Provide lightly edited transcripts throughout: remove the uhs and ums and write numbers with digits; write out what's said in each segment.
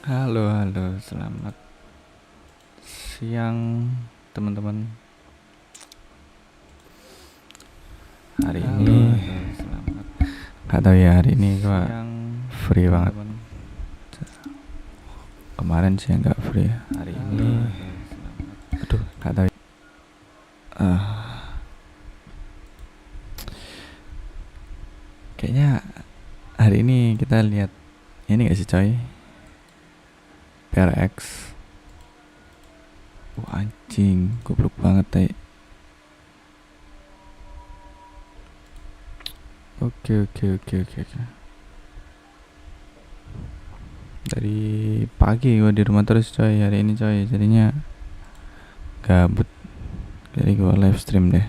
Halo, halo, selamat siang teman-teman. Hari ini nggak tahu ya, hari ini gua free banget. Kemarin sih nggak free. Hari ini, aduh, nggak tahu. Kayaknya hari ini kita lihat ini nggak sih coy? PRX. Anjing, goblok banget tay. Oke. Dari pagi gua di rumah terus coy hari ini coy, jadinya gabut. Jadi gua live stream deh.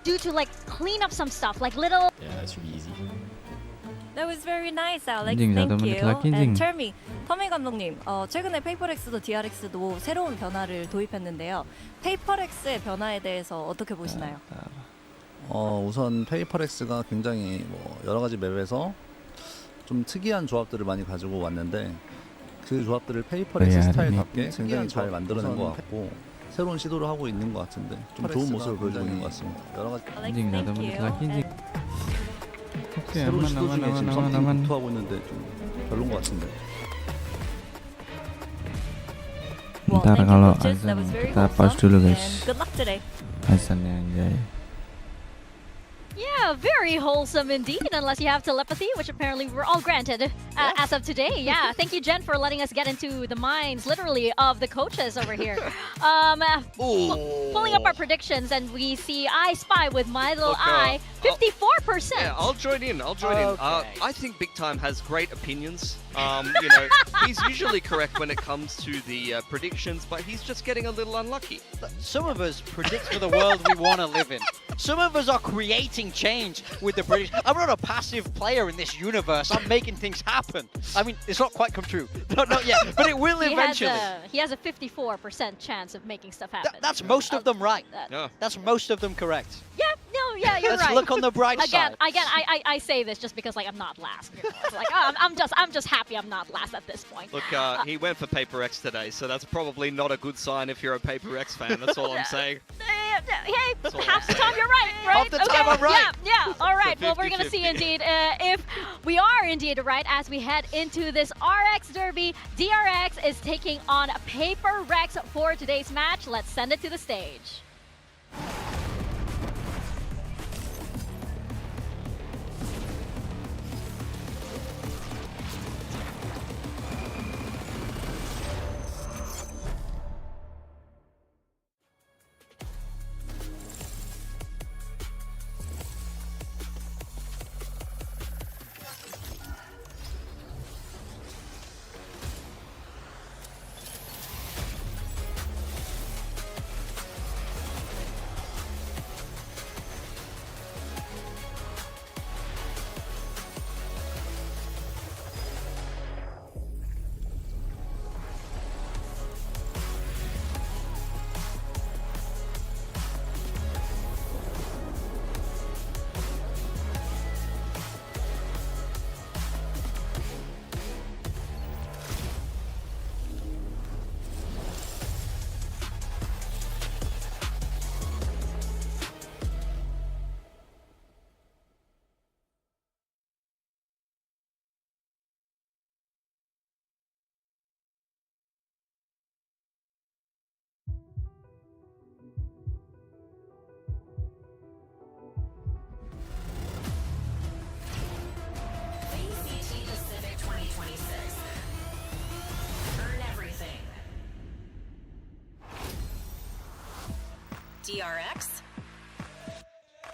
Due to like clean up some stuff, like little. Yeah, that's really easy. That was very nice, Alex. 인증, Thank 나도 you. menit lagi, 인증. And tell me, 터미 감독님, 최근에 페이퍼렉스도 DRX도 새로운 변화를 도입했는데요. 페이퍼렉스의 변화에 대해서 어떻게 보시나요? 우선 페이퍼렉스가 굉장히 여러 가지 맵에서 좀 특이한 조합들을 많이 가지고 왔는데 그 조합들을 페이퍼렉스 스타일답게 굉장히 잘 만들어낸 것 같고 새로운 시도를 하고 있는 것 같은데 좀 좋은 모습을 보여주고 있는 것 같습니다. 여러 가지 Alex, 인증, 나도 thank menit you. lagi, 인증. 오케이, 새로운 시도 중에 지금 aman. 썸띵 투하고 있는데 좀 별론 것 같은데. Well, Ntar thank you, kalau coaches. That azan was very kita pause wholesome, dulu guys. and good luck today. Azannya anjay. Yeah, very wholesome indeed, unless you have telepathy, which apparently we're all granted as of today. Yeah, thank you, Jen, for letting us get into the minds, literally, of the coaches over here. Pulling up our predictions, and we see I Spy with my little eye, 54%. Yeah, I'll join in. Okay. I think Big Time has great opinions. He's usually correct when it comes to the predictions, but he's just getting a little unlucky. Some of us predict for the world we want to live in. Some of us are creating change with the British. I'm not a passive player in this universe. I'm making things happen. I mean, it's not quite come true. Not yet, but it will eventually. He has a 54% chance of making stuff happen. That's most of them right. Yeah. That's most of them correct. Yeah, you're Let's right. look on the bright Again, side. I say this just because like I'm not last. You know? It's like I'm just happy I'm not last at this point. Look, he went for Paper X today, so that's probably not a good sign if you're a Paper X fan. That's all I'm saying. Hey, That's all half the I'm time you're right? Half the time I'm right. Yeah. All right. It's a Well, we're gonna see 50-50. indeed if we are indeed right as we head into this RX Derby. DRX is taking on Paper Rex for today's match. Let's send it to the stage. Pacific 2026. Earn everything. DRX.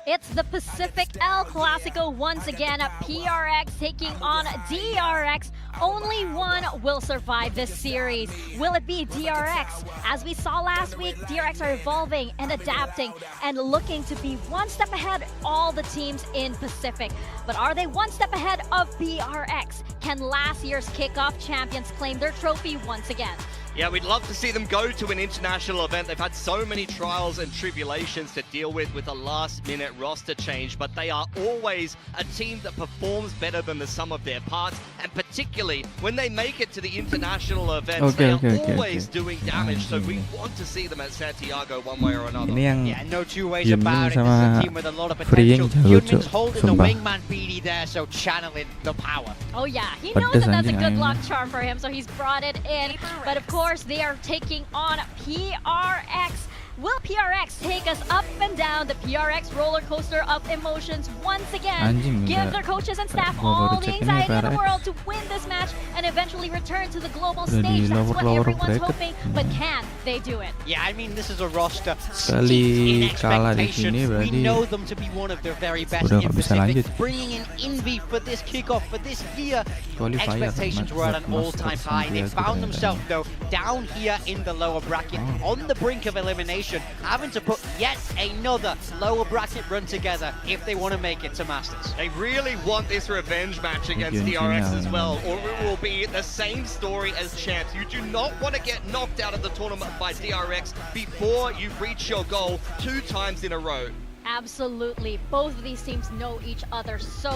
It's the Pacific El Clasico once again. PRX taking on DRX. Only one will survive this series. Will it be DRX? As we saw last week, DRX are evolving and adapting and looking to be one step ahead all the teams in Pacific. But are they one step ahead of PRX? Can last year's kickoff champions claim their trophy once again? Yeah, we'd love to see them go to an international event. They've had so many trials and tribulations to deal with a last-minute roster change, but they are always a team that performs better than the sum of their parts and particularly when they make it to the international events. They are always doing damage, so we want to see them at Santiago one way or another. Ini yang Yeah, no two ways Yunmin about it. This is sama a team with a lot of Freeing potential. jago, Yunmin's Cuk. holding the Sumpah. wingman BD there, so channeling the power. Oh yeah, he knows Pedes that that's a anjing good ayamnya. luck charm for him, so he's brought it in. But of course, they are taking on PRX. Will PRX take us up and down the PRX roller coaster of emotions once again? Anjing, Give udah. their coaches and staff Gua baru all the cek ini anxiety in the PRX. world to win this match and eventually return to the global Udah di stage. That's what lower everyone's bracket. hoping, but can they do it? Yeah, I mean, this is a roster Sekali steeped in kalah di expectation. sini We berarti know them to be one of the very best udah in nggak bisa Pacific. lanjut. Bringing in Nvme for this kickoff, for this year, Qualifier, expectations were at an all-time high. They found themselves, though, down here in the lower bracket, on the brink of elimination, having to put yet another lower bracket run together if they want to make it to Masters. They really want this revenge match against DRX as well, or it will be the same story as Chance. You do not want to get knocked out of the tournament by DRX before you reach your goal 2 times in a row. Absolutely. Both of these teams know each other so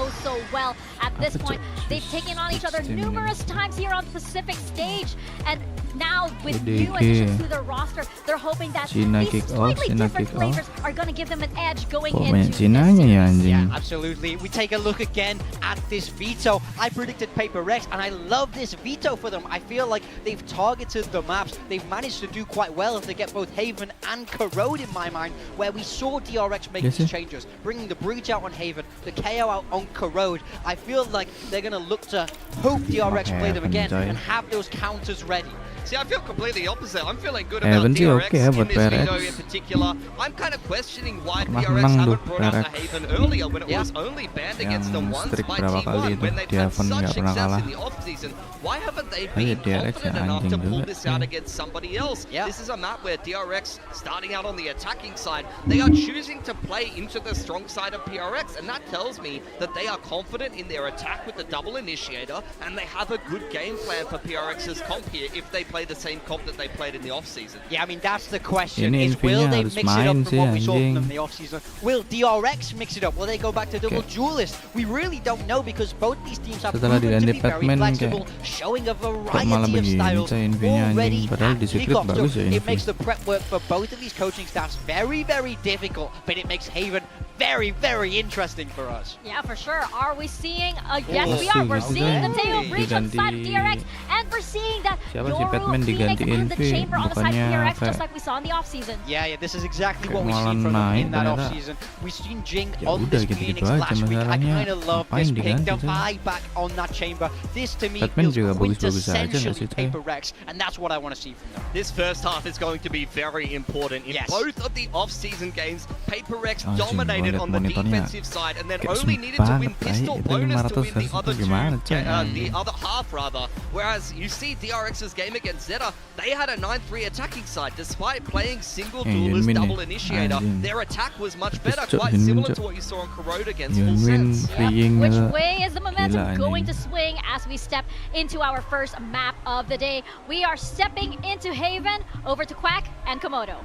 well. At this point, they've taken on each other numerous times here on the Pacific stage. And now with new additions to their roster, they're hoping that Cina these kick off, slightly Cina different kick off. flavors are going to give them an edge going Kok into banyak this Cinanya ya series. anjing. Yeah, absolutely. We take a look again at this veto. I predicted PRX, and I love this veto for them. I feel like they've targeted the maps. They've managed to do quite well if they get both Haven and Corrode in my mind, where we saw DRX make these changes, bringing the Breach out on Haven, the KO out on Corrode. I feel like they're going to look to hope DRX play them again and have those counters ready. See, I feel completely opposite. I'm feeling good about Haven sih PRX oke ya in buat this video PRX. in particular. I'm kind of questioning why Pernah PRX menang haven't tuh, brought out the PRX. Haven earlier when it Yeah. was only banned Yang against them once streak by berapa kali T1 itu, when they've di had Haven such nggak pernah success kalah. in the off-season. Why haven't they Aja been DRX confident ya enough to anjing pull juga this sih. out against somebody else? Yeah. This is a map where DRX, starting out on the attacking side, they are choosing to play into the strong side of PRX, and that tells me that they are confident in their attack with the double initiator, and they have a good game plan for PRX's comp here if they play the same comp that they played in the off-season. Yeah, I mean, that's the question, Ini is will they Nvme-nya mix it up harus from what we main saw sih, from them in anjing. the off-season? Will DRX mix it up? Will they go back to double duelist? We really don't know because both these teams have Setelah proven to diganti be very Batman, flexible, showing a malah variety of begini, styles coy, Nvme-nya already anjing. Padahal at di Secret kickoff. So bagus ya it Nvme. makes the prep work for both of these coaching staffs very, very difficult, but it makes Haven very, very interesting for us. Yeah, for sure. Are we seeing? Yes, Oh, we are. We're masih seeing the gitu. tail breach on the side of Diganti- DRX, and we're seeing that Siapa sih Yoru, Batman Phoenix, diganti and the Nvme, chamber on the side of bukannya PRX, just kayak like we saw in the off-season. Yeah, this is exactly Kayak what we see malah from them naik in that ternyata. off-season. We've seen Jing Ya on udah, this gitu-gitu Phoenix aja last week. I masalahnya. kind of love Ngapain this pick, diganti, the coy? buyback on that chamber. This to me Batman feels juga bagus-bagus aja nggak quintessentially sih, coy? PRX, and that's what I want to see from them. This first half is going to be very important. In Yes. both of the off-season games, PRX Anjing, dominated gua liat on the monitornya defensive side and then kayak only sempit needed to win banget, tai. pistol Itu bonus to 500 win the versus other itu gimana, coy? the other half rather. Whereas you see DRX's game against Zeta, they had a 9-3 attacking side despite playing single duelist Yunmin double nih, initiator. anjing. Their attack was much Terus, better, Cok, quite Yunmin, similar Cok. to what you saw on Corrode against Full Yunmin Sense. freeing Which gitu. way is the momentum Gila, going to anjing. swing as we step into our first map of the day? We are stepping into Haven, over to Quack and Komodo.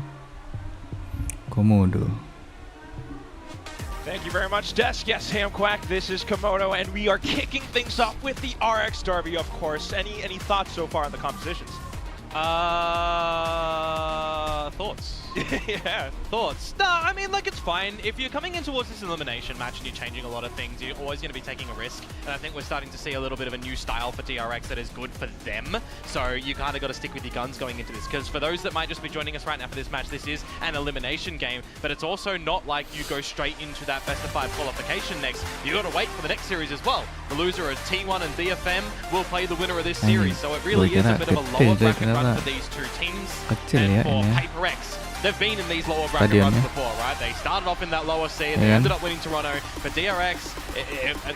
Komodo. Thank you very much, Desk. Yes, Ham Quack, this is Komodo, and we are kicking things off with the RX Derby, of course. Any thoughts so far on the compositions? Thoughts? Yeah. Thoughts? No, I mean, like, it's fine. If you're coming in towards this elimination match and you're changing a lot of things, you're always going to be taking a risk. And I think we're starting to see a little bit of a new style for DRX that is good for them. So you kind of got to stick with your guns going into this. Because for those that might just be joining us right now for this match, this is an elimination game. But it's also not like you go straight into that best of 5 qualification next. You got to wait for the next series as well. The loser of T1 and DFM will play the winner of this series. So it really is a bit of a lower bracket run for these two teams. Kecil And ya for ini. PRX, they've been in these lower bracket runs Stadionnya. before, right? They started off in that lower C, and they Iya kan? ended up winning Toronto. But DRX,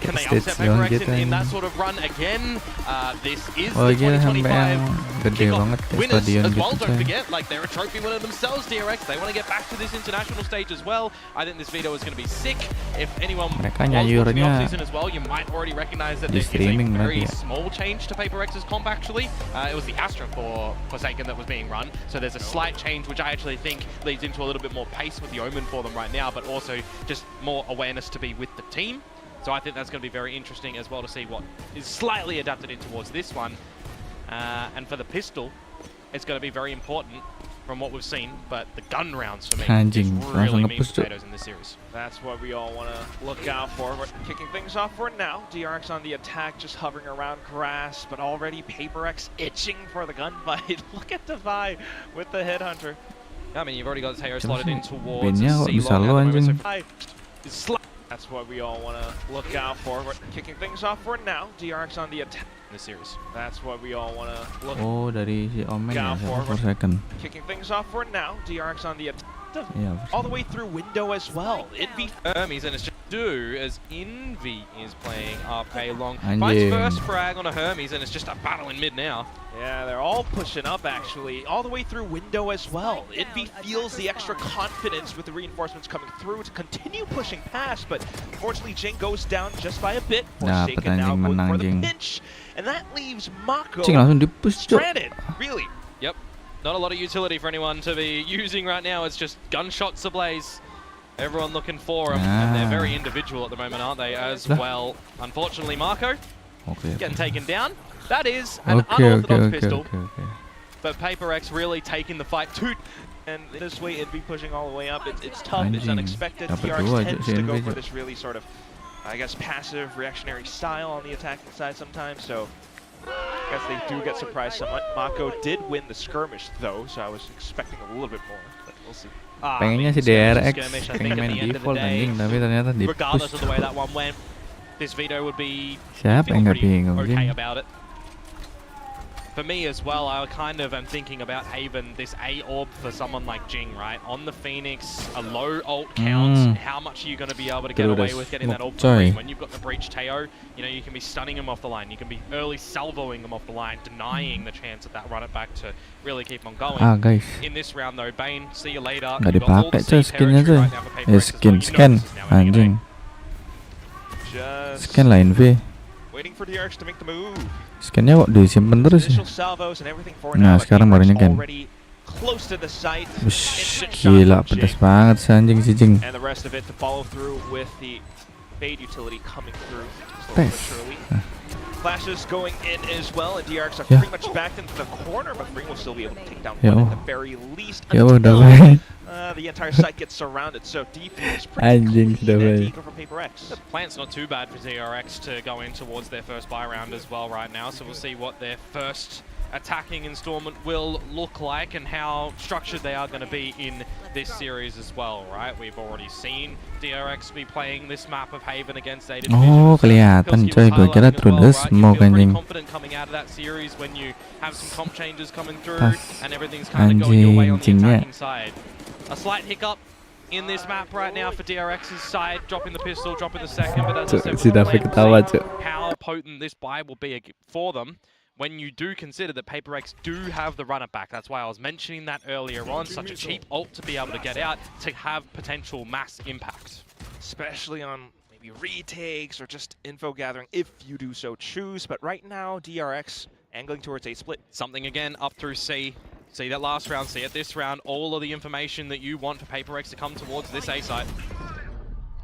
can they Stage upset doang PRX gitu in that ini. sort of run again? This is Oh the iya, sampai 2025 yang gede kickoff banget ya winners stadion as gitu, well. Don't coy. forget, like, they're a trophy winner themselves, DRX. They want to get back to this international stage as well. I think this video is going to be sick. If anyone Mereka was watching the nyayurnya off-season as well, you might already recognize that di there is a streaming very berarti ya. small change to PRX's comp, actually. It was the Astra for Forsaken that was being run. So there's a slight change, which I actually think leads into a little bit more pace with the Omen for them right now, but also just more awareness to be with the team. So I think that's going to be very interesting as well to see what is slightly adapted in towards this one. And for the pistol, it's going to be very important from what we've seen, but the gun rounds for me is really meat and potatoes in this series. That's what we all want to look out for. We're kicking things off for now. DRX on the attack, just hovering around grass, but already PRX itching for the gunfight. Look at Devi with the headhunter. I mean, you've already got the Teo slotted in towards That's what we all want to look out for. We're kicking things off for now. DRX on the attack. This series. That's what we all want to look dari si Omen ya, out for. 4 second. Kicking things off for now. DRX on the attack. Yeah, all the way through window as well. Nvme Hermes, and it's just do as Nvme is playing up a long Anjing. finds first frag on a Hermes, and it's just a battle in mid now. Yeah, they're all pushing up actually, all the way through window as well. Nvme feels the extra confidence with the reinforcements coming through to continue pushing past, but unfortunately Jing goes down just by a bit. Forsaken now going for the pinch, and that leaves Mako stranded. Really? Yep. Not a lot of utility for anyone to be using right now. It's just gunshots ablaze. Everyone looking for him, and they're very individual at the moment, aren't they, as well? Unfortunately, Marco getting taken down. That is an unorthodox pistol, but PRX really taking the fight to. And this way, it'd be pushing all the way up. It's tough, it's unexpected. PRX tends to go for this really sort of, I guess, passive reactionary style on the attacking side sometimes, so I guess they do get surprised somewhat. Mako did win the skirmish though, so I was expecting a little bit more, but we'll see. Pengennya si DRX pengen main default anjing, tapi ternyata di regardless push. of the way that one went, this veto would be Siapa yang nggak bingung okay about it. For me as well, I kind of am thinking about Haven, this A orb for someone like Jing, right? On the Phoenix, a low ult count. How much are you going to be able to get away with getting that ult free? When you've got the breach Teo, you know, you can be stunning him off the line. You can be early salvoing him off the line, denying the chance of that run it back to really keep on going. Guys. In this round though, Bane, see you later. Nggak dipakai coy skinnya coy. Scan anjing. Scan lah Nvme. Waiting for DRX to make the move. Scannya kok disimpan terus ya? Nah sekarang baru nyekan. Gila pedas banget si anjing si Jing. Pes. Flashes going in as well, and DRX are pretty much backed into the corner, but Free will still be able to take down one at the very least until the entire site gets surrounded. So deep is pretty clean and deep for PRX. The plant's not too bad for DRX to go in towards their first buy round as well right now, so we'll see what their first attacking installment will look like and how structured they are going to be in this series as well, right? We've already seen DRX be playing this map of Haven against ADATA. Oh, kelihatan coy, gue kira through the smoke anjing. Confident coming out of that series when you have some comp changes coming through and everything's kind of going your way on the attacking side. A slight hiccup in this map right now for DRX's side, dropping the pistol, dropping the second, but as I said, how potent this buy will be for them. When you do consider that PRX do have the runner back. That's why I was mentioning that earlier on. Such a cheap ult to be able to get out to have potential mass impact. Especially on maybe retakes or just info gathering if you do so choose. But right now, DRX angling towards A split. Something again up through C. See that last round, see it this round. All of the information that you want for PRX to come towards this A site.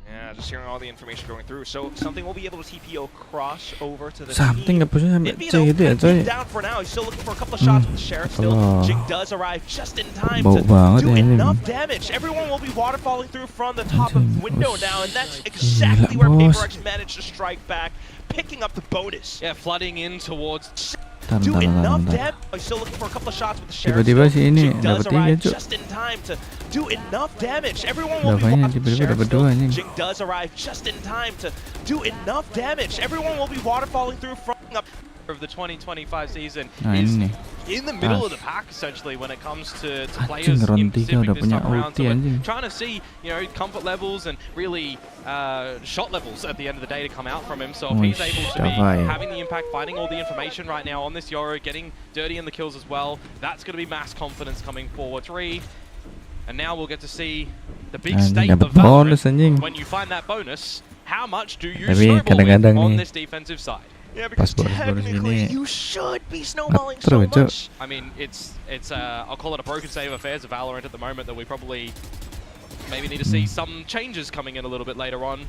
Yeah, just hearing all the information going through. So something will be able to TPO cross over to the Something nggak punya sampai C gitu ya coy. down for now. He's still looking for a couple of shots with the sheriff still. Jing does arrive just in time to do enough damage. Everyone will be waterfalling through from the top of the window now, and that's exactly where PRX managed to strike back, picking up the bonus. Yeah, flooding in towards. Do enough damage. He's still looking for a couple of shots with the sheriff. Tiba-tiba si ini Jing does dapat 3 arrive cuk. just in time to do enough damage. Everyone will be Tiba-tiba dapat 2 anjing. Jing does arrive just in time to do enough damage. Everyone will be waterfalling through from up Of the 2025 season is in the middle of the pack essentially when it comes to players in Pacific this time around. So we're trying to see, you know, comfort levels and really shot levels at the end of the day to come out from him. So if he's able to be having the impact, finding all the information right now on this Yoro, getting dirty in the kills as well, that's going to be mass confidence coming forward. 3. And now we'll get to see the big stake of Valorant. When you find that bonus, how much do you snowball with on this defensive side? Yeah, because technically you should be snowballing so much. I mean, it's I'll call it a broken state of affairs of Valorant at the moment that we probably maybe need to see some changes coming in a little bit later on.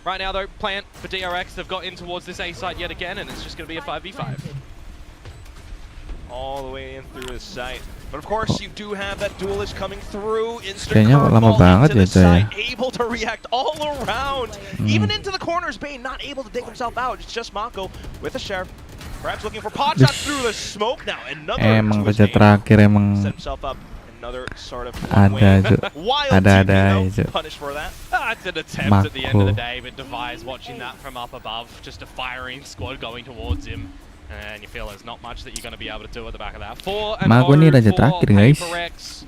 Right now, though, plant for DRX, they've got in towards this A site yet again, and it's just going to be a 5v5. All the way in through his site. But of course, you do have that duelist coming through. Kayaknya lama banget ya coy ya. Able to react all around. Even into the corners, Bane not able to dig himself out. It's just Mako with the Sheriff. Perhaps looking for pot shots through the smoke now. Another emang kerja terakhir emang set himself up. Another sort of ada aja. Punish for that. It's an attempt at the end of the day, but Devi's watching that from up above. Just a firing squad going towards him. And you feel there's not much that you're going to be able to do at the back of that. 4-0 for PRX.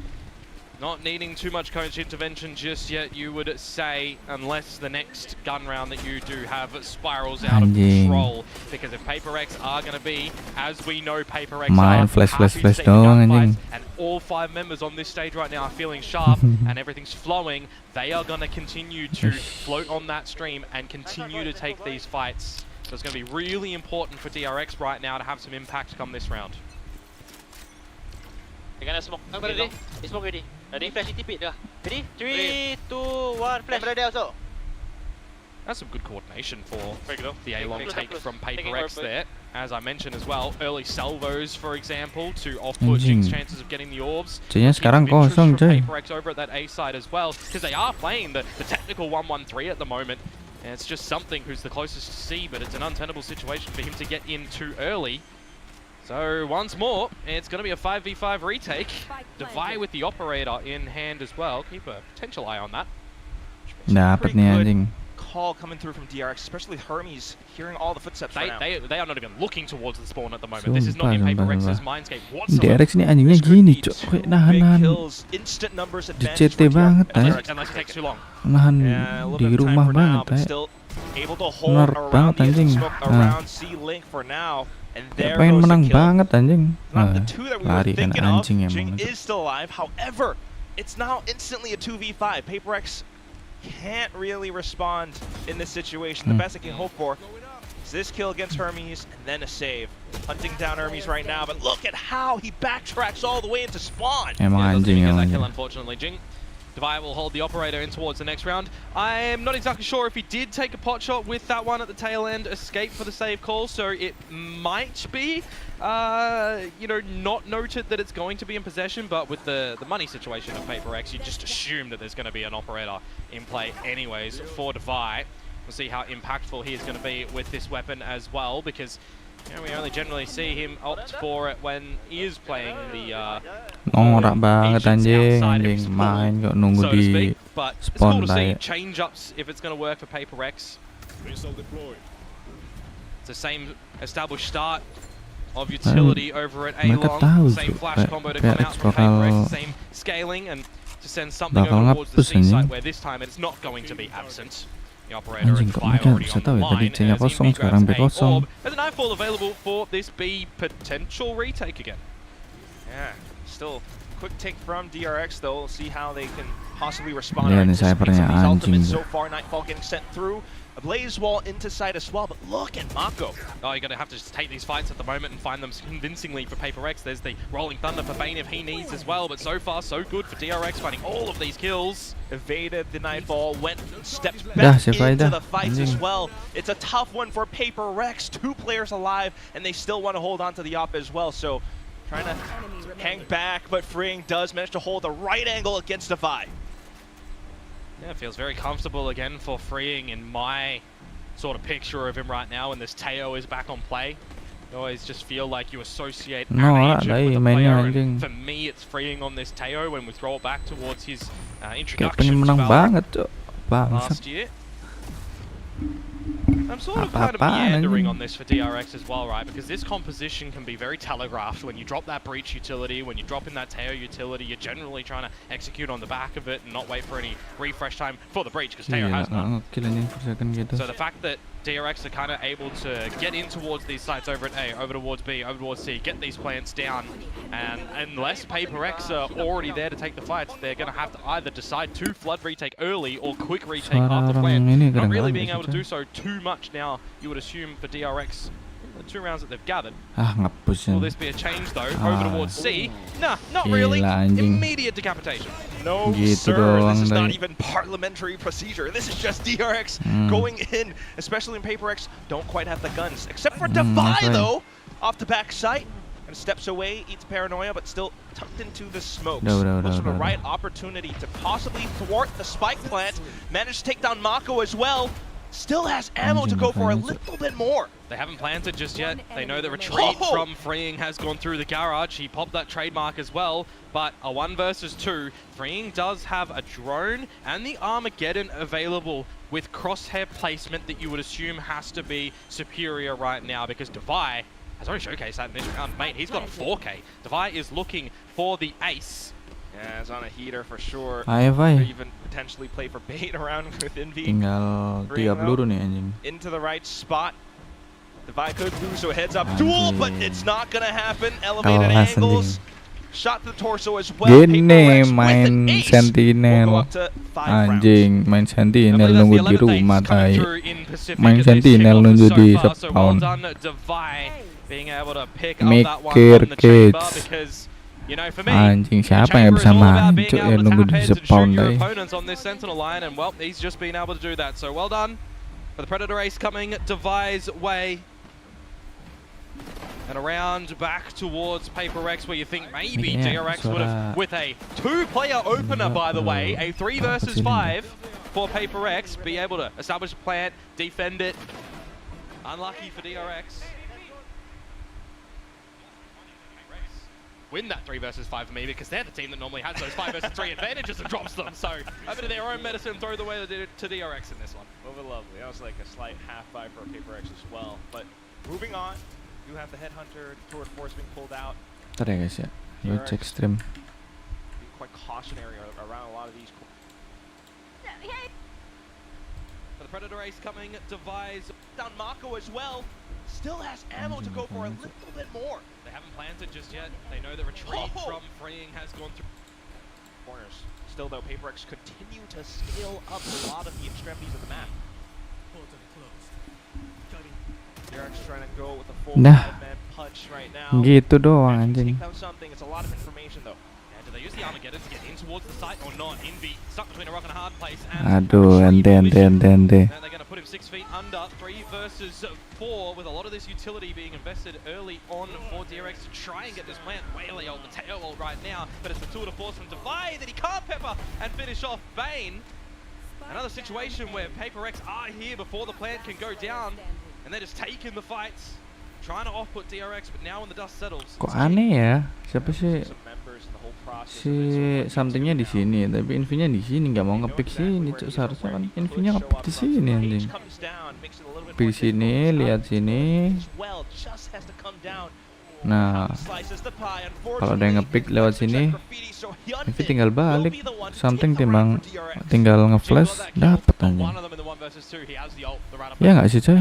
Not needing too much coach intervention just yet, you would say, unless the next gun round that you do have spirals out of control. Because if PRX are going to be, as we know PRX are, flash doang anjing. And all 5 members on this stage right now are feeling sharp and everything's flowing, they are going to continue to float on that stream and continue to take these fights. So it's going to be really important for DRX right now to have some impact come this round. They're gonna smoke. Ready? Smoke ready. Ready? Flash TP dah. Ready? 3, 2, 1. Flash. There also. That's some good coordination for the A-long take from PRX there. As I mentioned as well, early salvos, for example, to off-put Jing's chances of getting the orbs. Sekarang kosong coy. PRX over at that A side as well, because they are playing the technical 1-1-3 at the moment. And it's just something who's the closest to C, but it's an untenable situation for him to get in too early. So once more, it's going to be a 5v5 retake. Devi with the operator in hand as well. Keep a potential eye on that. Dapat nih anjing. Call coming through from DRX, especially Hermes hearing all the footsteps right now. They are not even looking towards the spawn at the moment. This is not in PRX's mindscape whatsoever. DRX ini anjingnya gini cok, kayak nahan CT banget ya. Unless it takes too long. Nahan di rumah banget ya. Bener banget anjing. Pengen menang banget anjing. Lari kan anjing emang. Is still alive. However, it's now instantly a 2v5. PRX can't really respond in this situation. The best I can hope for is this kill against Hermes and then a save. Hunting down Hermes right now, but look at how he backtracks all the way into spawn. Emang anjing that kill, unfortunately. Jing Devi will hold the operator in towards the next round. I'm not exactly sure if he did take a pot shot with that one at the tail end, escape for the save call, so it might be, you know, not noted that it's going to be in possession, but with the money situation of PRX, you just assume that there's going to be an operator in play anyways for Devi. We'll see how impactful he is going to be with this weapon as well, because you know, we only generally see him opt for it when he is playing the norak banget anjing main kok nunggu di but it's spawn cool to see baik. change ups if it's going to work for PRX. It's the same established start of utility over at A-long, same flash combo to come out from PRX, same scaling, and to send something over towards the C site where this time it's not going to be absent. The operator and Devi already on the line as he grabs a orb. There's a nightfall available for this B potential retake again. Yeah, still quick take from DRX though. We'll see how they can possibly respond. Lihat nih Sabernya anjing. So far, Nightfall getting sent through. A blaze wall into side as well, but look at Mako. Oh, you're going to have to just take these fights at the moment and find them convincingly for PRX. There's the Rolling Thunder for Bane if he needs as well, but so far so good for DRX finding all of these kills. Evaded the Nightfall, stepped back into the fights as well. It's a tough one for PRX. 2 players alive, and they still want to hold on to the op as well. So trying to hang back, but Freeing does manage to hold the right angle against Devi. Yeah, it feels very comfortable again for Freeing in my sort of picture of him right now when this Teo is back on play. You always just feel like you associate an agent with a player, and for me it's Freeing on this Teo when we throw it back towards his introduction to last year. I'm sort of kind of meandering on this for DRX as well, right? Because this composition can be very telegraphed. When you drop that breach utility, when you drop in that Teo utility, you're generally trying to execute on the back of it and not wait for any refresh time for the breach, because Teo has none. So the fact that DRX are kind of able to get in towards these sites over at A, over towards B, over towards C, get these plants down, and unless PRX are already there to take the fights, they're going to have to either decide to flood retake early or quick retake after plant. Not really being able to do so too much now, you would assume, for DRX. the 2 rounds that they've gathered. Ngapus Will yan. this be a change though? Over towards C? Nah, not really. Gila, anjing. Immediate decapitation. No, Gitu sir. doang, This is not Day. even parliamentary procedure. This is just DRX going in, especially when PRX don't quite have the guns. Except for Devi, that's right. though, off the back site. And steps away, eats paranoia, but still tucked into the smokes. No, Looks for the no. right opportunity to possibly thwart the spike plant. Managed to take down Mako as well. Still has ammo to go for a little bit more. They haven't planted just yet. They know the retreat from Freeing has gone through the garage. He popped that trademark as well, but a 1 versus 2. Freeing does have a drone and the Armageddon available with crosshair placement that you would assume has to be superior right now, because Devi has already showcased that in this round. Mate, he's got a 4K. Devi is looking for the ace. Yeah, it's on a heater for sure. Ayo, Could Vai. even potentially play for bait around with Nvme. Tinggal 3 peluru nih anjing. Into the right spot. Devi could lose, so heads up duel, but it's not gonna happen. Elevated Kelas, angles. Shot to the torso as well. Gini PRX with main an ace. Will go sentinel. up to 5 rounds. Anjing, main sentinel I believe nunggu that's di the 11th rumah ace coming tai. through in Pacific Main as they sentinel tick off nunggu so di far. So well spawn. done, Devi, being able to pick up that one Mikir, from the chamber, kids. because you know, for me, Anjing, siapa the yang chamber bisa is all about being mancuk ya able to nunggu tap di heads and spawn shoot your dai. opponents on this sentinel line, and well, he's just been able to do that. So well done for the Predator ace coming Devi's way. And around back towards PRX, where you think maybe Yeah, DRX would have, with a 2-player opener, by the way, a 3 versus 5 for PRX, be able to establish a plant, defend it. Unlucky for DRX. Win that 3 versus 5 for me, because they're the team that normally has those 5 versus 3 advantages and drops them. So over to their own medicine, throw the way to DRX in this one. Over lovely. That was like a slight half-5 for PRX as well. But moving on, you have the Headhunter, Toward Force being pulled out. Ntar ya guys ya. Gue cek stream. Being quite cautionary around a lot of these. For the Predator ace coming, Devi's Down Mako as well. Still has ammo to go for a little bit more. They haven't planted just yet. They know the retreat from Freeing has gone through. Corners. Still though, PRX continue to scale up a lot of the extremities of the map. DRX trying to go with a full Nah. 5-man punch right now. Gitu doang Take anjing. down something. It's a lot of information though. And do they use the Armageddon to get in towards the site or not? Nvme stuck between a rock and a hard place. And Aduh, ente. now they're going to put him 6 feet under. 3 versus 4, with a lot of this utility being invested early on for DRX to try and get this plant whaley on the tail wall right now. But it's the tour de force from Devi that he can't pepper and finish off Bane. Another situation where PRX are here before the plant can go down, and they're just taking the fights, trying to off-put DRX, but now when the dust settles... Kok aneh ya? Siapa sih Some members in the whole process. si somethingnya di sini, tapi Nvme-nya di sini, nggak mau ngepick sini. Cuk, seharusnya kan Nvme-nya ngepick di sini anjing. Pick di sini, lihat sini. Nah, kalau ada yang ngepick lewat sini, Nvme tinggal balik. Something tinggal nge-flash, dapet anjing. Ya nggak sih coy?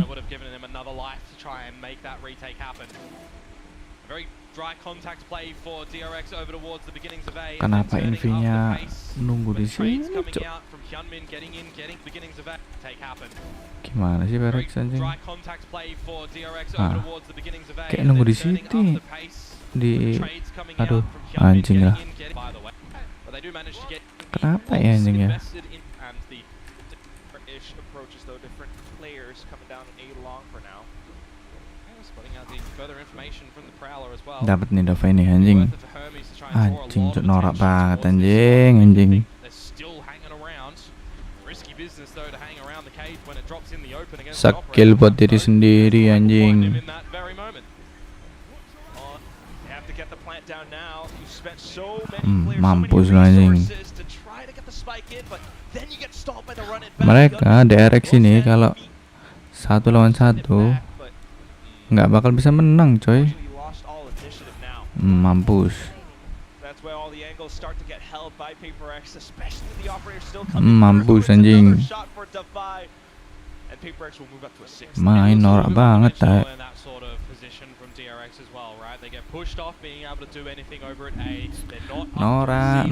Kenapa Nvme-nya nunggu di sini, Cuk? Gimana sih PRX anjing? Kayak nunggu di situ. Aduh, anjing lah. Kenapa ya anjing ya? Dapat nih Dova ini anjing. Anjing, Cuk, norak banget anjing. Skill buat diri sendiri anjing. Mampus lah anjing. Mereka DRX ini kalau 1 lawan 1 nggak bakal bisa menang coy. Mampus. Mampus anjing. Main norak banget tak. Norak.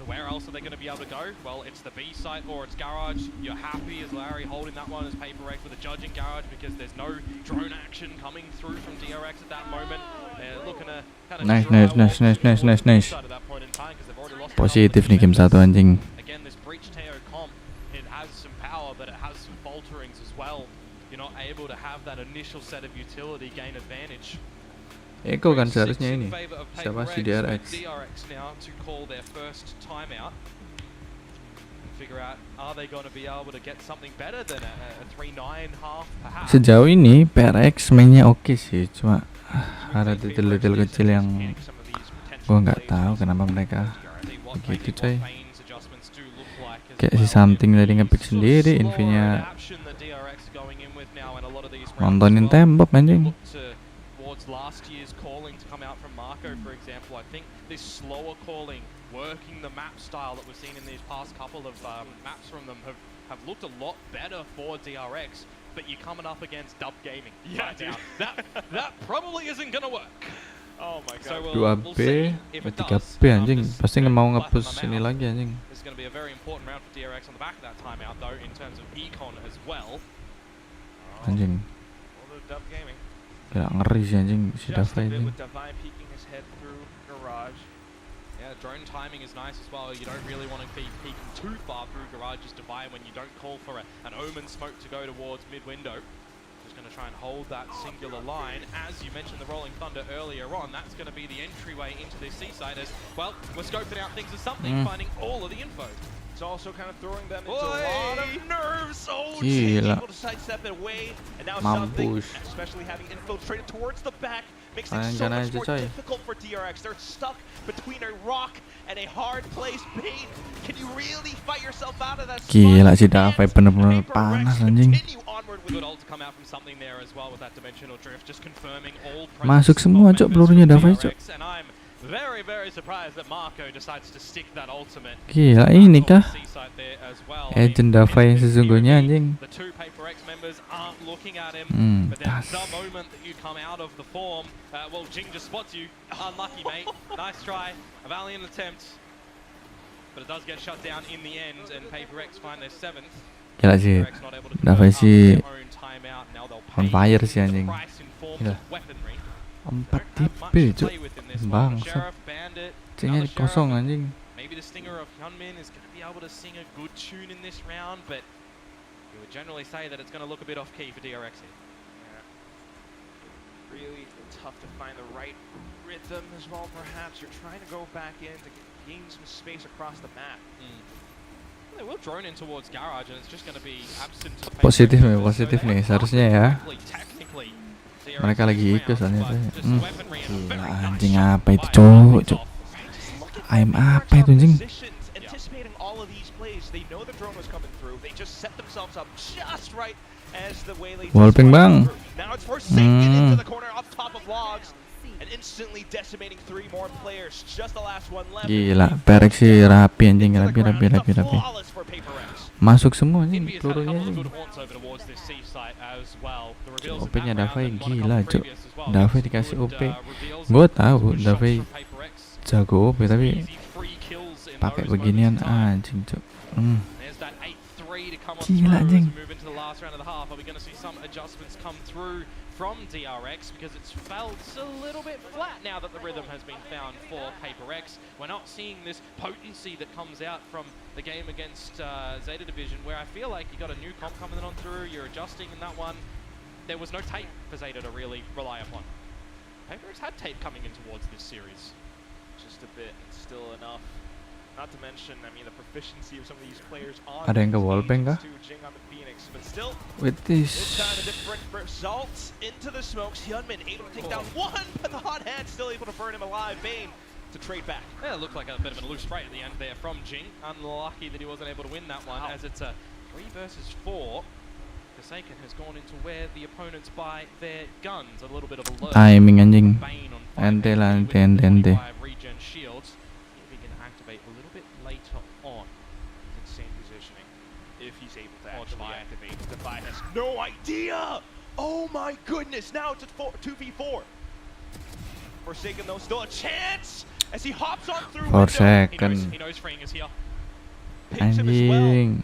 So where else are they going to be able to go? Well, it's the B site or it's garage. You're happy as Larry holding that one as PRX with a judge in garage because there's no drone action coming through from DRX at that moment. They're looking to kind of Nice. Positif nih game 1 anjing. Again, this breach Teo comp, it has some power, but it has some falterings as well. You're not able to have that initial set of utility gain advantage. Eko kan seharusnya ini. Siapa si DRX? DRX now to call their first timeout. Figure out, are they going to be able to get something better than a 3-9 half perhaps? Sejauh ini PRX mainnya oke sih, cuma ada detail-detail kecil yang gua nggak tahu kenapa mereka begitu coy. Kayak si something tadi ngepick sendiri, Nvme-nya nontonin tembok anjing. Last year's calling to come out from Marco, for example, I think this slower calling, working the map style that we've seen in these past couple of maps from them have looked a lot better for DRX, but you're coming up against Dub Gaming. Yeah, right that probably isn't gonna work. Oh my god. So we'll see if it does. 3B anjing, pasti nggak mau nge-push ini lagi anjing. This is going to be a very important round for DRX on the back of that timeout though, in terms of econ as well. Anjing. Dub Gaming. Ya ngeri sih anjing si Davai ini. Yeah, drone timing is nice as well. You don't really want to be peeking too far through Garage's Divine when you don't call for an Omen smoke to go towards mid-window. Just going to try and hold that singular line. As you mentioned the Rolling Thunder earlier on, that's going to be the entryway into this seaside as, well, we're scoping out things as something, finding all of the info. It's also kind of throwing them into a lot of nerves. Oh, Gila. able to sidestep it away, and now Mampus. something, especially having infiltrated towards the back, makes it Ayan, so dyan much aja, more coy. difficult for DRX. They're stuck between a rock and a hard place. Bane, can you really fight yourself out of that spot? Gila si Davai bener-bener panas anjing. Good ult to come out from something there as well with that dimensional drift, just confirming all Masuk semua cok pelurunya Davai cok. And I'm very, very surprised that Marco decides to stick that ultimate. Gila ini kah? Agent Davai sesungguhnya anjing. The two PRX members aren't looking at him, but then Tas. the moment that you come out of the form, well, Jing just spots you. Unlucky, mate. Nice try, a valiant attempt, but it does get shut down in the end, and PRX find their 7th. Gila sih Davai sih on fire sih anjing. Gila. 4 tipe cok. Bangsat. C-nya kosong anjing. Maybe the stinger of Hyunmin is going to be able to sing a good tune in this round, but we would generally say that it's going to look a bit off key for DRX here. Yeah. Really tough to find the right rhythm as well, perhaps. You're trying to go back in to gain some space across the map. They will drone in towards garage, and it's just going to be absent. Positif nih seharusnya ya. Mereka lagi ikut soalnya tuh. Gila anjing apa itu cok. Aim apa itu anjing? Anticipating all of these plays, they know the drone was coming through. They just set themselves up just right as the Waylay. Wallping bang. Now it's forced into the corner up top of logs and instantly decimating 3 more players. Just the last one left. Gila, PRX sih rapi anjing, rapi. Masuk semua anjing pelurunya anjing. OP-nya Davai gila cok. Davai dikasih OP. Gue tahu Davai jago OP tapi pakai beginian anjing cok. Gila anjing. From DRX because it's felt a little bit flat now that the rhythm has been found for PRX. We're not seeing this potency that comes out from the game against Zeta Division, where I feel like you got a new comp coming on through, you're adjusting in that one. There was no tape for Zeta to really rely upon. PRX had tape coming in towards this series. Just a bit, still enough. Not to mention, I mean, the proficiency of some of these players on Ada yang ke wallbang kah? But still, With this. This time a different results into the smokes. Hyunmin able to take down one, but the hot hand still able to burn him alive. Bane to trade back. Yeah, it looked like a bit of a loose trade at the end there from Jing. Unlucky that he wasn't able to win that one, as it's a 3 versus 4. Forsaken has gone into where the opponents buy their guns. A little bit of a low. Timing anjing. Ente lah, ente. Regen shields. He can activate a little bit later on. Insane positioning. If he's able to actually activate. Defy has no idea! Oh my goodness! Now it's a 2v4. Forsaken though, still a chance! As he hops on through 4 window. second. He knows freeing is here. Pings him as well. Anjing.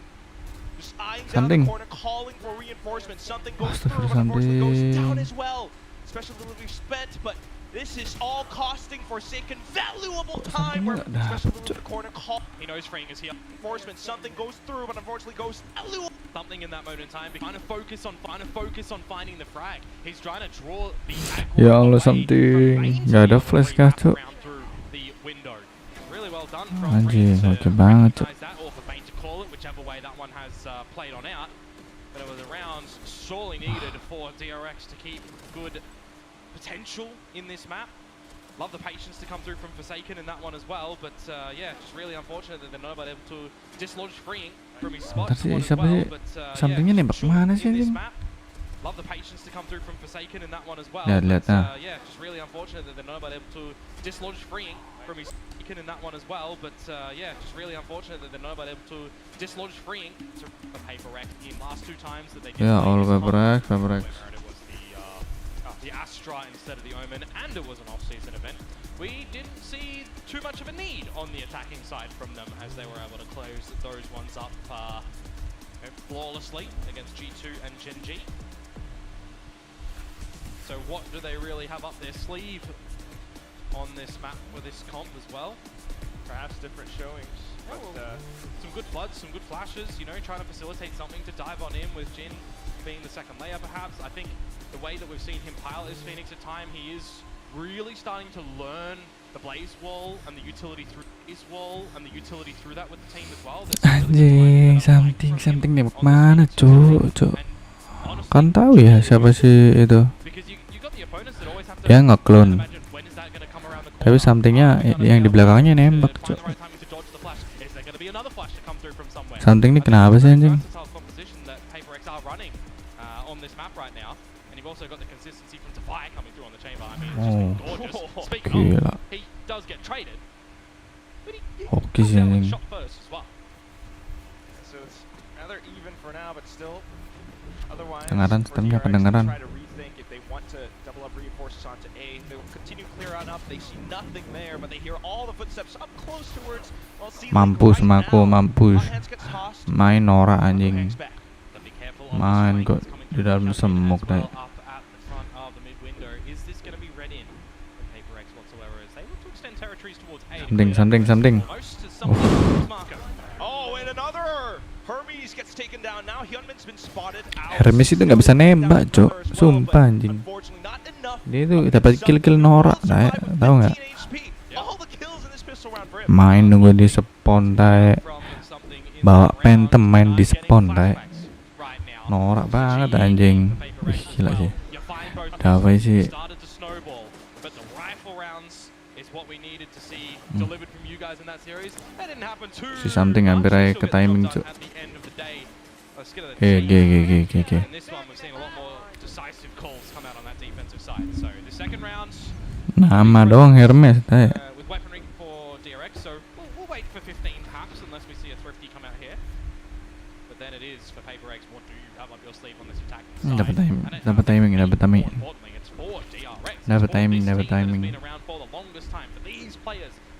Just eyeing down Something. the corner, calling for reinforcements. Something goes Astaga, through, but unfortunately goes something. down as well. Special delivery spent, but this is all costing Forsaken valuable time. Where Something nggak special dapet, delivery corner call. He knows freeing is here. Reinforcements. Something goes through, but unfortunately goes valuable. Something in that moment in time, trying to focus on finding the frag. He's trying to draw the Ya Allah, something. Nggak ada flash kah, Cuk? through the window. Really well done from Anjing, Freeing oke banget, Cuk. recognize that, or for Bane to call it, whichever way that one has played on out. But it was a round sorely needed for DRX to keep good potential in this map. Love the patience to come through from Forsaken in that one as well, but yeah, just really unfortunate that they're not able to dislodge Freeing from his spot. Bentar sih, as siapa well, sih? but, Sampingnya nembak short mana sih, in this anjing? map. Love the patience to come through from Forsaken in that one as well. Lihat, but, nah. yeah, just really unfortunate that they're not able to dislodge Freeing from his Forsaken in that one as well. But yeah, just really unfortunate that they're not able to dislodge Freeing to the PRX in last 2 times that they did. Ya play Allah, this comp. PRX. Whether it was the Astra instead of the Omen, and it was an off-season event. We didn't see too much of a need on the attacking side from them as they were able to close those ones up flawlessly against G2 and Gen G. So what do they really have up their sleeve on this map with this comp as well? Perhaps different showings. But, Some good floods, some good flashes, you know, trying to facilitate something to dive on in with Jin being the second layer perhaps. I think the way that we've seen him pilot his Phoenix at time, he is really starting to learn the Blaze Wall and the utility through Blaze Wall and the utility through that with the team as well. Anjing, something nembak mana, Cuk? Kan tahu ya siapa sih itu? Dia nge-clone. Tapi somethingnya yang di belakangnya nembak, Cuk. Something ini kenapa sih, anjing? Also got the consistency from Defy coming through on the chamber. I mean, Oh, it's just been gorgeous. Speaking gila. of, he does get traded, but he Oke sih, comes out with anjing. shot first as well. So it's rather even for now, but still. Otherwise, Kedengaran, for setengah DRX, kedengaran. they try to rethink if they want to double up reinforcements onto A. They will continue clear on up. They see nothing there, but they hear all the footsteps up close towards. Well, Mampus right Mako, now. mampus. One hands gets tossed. Main norak anjing. Back. But be careful on Main the kok strike di dalam semuk deh. up at the front of the mid window. Is this going to be read in from PRX whatsoever as they look to extend territories towards A? Something. Almost as something Marco. Oh, and another Hermes gets taken down. Now Hyunmin's been spotted out. Hermes itu nggak bisa nembak, Cuk. Sumpah anjing. Dia itu dapat kill norak, tahu nggak? Main nunggu di spawn tae. Bawa Phantom main di spawn tae. Norak banget anjing. Wih, gila sih. Apa sih? Si something hampir aja ke timing, Cuk. G. Nama doang Hermes tae. Dapat timing.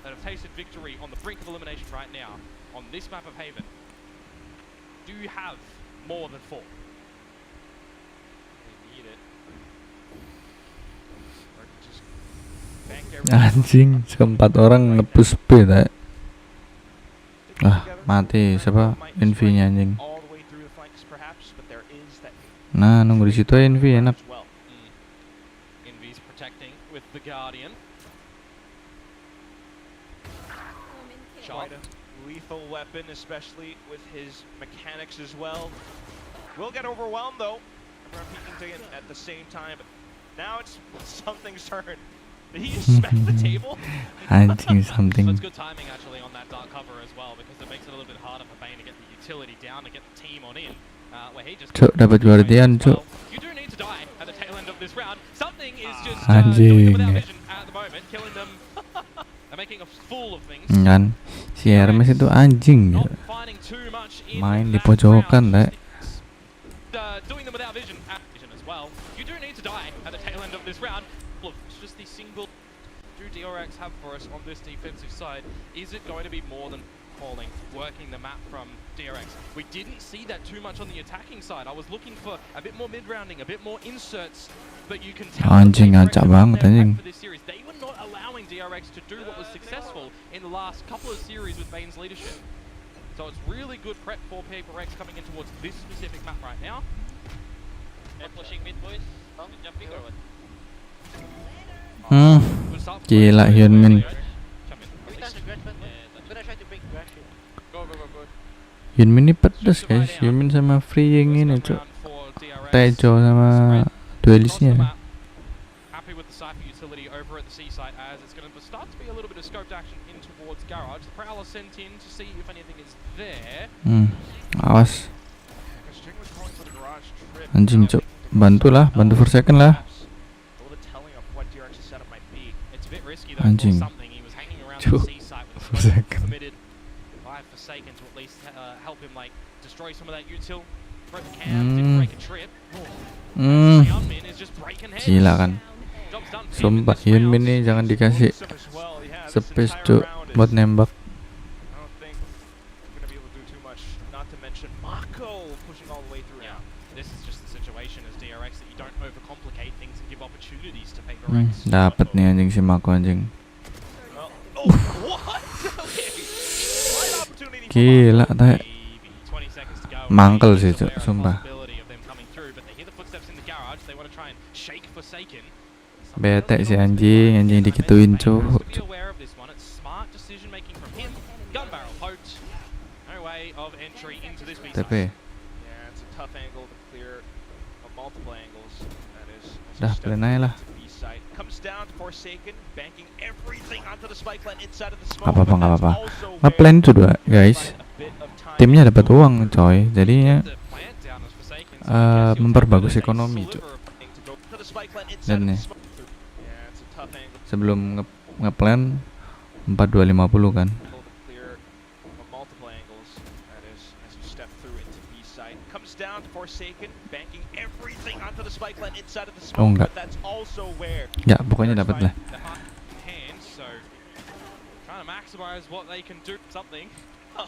That have tasted victory on the brink of elimination right now on this map of Haven. Do you have more than 4? They need it. Or just bank Anjing, sekeempat orang nge-push B tae. Ah, mati siapa? Nvme-nya anjing. Nah, nunggu di situ aja Nvme enak. Nvme's protecting with the Guardian. Quite a lethal weapon, especially with his mechanics as well. Will get overwhelmed though. Everyone peeking at the same time, but now it's something's turn. Did he just smack the table? Anjing, something. So it's good timing actually on that dark cover as well, because it makes it a little bit harder for Bane to get the utility down, to get the team on in. Where he just Cuk, dapat Guardian, Cuk. You do need to die at the tail end of this round. Something is just Anjing. doing them without vision at the moment, killing them. They're making a fool of things. Kan, si Hermes itu anjing gitu. Main di pojokan tae. Doing them without vision as well. You do need to die at the tail end of this round. It's just the single do DRX have for us on this defensive side? Is it going to be more than calling, working the map from DRX? We didn't see that too much on the attacking side. I was looking for a bit more mid-rounding, a bit more inserts, but you can tell Anjing, acak banget anjing. for this series. They were not allowing DRX to do what was successful in the last couple of series with Bane's leadership. So it's really good prep for PRX coming in towards this specific map right now. They're pushing mid, boys. Oh, jumping or what? Gila Hyunmin. We touch the grass, but I'm gonna try to break grass here. Go, go, go, go. Hyunmin ini pedes guys. Hyunmin sama Free yang ini cok. Tejo sama duelisnya. Happy with the Cypher utility over at the C site as it's going to start to be a little bit of scoped action in towards Garage. The Prowler sent in to see if anything is there. Awas. Anjing cok. Bantulah, bantu for second lah. Anjing. Cuk. For second. Forsaken to at least help him like destroy some of that util. Broke the cam, didn't break a trip. Hyunmin is just breaking heads. Gila kan. Sumpah Hyunmin ini jangan dikasih space cuk buat nembak. Dapat nih anjing si Mako anjing. Gila, teh mangkel sih cok, sumpah. Bete si anjing dikituin cok. TP. Dah plan aja lah. Apa-apa nggak apa-apa. Nge-plan itu dua guys. Timnya dapat uang coy. Jadinya memperbagus ekonomi cok. Dan nih sebelum nge-plan 4250 kan. Oh enggak. Ya pokoknya dapat lah.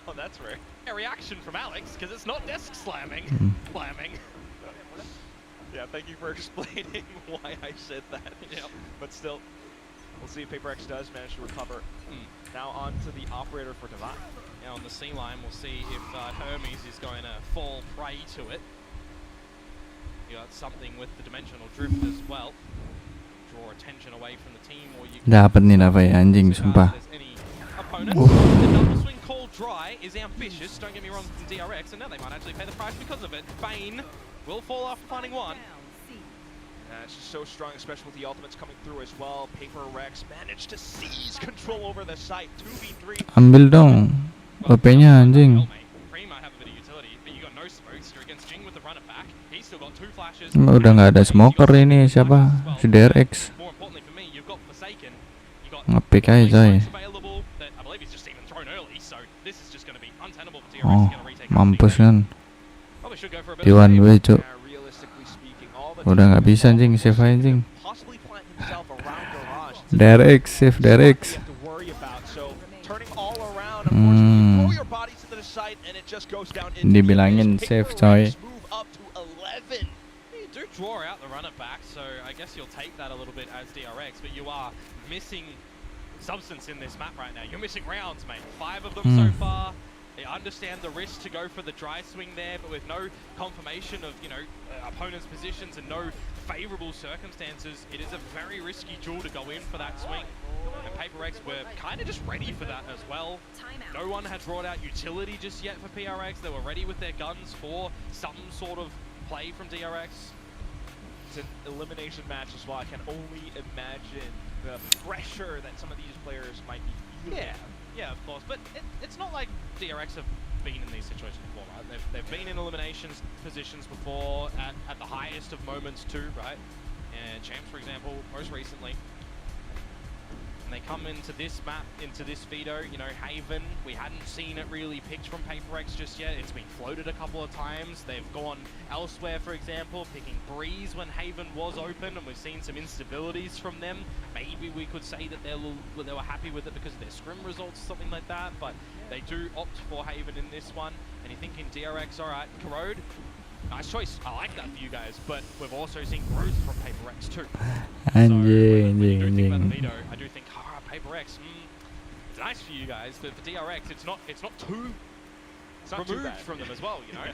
Oh, that's rare. A reaction from Alex because it's not desk slamming. Slamming. Yeah, thank you for explaining why I said that. Yeah. But still, we'll see if PRX does manage to recover. Now on to the operator for Devat. Now on the C line, we'll see if Hermes is going to fall prey to it. You got something with the dimensional drift as well. Draw attention away from the team, or you can dapat nih Navai anjing sumpah. The double swing call dry is ambitious, don't get me wrong, from DRX, and now they might actually pay the price because of it. Bane will fall after finding one. It's just so strong, especially with the ultimates coming through as well. PRX managed to seize control over the site. 2v3. Ambil dong OP-nya anjing. Udah nggak ada smoker ini siapa? Si DRX. Nge-pick aja coy. Oh, mampus kan. T1W cuk. Udah nggak bisa anjing, save anjing. DRX, save DRX. Dibilangin save coy. Draw out the runner back, so I guess you'll take that a little bit as DRX, but you are missing substance in this map right now. You're missing rounds, mate. 5 of them so far. They understand the risk to go for the dry swing there, but with no confirmation of, you know, opponent's positions and no favorable circumstances, it is a very risky duel to go in for that swing. And PRX were kind of just ready for that as well. No one had brought out utility just yet for PRX. They were ready with their guns for some sort of play from DRX. It's an elimination match as well. I can only imagine the pressure that some of these players might be feeling. Yeah, of course. But it's not like DRX have been in these situations before, right? They've been in eliminations positions before at the highest of moments too, right? And Champs, for example, most recently. And they come into this map, into this veto, you know, Haven, we hadn't seen it really picked from PaperX just yet. It's been floated a couple of times. They've gone elsewhere, for example, picking Breeze when Haven was open, and we've seen some instabilities from them. Maybe we could say that they were happy with it because of their scrim results, something like that, but they do opt for Haven in this one. And you're thinking DRX, alright, Corrode, nice choice. I like that for you guys, but we've also seen growth from PaperX too. Anjing. I do think PaperX, it's nice for you guys, but for DRX, it's not too removed from them as well, you know.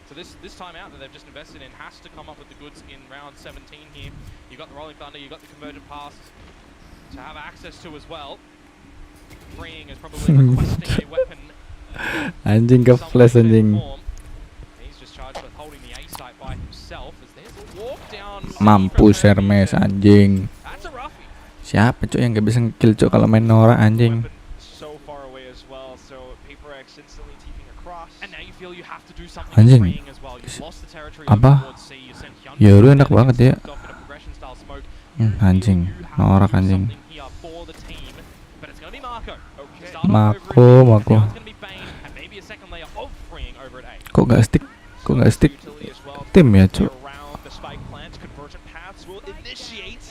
So this time out that they've just invested in has to come up with the goods in round 17 here. You got the Rolling Thunder, you got the Convergent Pass to have access to as well. Freeing is probably requesting a weapon. Anjing ke flash anjing. He's just charged with holding the A site by himself as there's a walk down. Mampus Hermes anjing. That's a roughie. Siapa cok yang gak bisa nge-kill cok kalau main Nora anjing. So far away as well, so PaperX instantly TPing across. And now you feel you have to do something Anjing. freeing as well. You've lost the territory Apa? towards C. You sent Hyun Yoru enak banget ya. off in a progression style smoke. Anjing, norak anjing. Something here for the team, but it's going to be Marco. Okay. Start off over Mako, at D, Mako. now it's going to be Bane, and maybe a second layer of freeing over at A. Kok gak stick? Kok gak stick tim ya cok? Around the spike plant, convergent paths will initiate.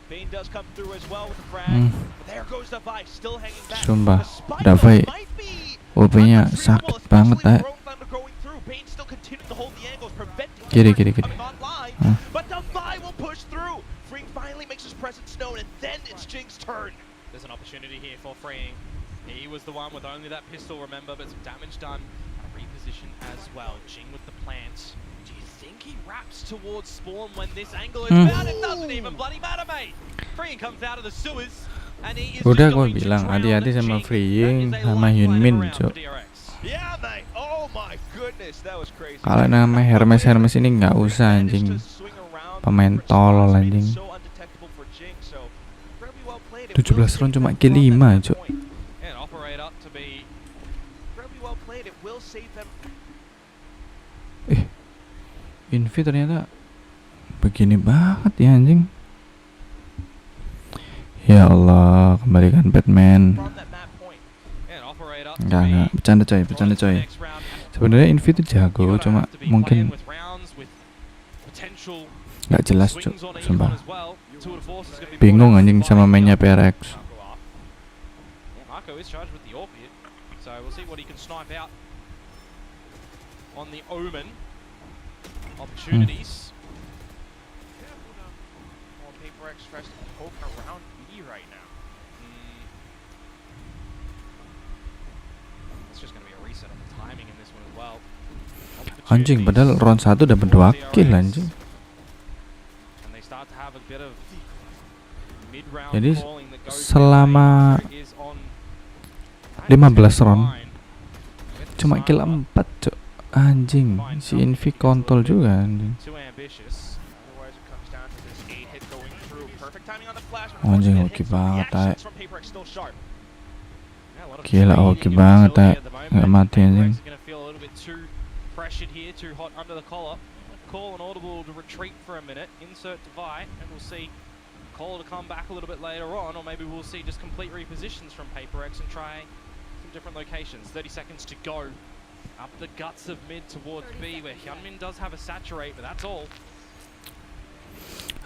Bane does come through as well with the frag. But there goes Davai, still hanging back. Sumpah, The spike Davai might be OP-nya unretrievable, sakit especially banget with ya. Rolling Thunder going through. Bane still continuing to hold the angles, preventing Kiri, Convergent kiri, kiri. coming online. But Davai will push through. Freeing finally makes his presence known, and then it's Jing's turn. There's an opportunity here for freeing. He was the one with only that pistol, remember, but some damage done. A reposition as well. Jing with the plant. Do you think he wraps towards spawn when this angle is found? It doesn't even bloody matter, mate. Freeing comes out of the sewers, and he is Udah just gue going to bilang drown hati-hati sama Jing. freeing That is a sama lifeline Hyunmin around cok. for DRX. Yeah, mate. Oh my goodness, that was crazy. Kalau namanya Hermes ini nggak usah anjing. Pemain tolol anjing. 17 round cuma kill 5 cok. And operator to be Incredibly well played. It will save them. Invi ternyata begini banget ya anjing. Ya Allah, kembalikan Batman. From that map point. and operator to Enggak, be bercanda coy, bercanda on to the coy. next round. Sebenarnya Invi itu jago, You're gonna cuma have to be mungkin playing with rounds with potential nggak jelas cok, swings on Econ sumpah. as well. Tour de Force is gonna be Bingung more anjing than sama fine. mainnya PRX. Yeah, Marco is charged with the Orchid, so we'll see what he can snipe out on the Omen opportunities. Well, PaperX tries to poke around B right now. It's just going to be a reset of the timing in this one as well. Anjing, padahal round 1 dapat 2 kill anjing. And they start to have a bit of mid-round Jadi calling that goes selama down. Is on 15 round line. cuma kill 4 cok. Anjing, si Invi kontol juga anjing. Too ambitious. Otherwise, it comes down to this 8 hit going through. Perfect timing on the flash. Anjing, Unfortunate oke hits, the banget, reactions ay. from PaperX still sharp. Yeah, a lot of Gila, speed oke in your banget, facility ay. at the moment. Nggak mati anjing. PaperX is going to feel a little bit too pressured here, too hot under the collar. Call an audible to retreat for a minute, insert Devi, and we'll see Call to come back a little bit later on, or maybe we'll see just complete repositions from PaperX and try some different locations. 30 seconds to go. Up the guts of mid towards B, where Hyunmin does have a saturate, but that's all.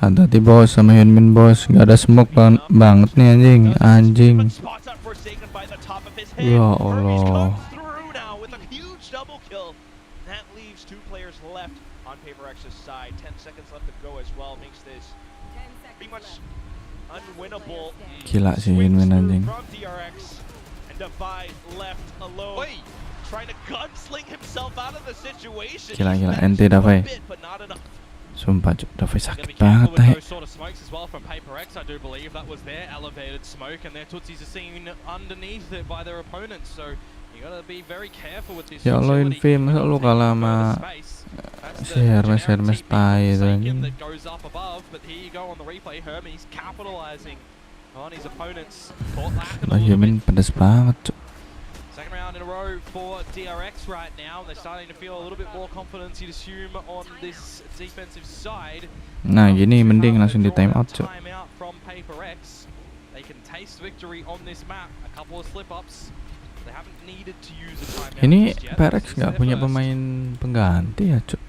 Hati-hati bos sama Hyunmin bos, nggak ada smoke banget nih anjing, anjing. Spots up Forsaken by the top of his head. Ya Hermes Allah. comes through now with a huge double kill. That leaves 2 players left on PaperX's side. 10 seconds left to go as well. Makes this pretty much unwinnable. Gila si Swings Hyunmin through anjing. from DRX, and Devi left alone. Trying to gunsling himself out of the situation. Gila, He's gila, managed ente to do a Davai. bit, but not enough. Sumpah cok, Davai Gonna be sakit banget careful with ay. those sort of smokes as well from PaperX. I do believe that was their elevated smoke, and their tootsies are seen underneath it by their opponents. So you gotta be very careful with this. Ya Allah Invi, masa lu kalah sama si Hermes tai itu anjing. That goes up above, but here you go on the replay. Hermes capitalizing on his opponents. Caught lacking a Bah little bit. Hyunmin pedes banget cok. Second round in a row for DRX right now. They're starting to feel a little bit more confidence, you'd assume, on this defensive side. Nah gini mending langsung di time out cok. Time out from PaperX. they can taste victory on this map. A couple of slip-ups. They haven't needed to use a timeout Ini just yet. PRX This is nggak their punya first. pemain pengganti ya, Cuk.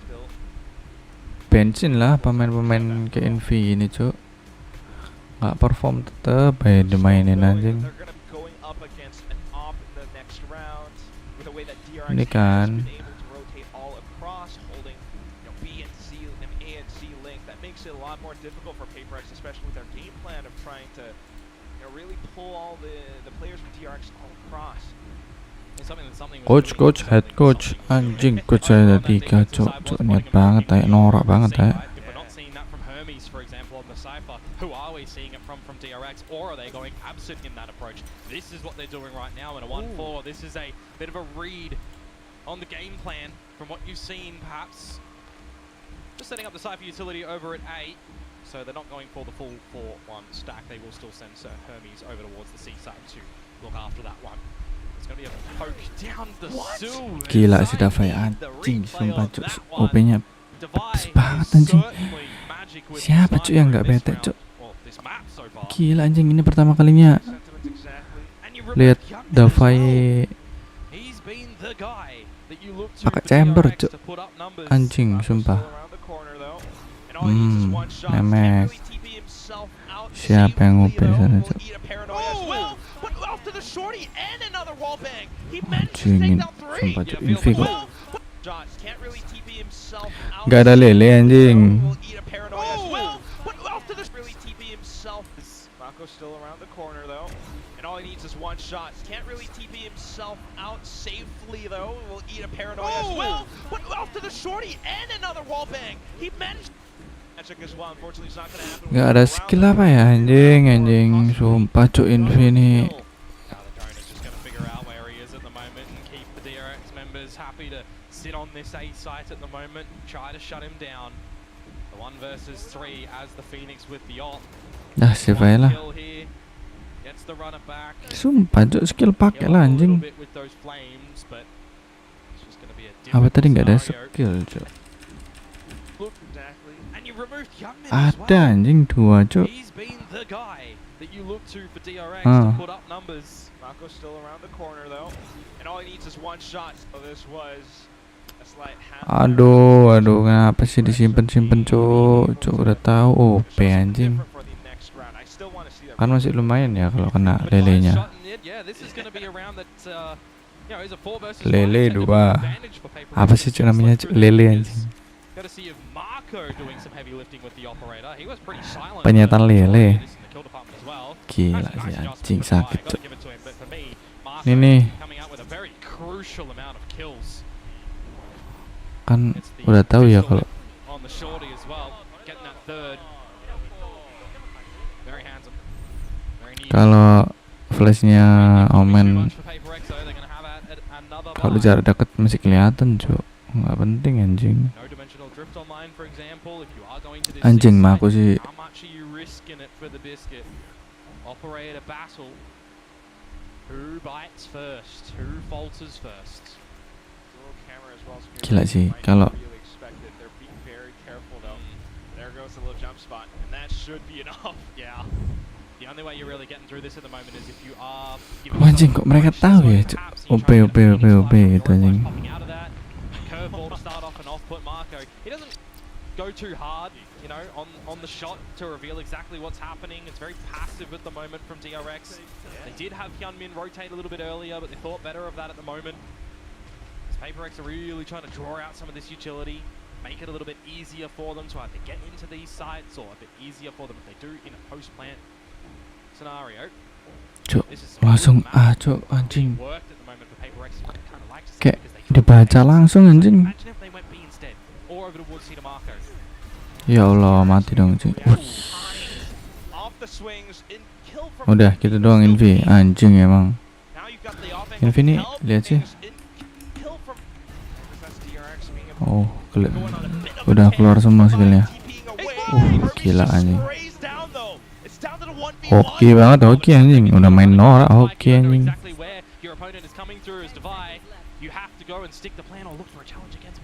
Still, Bensin lah pemain-pemain ke Nvme ini, Cuk. Nggak perform tetep aja dimainin anjing. they're gonna be going up against an op in the next round with the way that DRX Ini has kan. been able to rotate all across, holding B and C and A and C link. That makes it a lot more difficult for PRX, especially with their game plan of trying to really pull all the players from DRX all across. Coach, head coach, anjing coach saya ada 3, Cuk, niat banget, kayak norak banget ya. If we're not seeing that from Hermes, for example, on the Cypher, who are we seeing it from DRX, or are they going absent in that approach? This is what they're doing right now in a 1-4. This is a bit of a read on the game plan from what you've seen, perhaps. Just setting up the Cypher utility over at A, so they're not going for the full 4-1 stack. They will still send Sir Hermes over towards the C side to look after that one. It's going to be a poke down the sewer. Gila si Davai anjing, sumpah Cuk, OP-nya pedes banget anjing. Siapa Cuk yang nggak bete, Cuk? Gila anjing, ini pertama kalinya lihat Davai pakai chamber, Cuk. Anjing, sumpah. Memek. Siapa yang OP sana, Cuk? Anjing, sumpah Cuk, Nvme kok nggak ada lele anjing. Still around the corner though, and all he needs is one shot. Can't really TP himself out safely though. Will eat a paranoia as well. But off to the shorty and another wall bang. He managed magic as well. Unfortunately, it's not going to happen. Nggak ada skill apa ya anjing, sumpah Cuk, Nvme ini. Sit on this A site at the moment, try to shut him down. The 1 versus 3 as the Phoenix with the ult. Dah save aja lah. Gets the runner back. Sumpah Cuk, skill pakai lah anjing. Apa tadi nggak ada skill, Cuk? Ada anjing 2, Cuk. Aduh, kenapa sih disimpan Cuk? Cuk udah tahu OP anjing. Kan masih lumayan ya kalau kena lelenya. Lele 2. Apa sih Cuk namanya, Cuk? Lele anjing. Penyetan lele. Gila sih anjing, sakit Cuk. Ini nih. Kan udah tahu ya kalau flashnya Omen kalau jarak dekat masih kelihatan, Cuk. Nggak penting anjing. Anjing mah aku sih. Gila sih kalau anjing kok mereka tahu ya, Cuk. OP gitu anjing. Go too hard, you know, on the shot to reveal exactly what's happening. It's very passive at the moment from DRX. They did have Hyunmin rotate a little bit earlier, but they thought better of that at the moment. PRX are really trying to draw out some of this utility, make it a little bit easier for them to either get into these sites or a bit easier for them if they do in a post-plant scenario. Cuk, langsung Cuk, anjing. Kayak dibaca langsung anjing. Ya Allah, mati dong, Cuk. Udah gitu doang Nvme, anjing emang. Nvme ini lihat sih. Oh, udah keluar semua skillnya. Gila anjing. Hoki banget, hoki anjing. Udah main norak hoki anjing.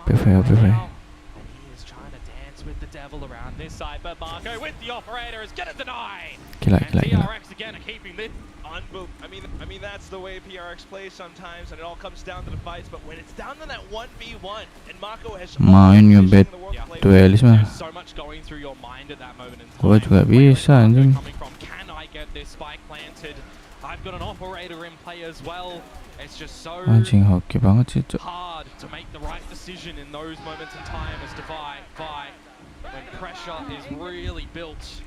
PV. level around this side, but Marco with the operator is gonna deny. Gila, And gila, gila. PRX again are keeping this. I mean that's the way PRX plays sometimes, and it all comes down to the fights. But when it's down to that 1v1, and Mako has Main ngebet duelis mah. There's so much going through your mind at that moment in time. Gua juga bisa anjing. Coming from, can I get this spike planted? I've got an operator in play as well. It's just so Anjing hoki banget sih, Cuk. hard to make the right decision in those moments in time as to fight when pressure is really built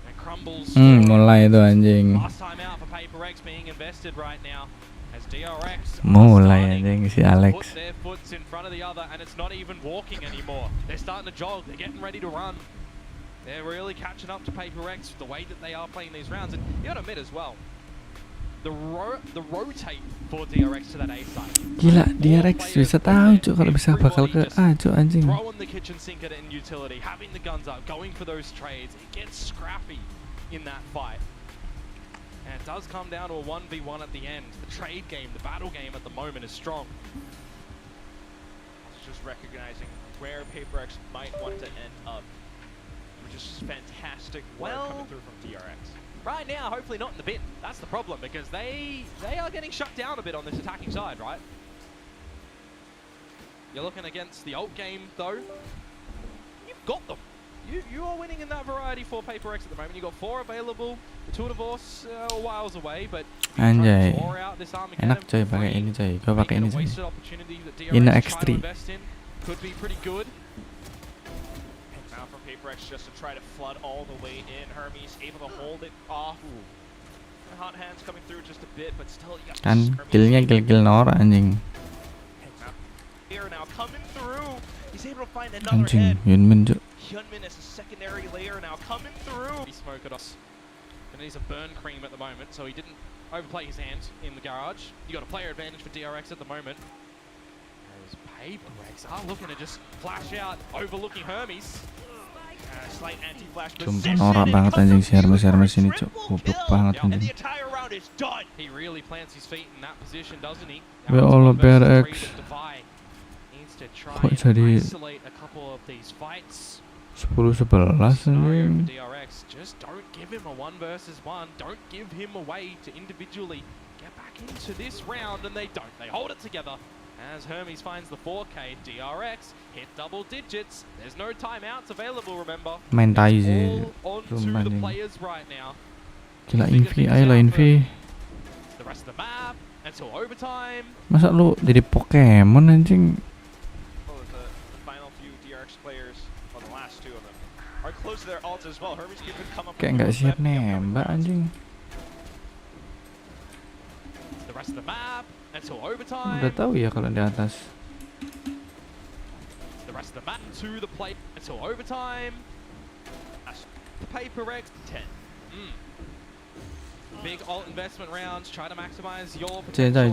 and crumbles. Mulai tuh anjing. Last time out for PRX being invested right now as DRX Mulai anjing si Alex. put their foots in front of the other, and it's not even walking anymore. They're starting to jog. They're getting ready to run. They're really catching up to PRX with the way that they are playing these rounds. And you gotta admit as well, the rotate for DRX to that A side. Gila, DRX bisa tahu Cuk kalau bisa bakal ke A, Cuk, anjing. Throwing the kitchen sink at it in utility, having the guns up, going for those trades. It gets scrappy in that fight. And it does come down to a 1v1 at the end. The trade game, the battle game at the moment is strong. It's just recognizing where PRX might want to end up, which is fantastic work coming through from DRX. Right now, hopefully not in the bin. That's the problem, because they are getting shut down a bit on this attacking side, right? You're looking against the ult game, though. You've got them. You are winning in that variety for PRX at the moment. You've got 4 available. The Tour de Force a whiles away, but Anjay. out this Enak coy pakai ini coy. Gua pakai ini coy. wasted opportunity that Ini DRX X3. try to invest in could be pretty good. Now from PRX just to try to flood all the way in. Hermes able to hold it off. Hot hands coming through just a bit, but still you got Kan killnya kill Nora anjing. Here now coming through. He's able to find another Anjing, head. Yunmin Cuk. Hyunmin is a secondary layer now coming through. He smoke at us. And he's a burn cream at the moment, so he didn't overplay his hand in the garage. You got a player advantage for DRX at the moment. As PRX are looking to just flash out, overlooking Hermes. Slight anti-flash Sumpah norak banget anjing si Hermes ini Cuk. Goblok banget and anjing. the entire round is done. He really plants his feet in that position, doesn't he? Ya Allah, PRX. Needs to try Kok and jadi isolate a couple of these fights. 10-11 anjing. DRX, just don't give him a 1 versus 1. Don't give him a way to individually get back into this round, and they don't. They hold it together. As Hermes finds the 4K, DRX hit double digits. There's no timeouts available, remember. Main tai sih. All onto Sumpah the anjing. players right now. Gila Nvme, ayolah Nvme. The rest of the map until overtime. Masa lu jadi Pokemon anjing? Oh, the final few DRX players, well, the last 2 of them, are close to their ults as well. Hermes can come up Kayak nggak siap nembak anjing. The rest of the map until overtime. Udah tahu ya kalau di atas. The rest of the map to the plate until overtime. The PRX 10. Big alt investment rounds, try to maximize your potential.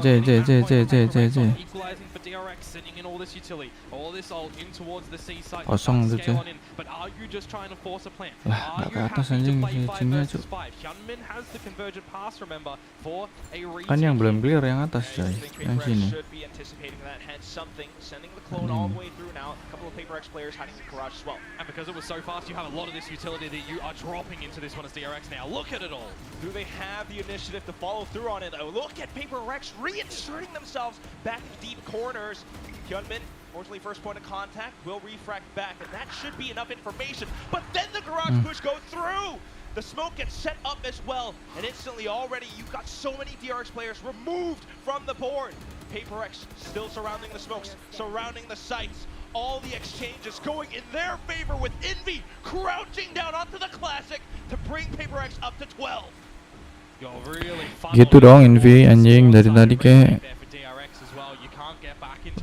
Equalizing for DRX, sitting in all this utility, all this ult in towards the C site. Kosong tuh, Scale on in. But are you just trying to force a plan? Lah, Are nggak ke you atas happy to anjing play si 5 Jinnya, versus Cuk. 5? Hyunmin has the convergent pass, remember, for a reason. Kan yang belum clear yang atas coy. Yang sini. should be anticipating that, hence something, sending the clone all the way through now. A couple of PRX players hiding in the garage as well. And because it was so fast, you have a lot of this utility that you are dropping into this one as DRX now. Look at it all. Do they have the initiative to follow through on it? Oh, look at PRX reinserting themselves back in deep corners. Hyunmin, fortunately, first point of contact, will refract back, and that should be enough information. But then the garage push goes through! The smoke gets set up as well, and instantly already you've got so many DRX players removed from the board. PRX still surrounding the smokes, surrounding the sites. All the exchanges going in their favor with Nvme crouching down onto the Classic to bring PRX up to 12. Gitu dong Nvme anjing dari tadi kayak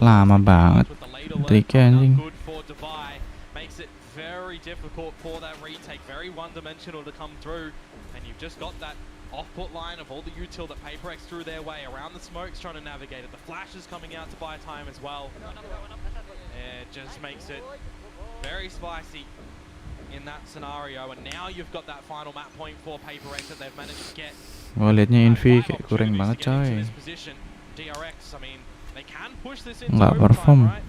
lama banget triknya anjing. Makes it very difficult for that retake, very one-dimensional to come through, and you've just got that off-put line of all the util that PRX threw their way around the smokes, trying to navigate it. The flashes coming out to buy time as well. It just makes it very spicy in that scenario, and now you've got that final map point for PRX that they've managed to get. Gua liatnya Nvme kayak kurang banget coy. DRX, I mean, they can push this into Nggak overtime, perform. right?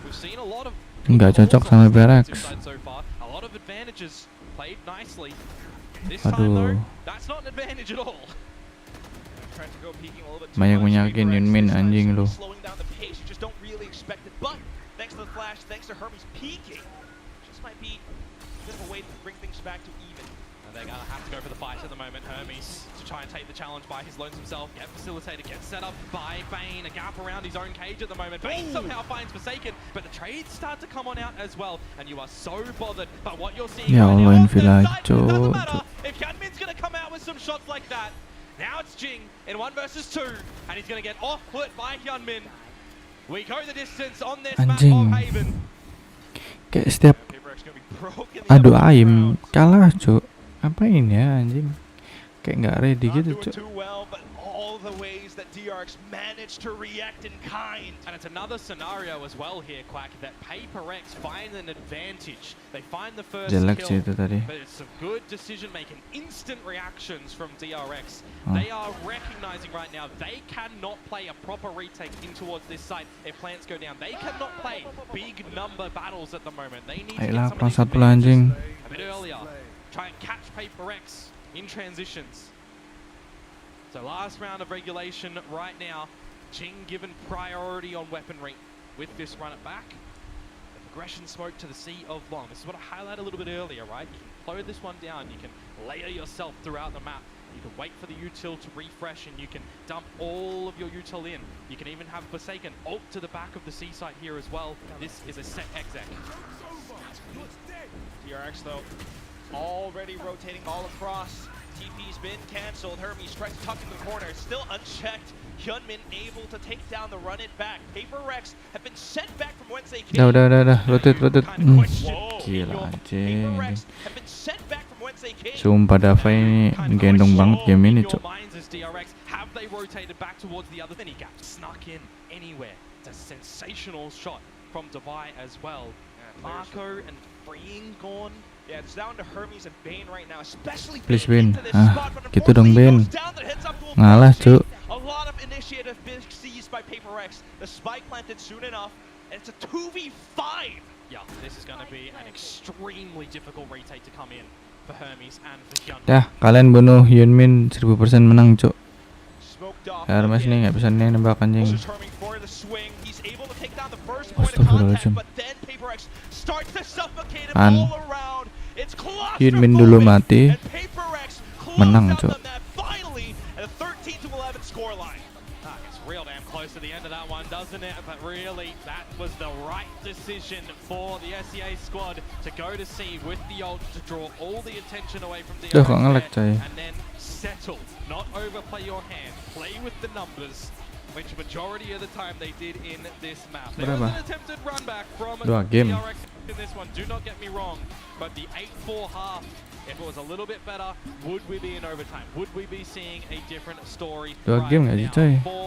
We've seen a lot of Nggak cocok sama PRX. so far. A lot of advantages played nicely. This time though, that's not an advantage at all. Trying to go peeking a little bit too Banyak much. menyakin PRX Yunmin is anjing lu. slowing down the pace. You just don't really expect it. But thanks to the flash, thanks to Hermes peeking, just might be a bit of a way to bring things back to even. And they're gonna have to go for the fight at the moment. Hermes to try and take the challenge by his lones himself. Get facilitator, gets set up by Bane. A gap around his own cage at the moment. Bane somehow finds Forsaken, but the trades start to come on out as well. And you are so bothered by what you're seeing Ya right Allah, now. Nvme Off the side, it doesn't cok. matter. If Hyunmin's gonna come out with some shots like that, now it's Jing in 1 versus 2, and he's gonna get off foot by Hyunmin. We go the distance on this map Anjing. of Haven. Kayak setiap PRX gonna be broken. adu aim kalah cok. Apain ya anjing? Kayak nggak ready Not gitu doing cok. too well, but all the ways that DRX managed to react in kind. And it's another scenario as well here, Quack, that PRX find an advantage. They find the first Jelek sih kill, itu tadi. but it's some good decision-making, instant reactions from DRX. Oh. They are recognizing right now they cannot play a proper retake in towards this site if plants go down. They cannot play big number battles at the moment. They need to Ayolah, get some of these satu lah anjing. advantages a bit earlier. Try and catch PRX in transitions. So last round of regulation right now. Jing given priority on weaponry with this run it back. The progression smoke to the Sea of Long. This is what I highlighted a little bit earlier, right? You can slow this one down. You can layer yourself throughout the map. You can wait for the util to refresh and you can dump all of your util in. You can even have Forsaken ult to the back of the C site here as well. This is a set exec. DRX though, already rotating all across. TP's been cancelled. Hermes tries to tuck in the corner, still unchecked. Hyunmin able to take down the run it back. PRX have been sent back from whence they came. Udah. Rotate. Whoa. Gila anjing. PRX have been sent back from whence they came. Sumpah Dava ini gendong banget game ini cok. DRX, have they rotated back towards the other? Then he got snuck in anywhere. It's a sensational shot from Davai as well. Marco and Freeing gone. Yeah, it's down to Hermes and Bane right now, especially Please Bane Ben. into this Ah, spot, but gitu dong unfortunately he Ben. goes down to the heads up to a Ngalah Forsaken. cok. A lot of initiative being seized by PRX. The spike planted soon enough, and it's a 2v5. Yeah, this is going to be an extremely difficult retake to come in for Hermes and for Hyun. Dah, kalian bunuh Yunmin 1000% menang cok. Smoked off. Hermes nih nggak bisa nih nembak anjing. Also turning for the swing. He's able to take down the first point of contact, Astagfirullahaladzim. but then PRX starts to suffocate him An. all around. It's Yunmin dulu mati, and PRX menang closed cok. out the map finally at a 13-11 scoreline. It's real damn close to the end of that one, doesn't it? But really, that was the right decision for the SEA squad to go to C with the ult to draw all the attention away from the Duh, kok nge-lag, coy. and then settle, not overplay your hand, play with the numbers, which majority of the time they did in this map. There was Berapa? an attempted run back from 2 game. PRX in this one, do not get me wrong, but the 8-4 half, if it was a little bit better, would we be in overtime? Would we be seeing a different story 2 right game nggak sih now coy? for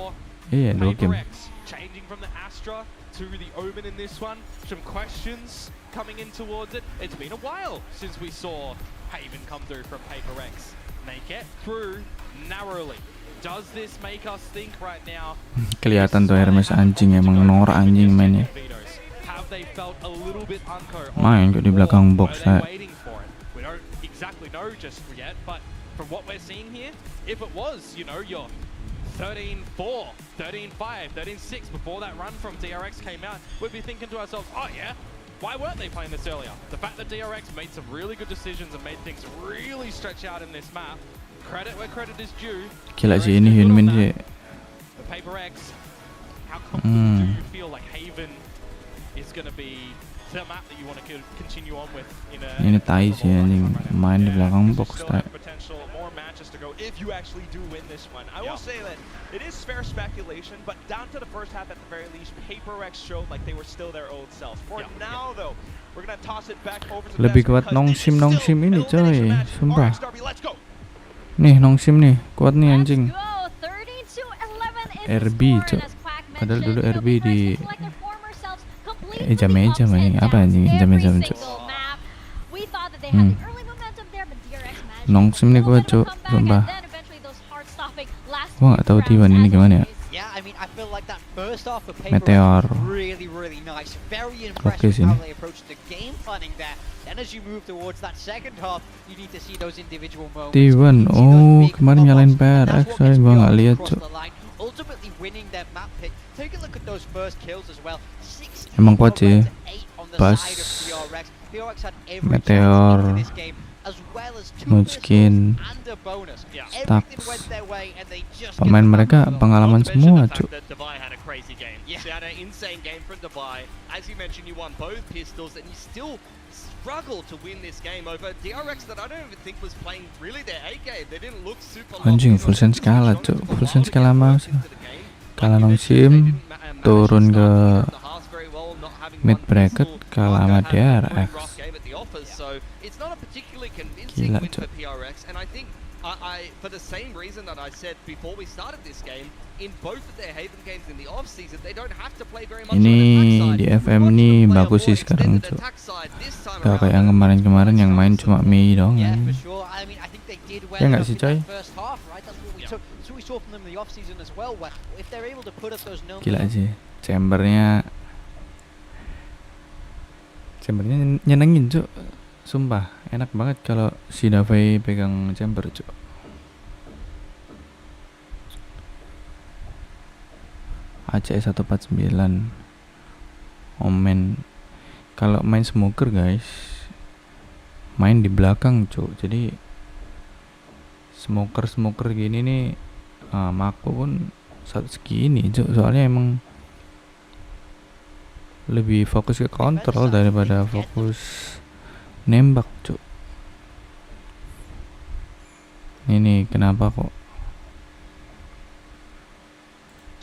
Iya 2 game. PRX? Changing from the Astra to the Omen in this one. Some questions coming in towards it. It's been a while since we saw Haven come through from PRX. They get through narrowly. Does this make us think right now? Kelihatan tuh Hermes anjing, emang norak anjing mainnya. Have they felt a little bit unco? Main kok di belakang box Were saya. they waiting for it? We don't exactly know just yet, but from what we're seeing here, if it was, you know, your 13-4, 13-5, 13-6 before that run from DRX came out, we'd be thinking to ourselves, oh yeah, why weren't they playing this earlier? The fact that DRX made some really good decisions and made things really stretch out in this map, credit where credit is due. Gila sih ini Hyunmin sih. The PRX, how confident do you feel like Haven is going to be the map that you want to continue on with in a Ini tai sih anjing, main di belakang box tai. Potential more matches to go if you actually do win this one. I will say that it is fair speculation, but down to the first half at the very least, PRX showed like they were still their old selves. For now though, we're gonna toss it back over to the Lebih kuat nongsim ini coy, sumpah. Nih nongsim nih, kuat nih anjing. RB cok. Padahal dulu RB di meja anjing, apa anjing meja cok. Nongsim nih kuat cok, sumpah. Gua nggak tahu T1 ini gimana ya. Yeah, I mean, I feel like that first half for Meteor. PRX really nice. Very impressed Oke with sih. how they approached the game planning there. Then as you move towards that second half, you need to see those individual moments. Steven, You need to see those oh big kemarin nyalain pop-ups, and that's PRX, what saya gets gua nggak PRX lihat across cuk. the line, ultimately winning their map pick. Take a look at those first kills as well. 60 Emang kuat sih. 8 on the Pas side of PRX. PRX had every Meteor, chance into this game, as well as 2 Mood pistols Skin, and a bonus. Stacks. Everything went their way and they just Pemain get the mereka map pengalaman Not to mention semua the cuk. fact that Devi had a crazy game. Yeah. She had an insane game from Devi. As you mentioned, you won both pistols, and you still struggled to win this game over DRX that I don't even think was playing really their A game. They didn't look super. Anjing full sense kalah cuk. Full sense kalah mas. Kalah nong sim, turun ke mid bracket, kalah sama DRX. Gila cuk. For the same reason that I said before we started this game, in both of their Haven games in the off season, they don't have to play very much on Ini attack side. di FM nih bagus sih sekarang cuk. Gak kayak yang kemarin-kemarin yang main cuma Mei dong. Yeah, for sure. I mean, I think they did well Ya nggak enough sih, in that coy? first half, right? That's what we saw from them in the off season as well. Where if they're able to put up those no Gila sih, chambernya nyenengin cuk. Sumpah, enak banget kalau si Davai pegang chamber cuk. ACE 149 Omen. Kalau main smoker guys, main di belakang cuk. Jadi smoker gini nih, Mako pun segini cuk. Soalnya emang lebih fokus ke kontrol daripada fokus nembak cuk. Ini kenapa kok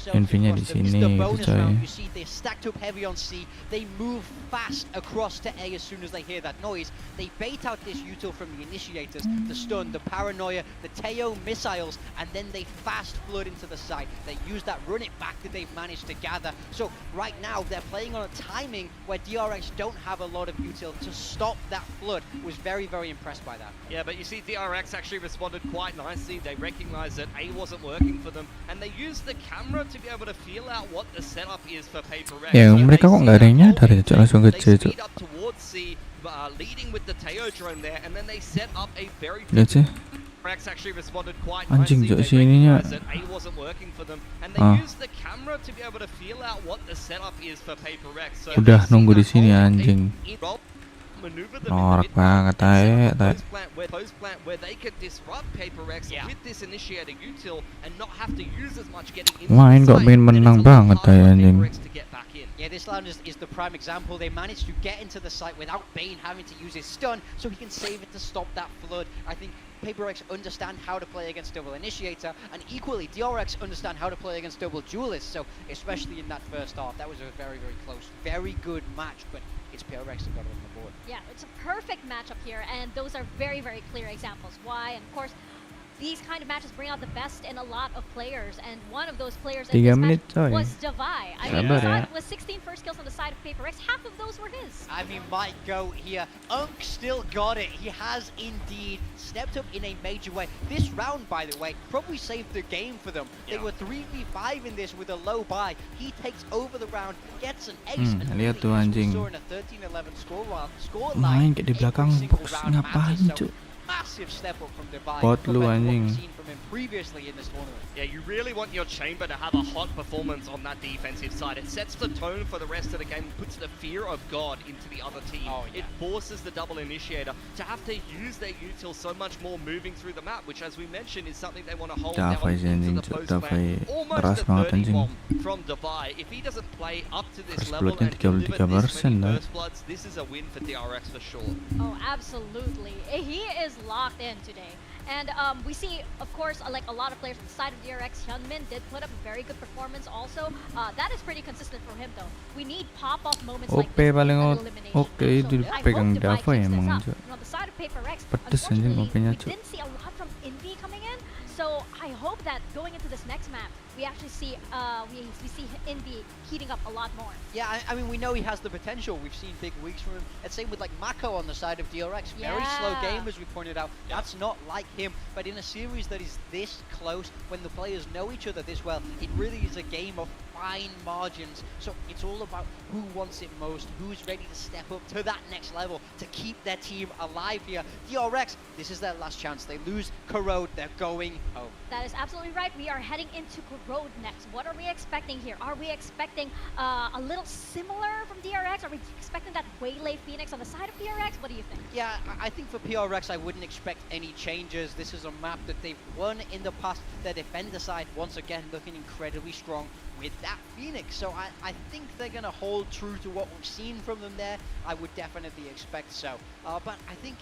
Nvme di sini gitu coy. You see they stacked up heavy on C. They move fast across to A as soon as they hear that noise. They bait out this util from the initiators, the stun, the paranoia, the Teo missiles, and then they fast flood into the site. They use that run it back that they've managed to gather. So right now they're playing on a timing where DRX don't have a lot of util to stop that flood. Was very impressed by that. Yeah, but you see DRX actually responded quite nicely. They recognized that A wasn't working for them, and they used the camera to be able to feel out what the setup is for PRX. Ya mereka kok nggak ada yang nyadar ya cuk, langsung ke C cuk. Leading with the Teo drone there, and then they set up a very Lihat sih. PRX actually responded quite Anjing nicely. cuk They si ininya. recognized that A wasn't working for them, and they used the camera to be able to feel out what the setup is for PRX. So Udah they see nunggu di that sini whole anjing. maneuver them in the Norak mid banget ae. post plant where they could disrupt PRX with this initiator util and not have to use as much getting into Main the kok site, main and it's menang a lot banget harder ae for anjing. PRX to get back in. Yeah, this round is the prime example. They managed to get into the site without Bane having to use his stun, so he can save it to stop that flood. I think PRX understand how to play against double initiator, and equally DRX understand how to play against double duelist. So especially in that first half, that was a very close, very good match. But it's PRX that got it on the board. Yeah, it's a perfect matchup here, and those are very clear examples why. And of course, these kind of matches bring out the best in a lot of players, and one of those players in 3 this menit match coy. was Devi. I mean, Saber ya. it was 16 first kills on the side of PRX. Half of those were his. I mean, might go here. Unk still got it. He has indeed stepped up in a major way. This round, by the way, probably saved the game for them. They were 3v5 in this with a low buy. He takes over the round, gets an ace, and lihat really tuh as we anjing. saw in a 13-11 score Main line. kayak di belakang box ngapain cuk. Massive step up from Devi Bot compared lu to what anjing. we've seen from him previously in this tournament. Yeah, you really want your chamber to have a hot performance on that defensive side. It sets the tone for the rest of the game and puts the fear of God into the other team. It forces the double initiator to have to use their util so much more moving through the map, which as we mentioned is something they want to hold down Davai sih into anjing the cuk. post Davai plan. Almost keras a banget 30 anjing. bomb from Devi. If he doesn't play up to this First level bloodnya and deliver this 33% many lah. first bloods, this is a win for DRX for sure. Oh, absolutely. He is locked in today. And we see, of course, like a lot of players on the side of DRX, Hyunmin did put up a very good performance also. That is pretty consistent from him though. We need pop-off moments like OP this paling in elimination. oke itu I pegang hope Devi Dava ya keeps this emang up. cuk. And on the side of PRX, Pedes anjing unfortunately, OP-nya we cuk. didn't see a lot from Nvme coming in. So I hope that going into this next map, we actually see we see Nvme heating up a lot more. Yeah, I mean, we know he has the potential. We've seen big weeks from him. And same with like Mako on the side of DRX. Very slow game, as we pointed out. That's not like him. But in a series that is this close, when the players know each other this well, it really is a game of fine margins. So it's all about who wants it most, who's ready to step up to that next level to keep their team alive here. DRX, this is their last chance. They lose Corrode, they're going home. That is absolutely right. We are heading into Corrode next. What are we expecting here? Are we expecting a little similar from DRX? Are we expecting that Waylay Phoenix on the side of PRX? What do you think? Yeah, I think for PRX, I wouldn't expect any changes. This is a map that they've won in the past. Their defender side, once again, looking incredibly strong with that Phoenix. So I think they're going to hold true to what we've seen from them there. I would definitely expect so. But I think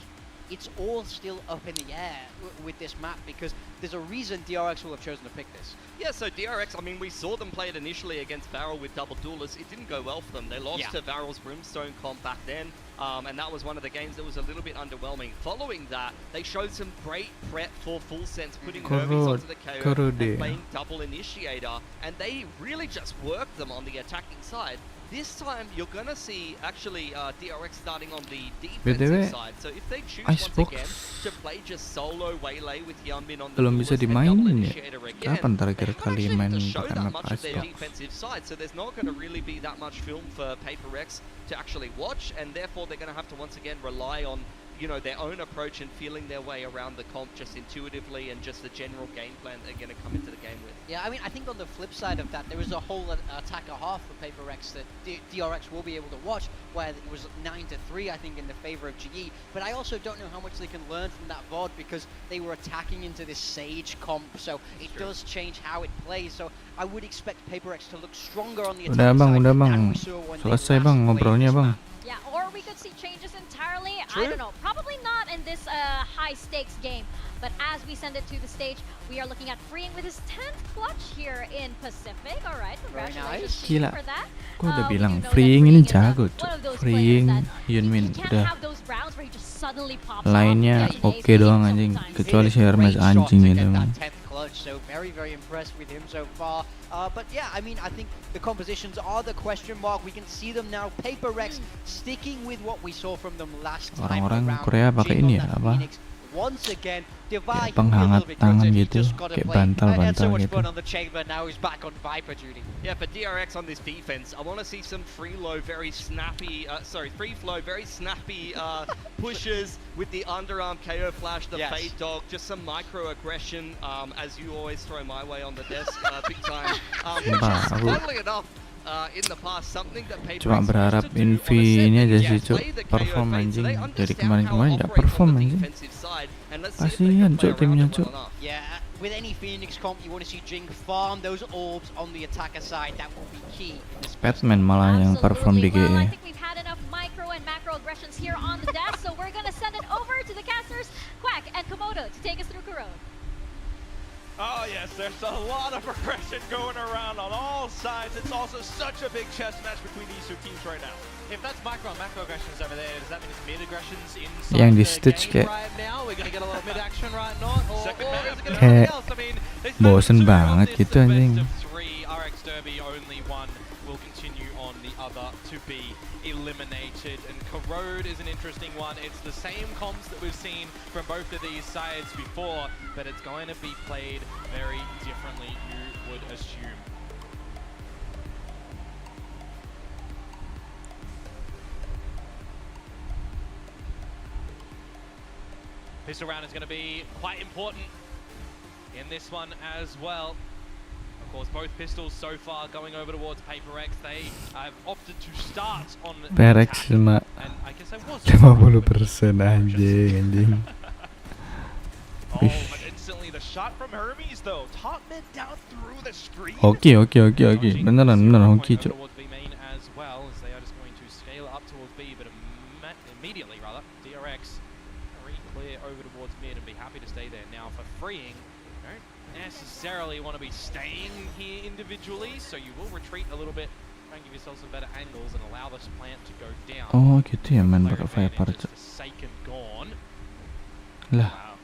it's all still up in the air with this map, because there's a reason DRX will have chosen to pick this. Yeah, so DRX, I mean, we saw them play it initially against Varel with double duelists. It didn't go well for them. They lost to Varel's Brimstone comp back then, and that was one of the games that was a little bit underwhelming. Following that, they showed some great prep for full sense, putting Hermes onto the KO and playing double initiator, and they really just worked them on the attacking side. This time, you're going to see, actually, DRX starting on the defensive side. So if they choose once again to play just solo Waylay with Yeonmin on the duelist and double initiator again, they haven't actually show that much of their defensive side. So there's not going to really be that much film for PRX to actually watch, and therefore they're going to have to once again rely on, you know, their own approach and feeling their way around the comp just intuitively, and just the general game plan they're going to come into the game with. Yeah, I mean, I think on the flip side of that, there is a whole attacker half for PRX that DRX will be able to watch, where it was 9-3, I think, in the favor of yeee. But I also don't know how much they can learn from that VOD, because they were attacking into this Sage comp, so it does change how it plays. So I would expect PRX to look stronger on the attack side than we saw when they last played this map. Yeah, or we could see changes entirely. I don't know. Probably not in this high-stakes game. But as we send it to the stage, we are looking at Freeing with his 10th clutch here in Pacific. All right, congratulations to you for that. Gue udah bilang Freeing ini jago, Freeing, Yeonmin udah. Lainnya oke doang anjing, kecuali si Hermes anjing itu. So very impressed with him so far. But yeah, I mean, I think the compositions are the question mark. We can see them now. PRX sticking with what we saw from them last time around. Orang Korea pakai ini ya, apa? Once again, kayak penghangat tangan gitu, kayak bantal-bantal gitu. Yeah, for DRX on this defense, I want to see some free flow, very snappy pushes with the underarm KO flash, the fade dog, just some micro aggression, as you always throw my way on the desk, big time. Funnily enough, in the past, something that cuma berharap Nvme aja sih, Cuk, perform anjing. Dari kemarin-kemarin nggak perform anjing. Kasihan, Cuk, timnya, Cuk. Yeah, with any Phoenix comp, you want to see Jing farm those orbs on the attacker side. That will be key. Batman malah yang perform di GE. Well, I think we've had enough micro and macro aggressions here on the desk, so we're gonna send it over to the casters, Quack and Komodo, to take us through Corrode. Oh yes, there's a lot of aggression going around on all sides. It's also such a big chess match between these two teams right now. If that's micro and macro aggressions over there, does that mean it's mid aggressions yang inside di the stitch game kayak right now? We're gonna get a little mid action right now, or is it gonna be kayak something else? I mean, bosen banget gitu anjing. RX Derby only one will continue on the other to be eliminated, and Corrode is an interesting one. It's the same comps that we've seen from both of these sides before, but it's going to be played very differently, you would assume. Pistol round is going to be quite important in this one as well. Of course, both pistols so far going over towards PRX. They have opted to start on PRX cuma 50% anjing. Oh, but instantly the shot from Hermes though. Top mid down through the screen. Oke. Beneran hoki, Cuk. As well as they are just going to scale up towards B, but immediately rather DRX clear over towards mid and be happy to stay there. Now for Freeing, you don't necessarily want to be staying here individually, so you will retreat a little bit, try and give yourself some better angles and allow this plant to go down. Oh gitu ya, main pakai Viper, Cuk. Gone. Lah. Wow.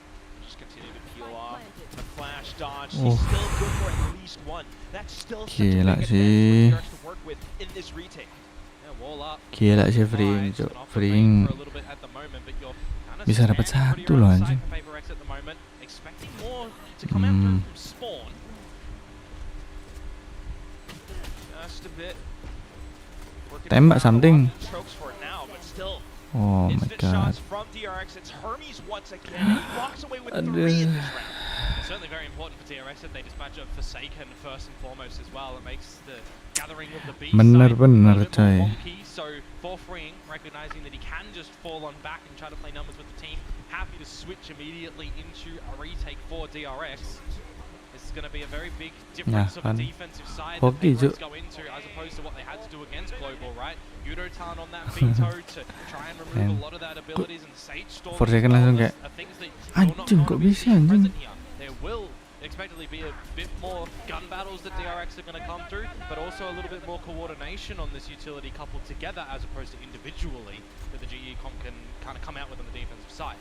Just continue to peel off. The flash dodge she's still good for at least one. That's still such a big Gila advantage sih. for PRX to work with in this retake. Yeah, wall up. Gila sih Freeing, Cuk. Freeing For a little bit at the moment, but you're kind of bisa dapat standing pretty satu loh around the anjing. side for PRX at the moment, expecting more to come out from spawn. Just a bit. Working Tembak around something. a lot of chokes for it now, but still. Oh my Instant god. shots from DRX. It's Hermes once again. He walks away with 3 in this round. It's certainly very important for TRX that they dispatch of Forsaken first and foremost as well. It makes the gathering of the B Bener, side bener, a bit more coy. wonky. So for Freeing, recognizing that he can just fall on back and try to play numbers with the team, happy to switch immediately into a retake for DRX. This is going to be a very big difference of a kan. defensive side Hoki, that Cuk. PRX go into as opposed to what they had to do against Global, right? Yudotan on that veto to try and remove a lot of that abilities, and Sage Storm Forsaken langsung kayak, things that anjing kok bisa anjing. there will expectedly be a bit more gun battles that DRX are going to come through, but also a little bit more coordination on this utility coupled together as opposed to individually that the GE comp can kind of come out with on the defensive side.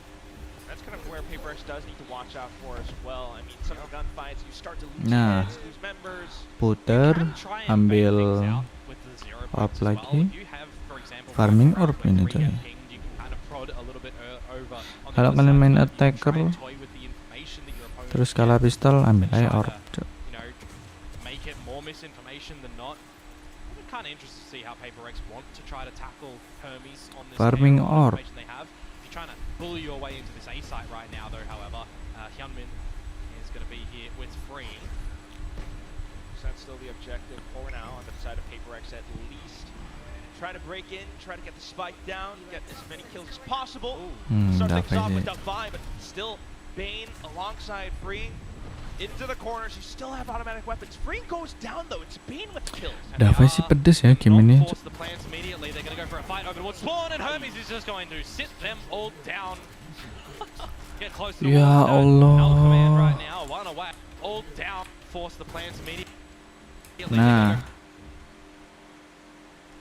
That's kind of where PRX does need to watch out for as well. I mean, some of the gunfights, you start to lose Nah. heads, lose members. Puter, You can try and fake ambil things out with the 0 orb points as well. lagi. If you have, for example, Farming round orb where ini three coy. get pinged, you can kind of prod a little bit over on the Kalau other kalian side, main but you can attacker, try and toy with the information that your opponent terus gets kalah pistol, ambil and aja try orb, to, Cuk. you know, make it more misinformation than not. I'm kind of interested to see how PRX want to try to tackle Hermes on this Farming area of orb. information they have. If you're trying to bully your way into this A site right now, though, however, Hyunmin is going to be here with Freeing. So that's still the objective for now on the side of PRX at least. Try to break in, try to get the spike down, get as many kills as possible. Start things off with Nvme, but still Bane alongside Freeing. Into the corners, you still have automatic weapons. Freeing goes down though, it's Bane with the kills. Davai sih pedes ya game ini. Force the plans immediately. They're going to go for a fight over towards spawn, and Hermes is just going to sit them all down. Get close to the Ya wall. No command Allah. right now. One away. All down. Force the plans immediately. Nah.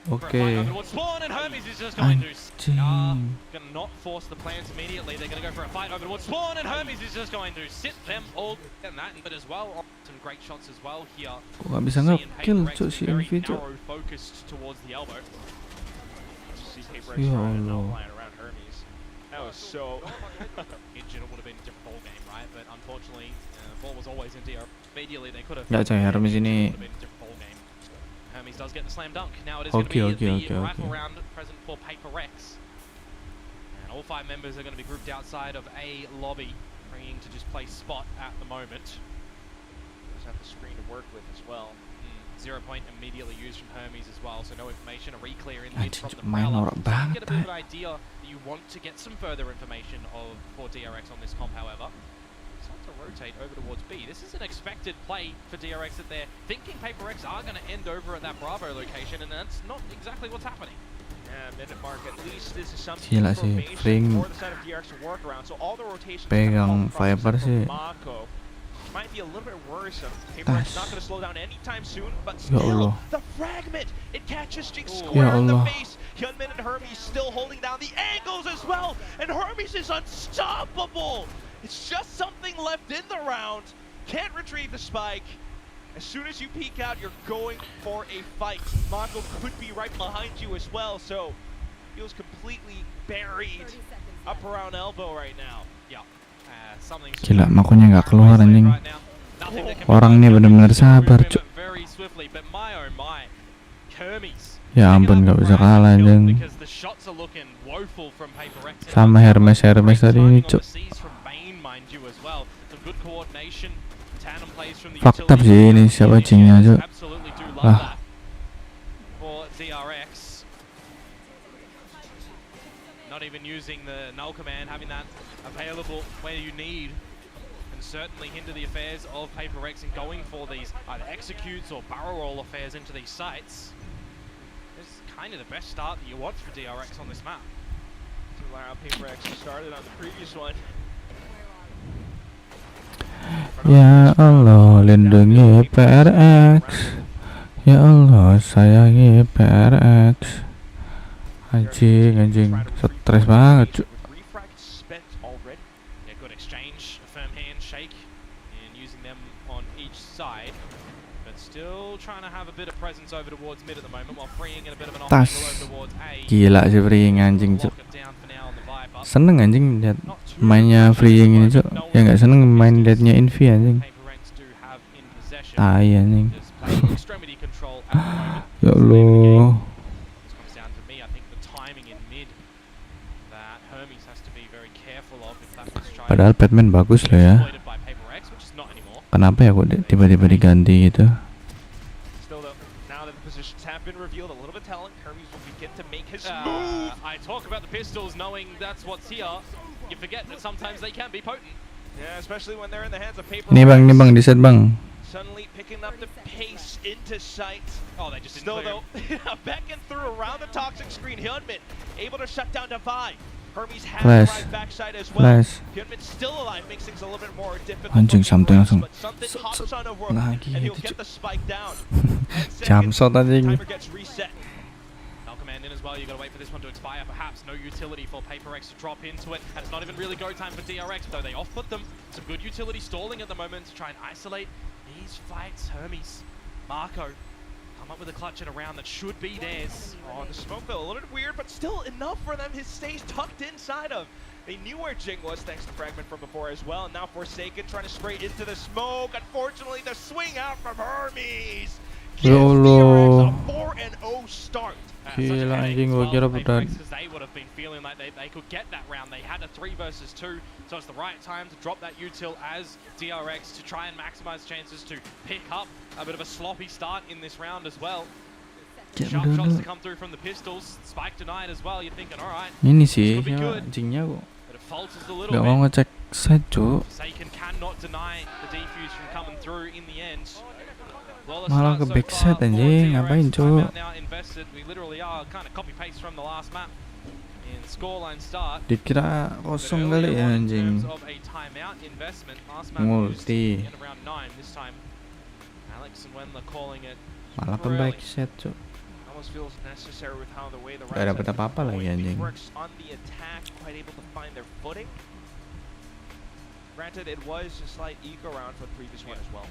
For a fight Oke. over towards spawn, and Hermes is just going to Anjing. gonna not force the plans immediately. They're gonna go for a fight over towards spawn, and Hermes is just going to sit them all and that, but as well some great shots as well here. Kok gak bisa Seeing nge-kill PRX Cuk si very Envy, Cuk. Oh, narrow focused towards the elbow. See PRX Ya trying to Allah. outline around Hermes. That was so... Injured, it would have been a different ball game, right? But unfortunately, ball was always in DR. Immediately they could have. Nggak coy, Hermes ini. Would have been a different ball game. Hermes does get the slam dunk. Now it is going to Okay, be okay, the okay, rifle okay. round present for PRX. And all 5 members are going to be grouped outside of a lobby, bringing to just play spot at the moment. Just have the screen to work with as well. 0 point immediately used from Hermes as well, so no information. A re-clear in mid Anjing, from the main Prowler. norak So you get a bit of banget. an idea that you want to get some further information of for DRX on this comp, however. Start to rotate over towards B. This is an expected play for DRX that they're thinking PRX are going to end over at that Bravo location, and that's not exactly what's happening. Yeah, minute mark at least. This is some Gila sih, information Freeing for the side of DRX to work around. So all the rotations pegang come from Viper sih. Mako. Might be a little bit worrisome. PRX not going to slow down anytime soon, but Ya still, Allah. the fragment, it catches Jinx Ooh. square Ya in the Allah. face. Hyunmin and Hermes still holding down the angles as well, and Hermes is unstoppable. It's just something left in the round. Can't retrieve the spike. As soon as you peek out, you're going for a fight. Mako could be right behind you as well, so feels completely buried up around elbow right now. Yeah. Something Gila, Makonya nggak keluar anjing. right now. Nothing that can be Orang done nih to bener-bener remove sabar, him Cuk. very swiftly, but my oh my. Hermes. Ya ampun, nggak bisa kalah anjing. Because the shots are looking woeful from PRX. Sama Hermes tadi ini, Cuk. From Bane, mind you, as well. Some good coordination. Tandem plays from the Fakta utility. sih ini siapa Jingnya, Cuk. Absolutely do love Ah. that for DRX. Not even using the null command, having that available where you need, and certainly hinder the affairs of PRX and going for these either executes or barrel roll affairs into these sites. This is kind of the best start that you want for DRX on this map. Similar how PRX started on the previous one. Ya Allah, lindungi PRX. Ya Allah, sayangi PRX. Anjing, stres banget, Cuk. Refract spent already. Yeah, good exchange, a firm handshake, and using them on side, but still trying to have a bit of presence over towards mid at the moment while freeing in a bit of an off Tas. angle over towards A. Gila sih freeing anjing, Cuk. Lock it down for now on the Viper. Seneng anjing lihat Not too mainnya freeing ini, Cuk. Ya nggak seneng main liatnya Nvme anjing. PRX do have in possession. Tai anjing. Just playing extremity control at the moment. Ya Allah. This comes down to me. I think the timing in mid that Hermes has to be very careful of if that was trying Padahal Batman bagus loh ya. exploited by PRX, which is not anymore. Kenapa ya kok tiba-tiba diganti gitu? Still though, now that the positions have been revealed, a little bit telling, Hermes will begin to make his move. I talk about the pistols knowing that's what's here. You forget that sometimes they can be potent. Yeah, especially when they're in the hands of paper. Nih bang, di set bang. Suddenly picking up the pace into sight. Oh, they just didn't Still clear. though, beckoned through around the toxic screen. Hyunmin able to shut down Divide. Hermes has Flash. the right backside as well. Flash. Hyunmin still alive, makes things a little bit more difficult. Anjing, for something PRX, langsung. but something hops on over Lagi and he'll itu, get the spike down. Jam shot anjing. Timer gets reset. Now command in as well. You got to wait for this one to expire. Perhaps no utility for PaperX to drop into it. And it's not even really go time for DRX, though they off-put them. Some good utility stalling at the moment to try and isolate these fights. Hermes, Marco, come up with a clutch in a round that should be theirs. Oh, the smoke felt a little bit weird, but still enough for them. His stays tucked inside of. They knew where Jing was thanks to Fragment from before as well. And now Forsaken trying to spray into the smoke. Unfortunately, the swing out from Hermes gives DRX a 4-0 start. Gila anjing, gua kira berat. Because they would have been feeling like they could get that round. They had a 3 versus 2, so it's the right time to drop that util as DRX to try and maximize chances to pick up a bit of a sloppy start in this round as well. Sharp shots to come through from the pistols. Spike denied as well. You're thinking, all right, Ini sih ya, anjingnya kok but it falters a little nggak mau bit. ngecek set, Cuk. Forsaken cannot deny the defuse from coming through in the end. Well, Malah ke backset anjing, ngapain, Cuk? Now invested. We literally are kind of copy paste from the last map in scoreline start. Dikira kosong kali ya anjing. Multi. Malah ke backset, Cuk. Almost feels necessary with how the way the Gak dapet apa-apa lagi anjing. works on the attack, quite able to find their footing. Granted, it was a slight eco round for the previous one as well.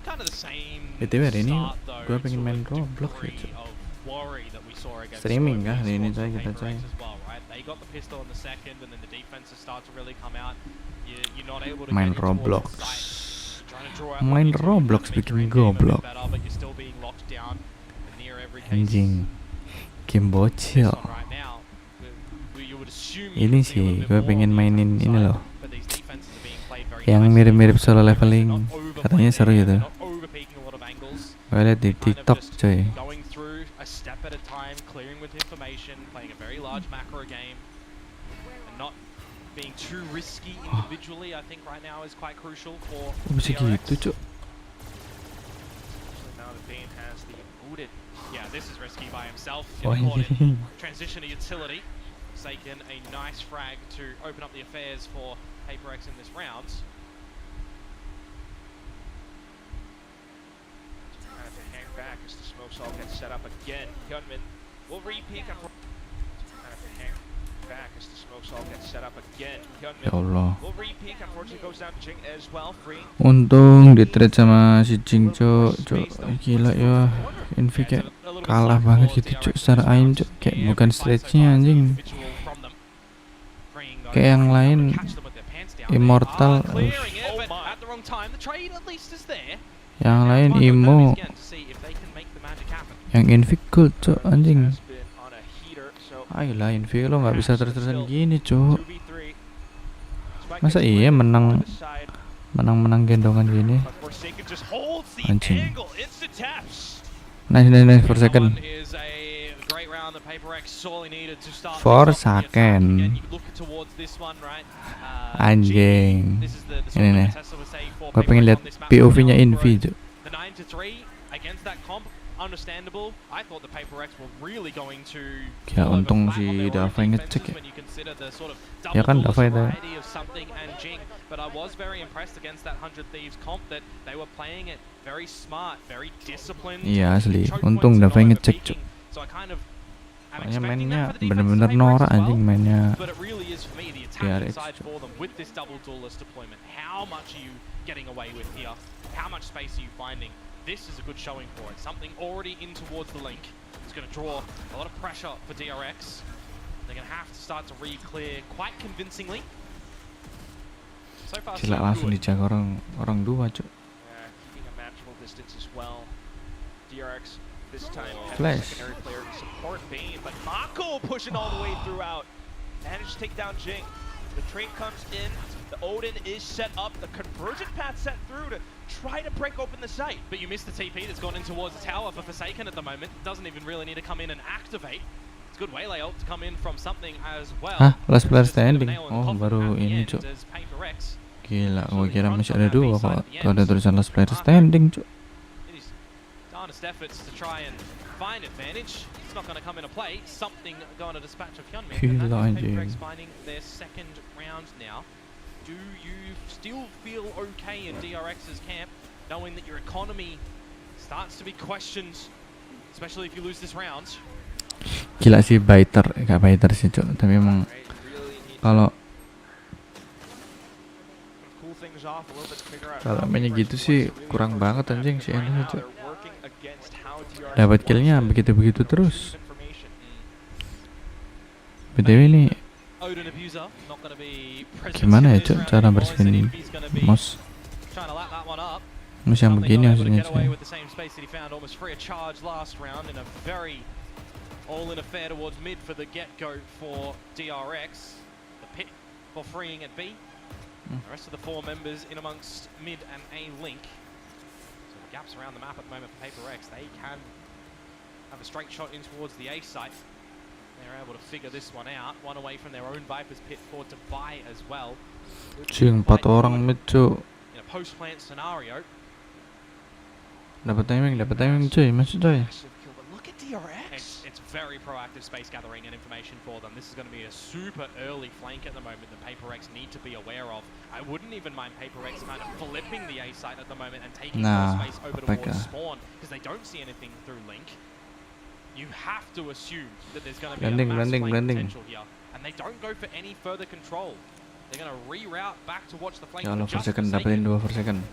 Kind of the same BTW hari ini start, though, gue pengen to a main Roblox ya, degree Cuk. of worry that we saw against Streaming kah Spek hari ini, PC coy, for kita, coy. PaperX as well, right? They got the pistol in the second, and then the defenses start to really come out. You're not able to Main get into Roblox. the site. Trying to draw out Main what you do Roblox to make bikin your in-game a bit goblok. better, but you're still being locked down in near every case. Anjing. Game bocil. This one right now, you would assume you Ini can see a sih little bit gue more pengen on the mainin offensive ini side, loh, but these defenses are being played very yang nicely. mirip-mirip solo They're leveling. not overplaying Katanya seru it, gitu. they're not overpeaking a lot of angles. Gue liat di Kind of TikTok, just coy. going through a step at a time, clearing with information, playing a very large macro game, and not being too risky individually. I think right now is quite crucial for Kok bisa PRX. gitu, Cuk? Especially now that Bane has the booted. Yeah, this is risky by himself. Oh, Getting caught in. anjing. Transition to utility. Taken a nice frag to open up the affairs for PaperX in this round. Trying to hang back as the smoke all gets set up again. Hyunmin will repeat. Trying to hang back as the smoke all gets set up again. Ya Hyunmin Allah. will repeat. Unfortunately, goes down to Jing as well. Free. Untung di trade sama si Jing, Cuk. Gila ya. Envy kayak kalah banget gitu, Cuk. Secara aim, Cuk. Kayak bukan stretchnya anjing. Kayak yang lain Immortal, yang lain Imo, yang Envy gold, Cuk, anjing. Ayolah Envy, lo nggak bisa terus-terusan gini, Cuk. Masa iya menang gendongan gini, anjing. Nice for second. For second. Anjing. Ini nih. Gue pengen lihat POV-nya Envy, Cuk. Ya untung si Dava ngecek ya. Ya kan Dava itu. But I was very impressed against that 100 Thieves comp that they were playing it very smart, very disciplined. Iya asli. Untung Dava ngecek, Cuk. So I kind of, I'm Soalnya expecting mainnya that for the defense bener-bener of PRX norak as well. anjing mainnya. But it really is for me the attacking PRX. side for them with this double duelist deployment. How much are you getting away with here? How much space are you finding? This is a good showing for it. Something already in towards the link. It's going to draw a lot of pressure for DRX. They're going to have to start to re-clear quite convincingly. So far, Gila, so langsung good. dijaga orang dua, Cuk. Yeah, keeping a manageable distance as well. DRX this time has a Flash. secondary player to support Bane, but Mako pushing all the way throughout. Managed to take down Jing. The train comes in, the Odin is set up, the convergent path set through to try to break open the site. But you missed the TP that's gone in towards the tower for Forsaken at the moment. Doesn't even really need to come in and activate. It's good waylay ult to come in from something as well. Hah? Last player Just a bit of standing? nail in the Oh, coffin baru at the ini, end Cuk. as PRX Gila, gua kira masih ada dua kok. Tuh ada tulisan last player standing, Cuk. in his darnest efforts to try and find advantage. It's not going to come into play. Something going to dispatch of Hyunmin. Gila, And anjing. PRX finding their second round now. Do you still feel okay in DRX's camp, knowing that your economy starts to be questioned, especially if you lose this round? Gila sih biter, gak biter sih, Cuk. Tapi emang Right, really need kalau to cool things off a little bit to figure out kalau how mainnya PRX gitu wants sih to really kurang approach banget the map, anjing because si right Eno, now Cuk. they're working against how DRX Dapat wants killnya to begitu-begitu terus. receive information. BTW ini Odin abuser not going to be present gimana ya, in this Cuk, round cara anymore, bersihin so Nvme's gonna be mouse trying to lap that one up. mouse yang Something begini not able to maksudnya, get away cuy. with the same space that he found almost free of charge last round in a very all-in affair towards mid for the get-go for DRX. The pit for freeing at B. The rest of the four members in amongst mid and A link. So the gaps around the map at the moment for PRX, they can have a straight shot in towards the A site. They're able to figure this one out. One away from their own Viper's pit for Dubai as well. Cing, 4 orang mid, Cuk. In a post-plant scenario. Dapat timing, cuy, masuk coy. Massive kill, but look at DRX. It's very proactive space gathering and information for them. This is going to be a super early flank at the moment that PRX need to be aware of. I wouldn't even mind PRX kind of flipping the A site at the moment and taking more space over towards spawn because they don't see anything through link. You have to assume that there's going to be a mass flank potential here, and they don't go for any further control. They're going to reroute back to watch the flank. Ya Allah, per second dapetin 2 per second.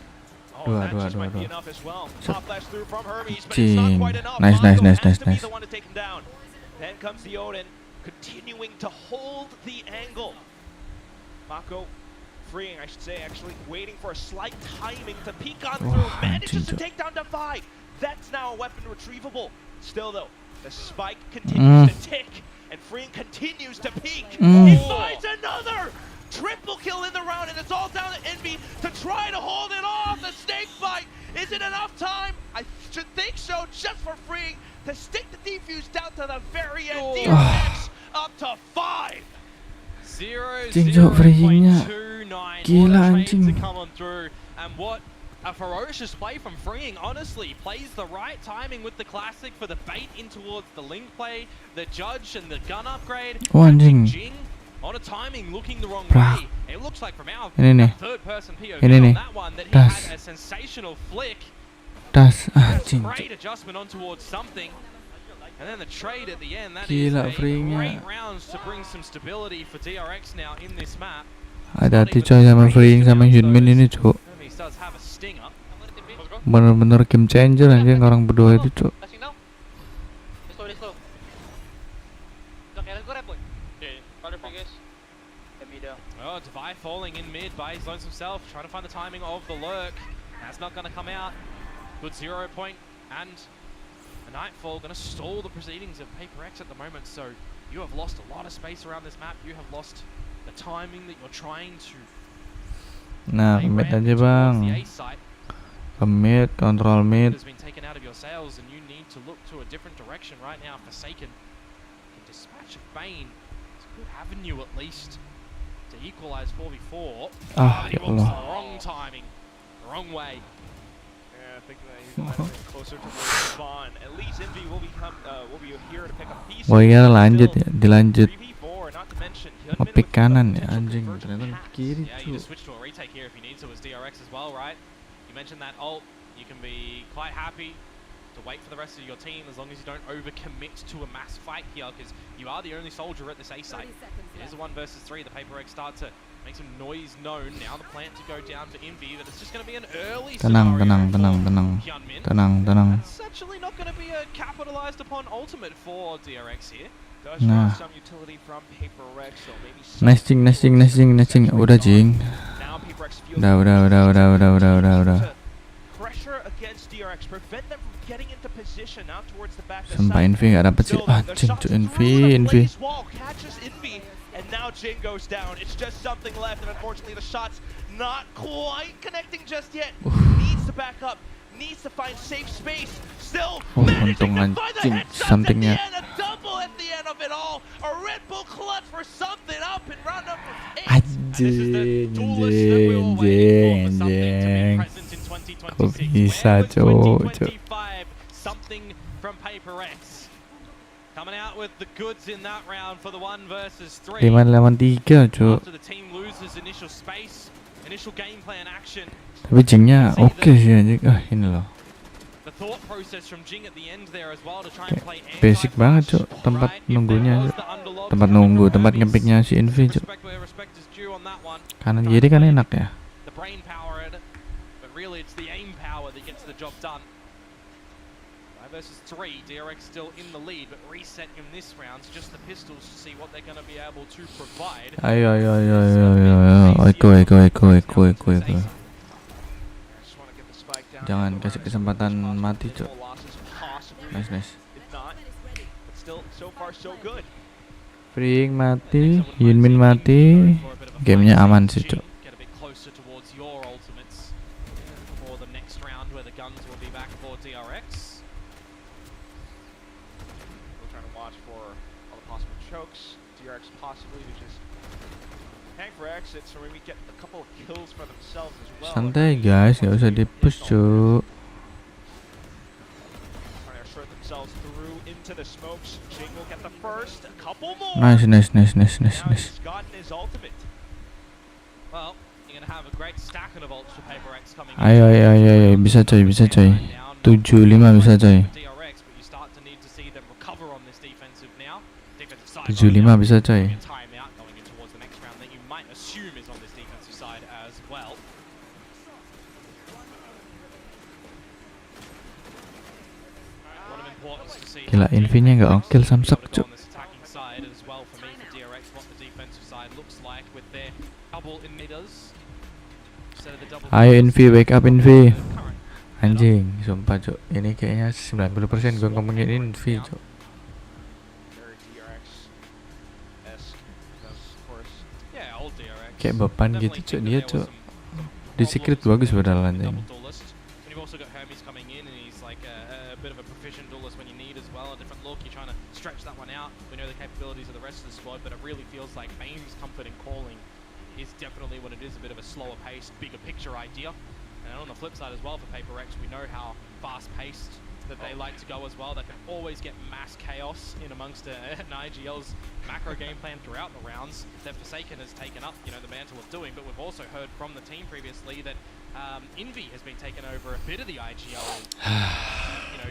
Dua. Cing. Nice. Then comes the Odin, continuing to hold the angle. Mako freeing, I should say, actually waiting for a slight timing to peek on through. Manages to take down Defy. That's now a weapon retrievable. Still though, the spike continues to tick, and freeing continues to peek. He finds another triple kill in the round, and it's all down to Nvme to try to hold it off. The snake bite. Is it enough time? I should think so, just for freeing to stick the defuse down to the very end. DRX up to 5. 0.29 gila, trades to anjing. come on through, and what a ferocious play from freeing. Honestly, plays the right timing with the classic for the bait in towards the link play, the judge and the gun upgrade. Anjing. Jing on a timing looking the wrong Bra. way. It looks like from our Ini nih. third person POV Ini on nih. that one that he Das. had a sensational flick. Das anjing. Great adjustment on towards something. And then the trade at the end, that Gila, is a freeingnya. great rounds to bring some stability for DRX now in this map. Hati-hati coy sama freeing sama Hyunmin ini, Cuk. He does have a stinger. Bener-bener game changer anjing orang berdua itu, Cuk. Flashing now. Let's slow. Okay, let's go right point. Okay, follow for guys. Let me down. Oh, Devi falling in mid by his lonesome self, trying to find the timing of the lurk. That's not going to come out. Good 0 point, and a Nightfall going to stall the proceedings of PRX at the moment. So you have lost a lot of space around this map. You have lost the timing that you're trying to. Nah, mid aja bang. Mid, control mid. Has been taken out of your sails, and you need to look to a different direction right now. Forsaken can dispatch of Bane. It's a good avenue at least to equalize 4v4. Ah, He ya wants Allah. the wrong timing, the wrong way. Yeah, I think that he's going closer to spawn. At least Nvme will be here to pick up pieces. Wah iya lanjut ya, dilanjut. 3v4, not to mention Ngepick kanan ya anjing, ternyata kiri, Yeah, you Cuk. just switch to a retake here if you need to as DRX as well, right? You mentioned that ult. You can be quite happy to wait for the rest of your team as long as you don't overcommit to a mass fight here, because you are the only soldier at this A site. It is a 1 versus 3. The PRX start to make some noise known. Now the plan to go down to Nvme, but it's just going to be an early Tenang. It's actually not going to be a capitalized upon ultimate for DRX here. Nah. Some utility from PRX, so maybe Nesting. Udah jing. now PRX feels Udah. pressure against DRX, prevent them from getting into position now towards the back of the Sumpah site. Nvme gak dapet sih. Still, the Anjing shots tuh through Nvme. the blaze wall catches Nvme, and now Jing goes down. It's just something left, and unfortunately the shot's not quite connecting just yet. Needs to back up, needs to find safe space. Still managing untung to find the anjing headshots somethingnya. at the end, a double at the end of it all. A Red Bull clutch for something up in round number 8. Anjing. Kok bisa cok. Something from PRX coming out with the goods in that round for the 1 versus 3. 5 lawan 3 cok. After the team loses initial space, initial game plan action. Tapi jingnya oke sih anjing. Ini loh. The thought process from Jing at the end there as well to try and play Basic banget cok. Tempat nunggunya cok. Tempat nunggu, tempat ngepicknya si Nvme cok. Kanan kiri kan enak ya. The brain power in it, but really it's the aim power that gets the job done. 5 versus 3, DRX still in the lead, but resetting in this round just the pistols to see what they're going to be able to provide. Ayo. Eko. Jangan kasih kesempatan mati cok. Nice. Freeing mati, Yunmin mati. Gamenya aman sih cok. Get a bit closer towards your ultimates for the next round where the guns will be back for DRX. We're trying to watch for all the possible chokes. DRX possibly to just hang for exits, or maybe get a couple of kills for themselves as well. Santai guys, nggak usah di-push cok. Trying to assert themselves through into the smokes. Jing will get the first. A couple more. Nice. Now he's gotten his ultimate. Well, you're going to have a great stack of ults for PRX coming in. Ayo. Bisa coy. 7-5 bisa coy. DRX, but you start to need to see them recover on this defensive now. Defensive side. 7-5 bisa coy. Timeout going in towards the next round that you might assume is on this defensive side as well. A lot of importance to see. Gila, Nvme-nya nggak oke samsak cok. On this attacking side as well for me for DRX, what the defensive side looks like with their double emitters. Instead of the double. Ayo Nvme, wake up Nvme. Anjing, sumpah cok. Ini kayaknya 90% gue ngomongin Nvme cok. Very DRX-esque, of course. Yeah, old DRX. Kayak beban gitu cok dia cok. Di secret bagus padahal anjing. And you've also got Hermes coming in, and he's like a bit of a proficient duelist when you need as well. A different look, you're trying to stretch that one out. We know the capabilities of the rest of the squad, but it really feels like Bane's comfort in calling is definitely what it is, a bit of a slower paced, bigger picture idea. And on the flip side as well for PRX, we know how fast paced that they like to go as well. They can always get mass chaos in amongst an IGL's macro game plan throughout the rounds that Forsaken has taken up, the mantle of doing. But we've also heard from the team previously that Nvme has been taking over a bit of the IGL,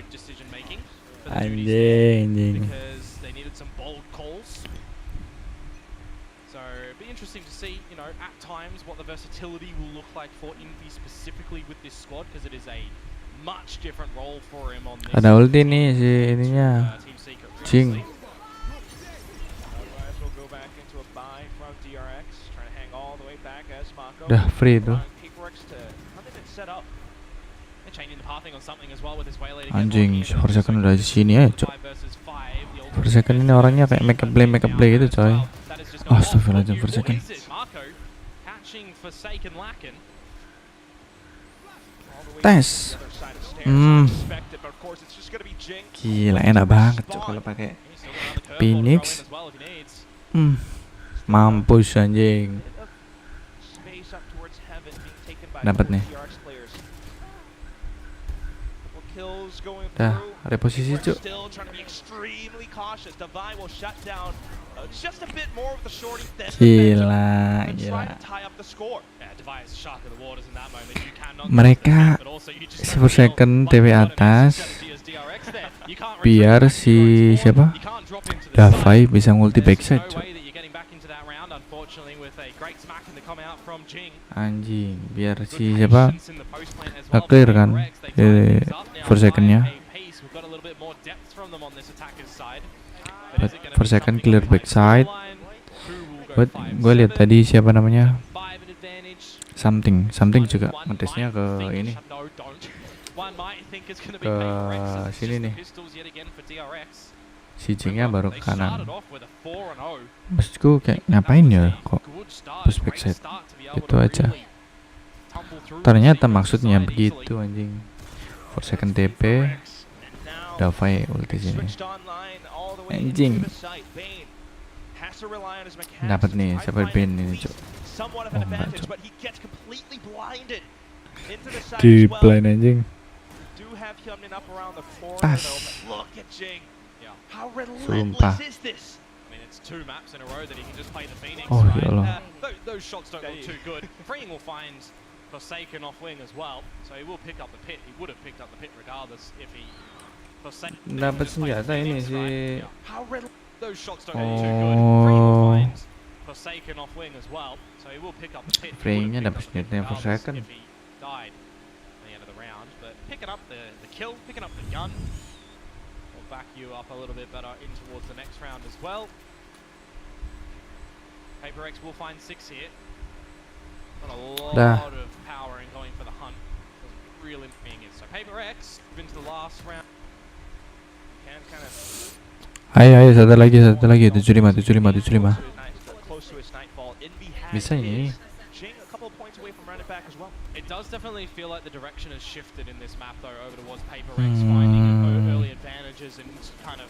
decision making for the duties because they needed some bold calls. So it'd be interesting to see, at times what the versatility will look like for Nvme specifically with this squad, because it is a much different role for him on this. Ada ulti nih si ininya. Jing. Udah free tuh. Anjing, Forsaken udah di sini ya, cok. Forsaken ini orangnya kayak make up play gitu, coy. Astagfirullahaladzim, Forsaken. Tes. Gila, enak banget cok kalau pakai Phoenix. Mampus anjing. Dapat nih. Dah, reposisi cok. Gila. Mereka si Forsaken TW atas, You can't biar retreat back si into your own spawn. siapa You can't drop into the Davai side. bisa ngulti There's backside, no Cuk. way that you're getting back into that round, unfortunately, with a great smack and the come out from Jing. Anjing, biar Good si siapa patience in the post plant as well clear from kan PRX. They tighten things up now for secondnya. by a pace. We've got a little bit more depth from them on this attacker's side. But But is it gonna for be second something clear like backside. scoreline? Who will go Buat 5-7? gue lihat tadi siapa namanya 5 in advantage. something juga One ngetesnya might ke think- ini No, don't. One might think it's gonna be ke PRX, and it's sini just the nih. pistols yet again for DRX. Si Jingnya baru They ke kanan. started off with a 4-0. Maksudku kayak That ngapain was ya a kok good start, push great backside start to be able gitu to aja. really tumble through Ternyata the maksudnya side begitu easily. anjing. For second TP Davai ulti sini. Anjing. Dapat nih siapa Ben ini, Cuk. Somewhat of Oh, an enggak, advantage, Cuk. but he gets completely blinded into the side Di as well. blind anjing. Do have Hyunmin up around the corner Tas. though, but look at Jing. Yeah. How Sumpah. relentless is this? I mean, it's 2 maps in a row that he can just play the Phoenix, Oh, right? ya Allah. Those shots don't look too good. Freeing will find Forsaken off wing as well, so he will pick up the pit. He would have picked up the pit regardless if he Forsaken. Dapat senjata ini si How relentless. Those shots don't look too good. Freeing will Oh. find Forsaken off wing as well, so he will pick up the pit. He would have Freeingnya picked dapat up the pit senjatanya regardless Forsaken. if he died at the end of the round, but picking up the kill, picking up the gun, will back you up a little bit better in towards the next round as well. PRX will find 6 here. Got a lot Dah. of power in going for the hunt. Doesn't really being it. So PRX into the last round. Can kind of Ayo satu lagi 75. Close to his nightfall. Nvme has Bisa ini. his. Jing a couple of points away from running back as well. It does definitely feel like the direction has shifted in this map though over towards PRX finding early advantages and kind of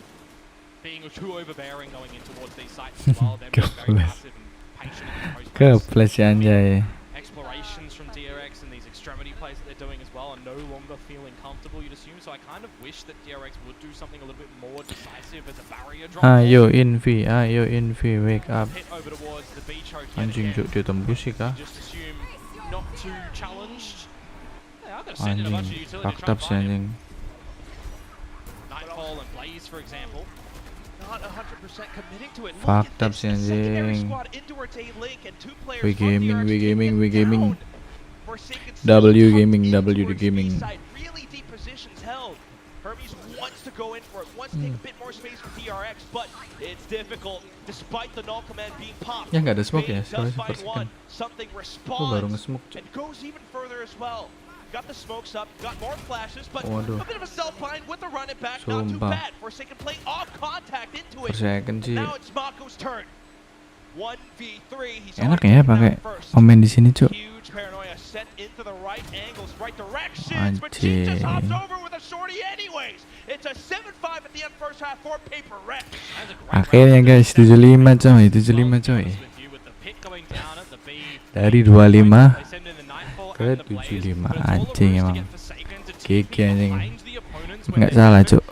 being too overbearing going in towards these sites as well. They're being very Keples. passive and patient in the post. Keples ya anjay. Explorations from DRX and these extremity plays that they're doing as well are no longer feeling comfortable, you'd assume. So I kind of wish that DRX would do something a little bit more decisive as a barrier drop. Ayo Nv, wake up. Hit over towards the B choke yet Anjing, again. Cuk, dia tembus sih kah? Just assume not too challenged. Yeah, I'm gonna send in a bunch of Anjing, utility to fucked try up and sih find him. anjing. Nightfall and Blaze, for example. Not 100% committing to it. Look Fucked at up this. si The secondary anjing. squad into our day link and 2 players We from gaming, DRX we taken gaming, we gaming. down. Forsaken still W tucked gaming, in W the towards gaming. B-side. Really deep positions held. Hermes wants to go in for it, wants to take a bit more space for DRX, but it's difficult despite the null command being popped. Ya nggak ada smoke ya, Bane does soalnya find Forsaken. one. Something Aku baru responds nge-smoke, Cuk. and goes even further as well. Got the smokes up, got more flashes, but Waduh. a bit of a self-bind with the run it back. Not too Sumpah. bad. Forsaken play off contact into it. Forsaken sih Now it's Mako's turn. 1v3. He's enak already ya taken pakai out first. omen di sini, Cuk. Huge paranoia set into the right angles, right directions, but she just Anjing. hops over with a shorty anyways. It's a 7-5 at the end first half for PRX. Akhirnya guys 75 coy, 75 coy. Dari 25 ke 75 anjing emang. Gigi anjing. Nggak salah, Cuk.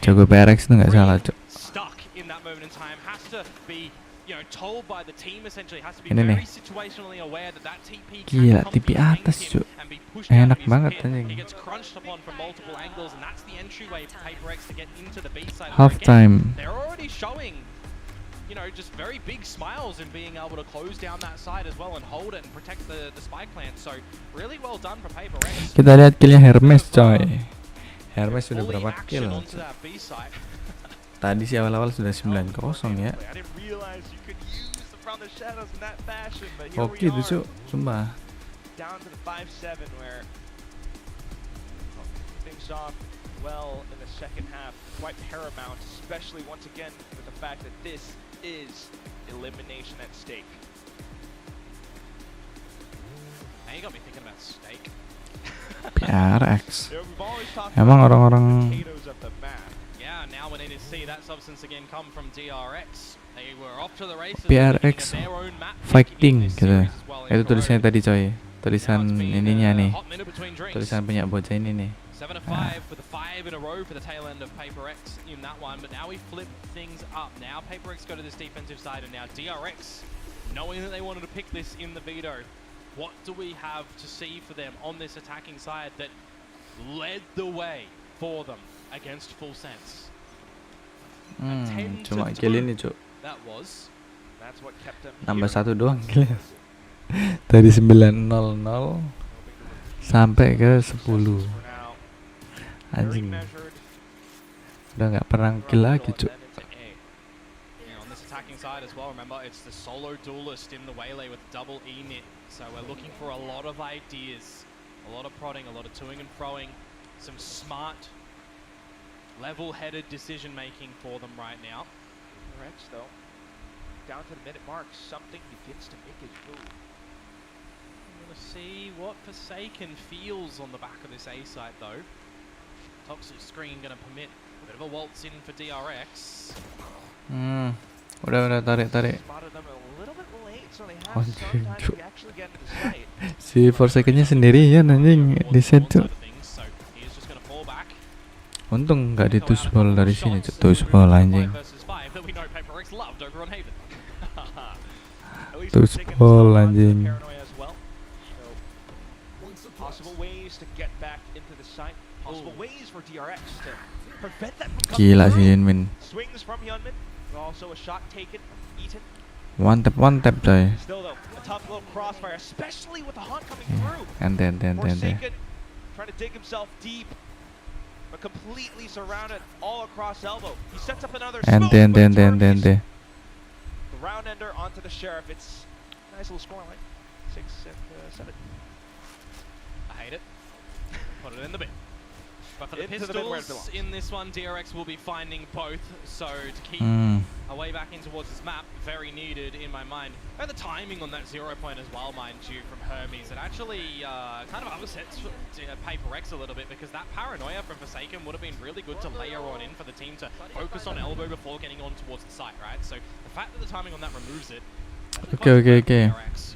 Jago PRX itu nggak salah, Cuk. Stuck in that moment in time has to be, you know, told by the team essentially, has to be Ini nih. very situationally aware that that TP Gila, can come TP behind atas, him Cuk. and be pushed out Enak of his banget pit. anjing. He gets crunched upon from multiple angles and that's the entryway for PRX to get into the B side. Half Again, time. they're already showing, you know, just very big smiles in being able to close down that side as well and hold it and protect the spike plant. So really well done for PRX. Kita lihat killnya Hermes coy. Hermes sudah berapa kill? Onto that B side. Tadi sih awal-awal sudah 9-0 ya. I didn't realize you could use the From the Shadows in that fashion, but here Oke we itu, are. Cuk. Sumpah. Down to the 5-7 where things off well in the second half. Quite paramount, especially once again with the fact that this is elimination at stake. Now you got me thinking about steak. PRX. You know, we've always talked Emang about the orang-orang potatoes of the map. Yeah, now we need to see that substance again come from DRX. They were off to the races. PRX looking at their own map, fighting making this gitu. series as well in Itu a tulisannya row. tadi coy. Tulisan Now it's been, ininya nih. hot minute between drinks. Tulisan punya bocah ini nih. 7-5 with a 5 in a row for the tail end of PRX in that one, but now we flip things up. Now PRX go to this defensive side, and now DRX, knowing that they wanted to pick this in the veto, what do we have to see for them on this attacking side that led the way for them against full sense. Cuma kill ini cuk. That was. That's what kept them Nambah here. 1 doang kill. Dari 900 sampai ke 10. For now. Very Anjing. measured. Udah nggak pernah kill lagi cuk. Then into A. Yeah, on this attacking side as well, remember it's the solo duelist in the waylay with double E knit. So we're looking for a lot of ideas, a lot of prodding, a lot of toing and froing, some smart, level-headed decision making for them right now. PRX though, down to the minute mark, something begins to make its move. I'm gonna see what Forsaken feels on the back of this A side though. Toxic screen gonna permit a bit of a waltz in for DRX. Udah tarik. Spotted them a little bit late, so they have some time to actually get into sight. Si Forsakennya sendirian anjing di set tuh. So he's just gonna fall back. Untung nggak di tushball dari sini cuk. Tushball anjing. Tushball anjing. Possible ways to get back into the site. Possible ways for DRX to prevent that from coming Gila si through. Yunmin. Swings from Hyunmin. Also a shot taken, eaten. One tap coy. Still though, a tough little crossfire, especially with the hunt coming through. Ente. Forsaken trying to dig himself deep, but completely surrounded all across elbow. He sets up another smooth, but turn piece. The round ender onto the sheriff. It's a nice little scoreline. 6-7. I hate it. Put it in the bin. But for the Into the bin where it pistols belongs. in this one, DRX will be finding both. So to keep a way back in towards this map, very needed in my mind. And the timing on that 0 point as well, mind you, from Hermes. It actually kind of upsets PRX a little bit because that paranoia from Forsaken would have been really good to layer on in for the team to focus on elbow before getting on towards the site, right? So the fact that the timing on that removes it. Okay. DRX.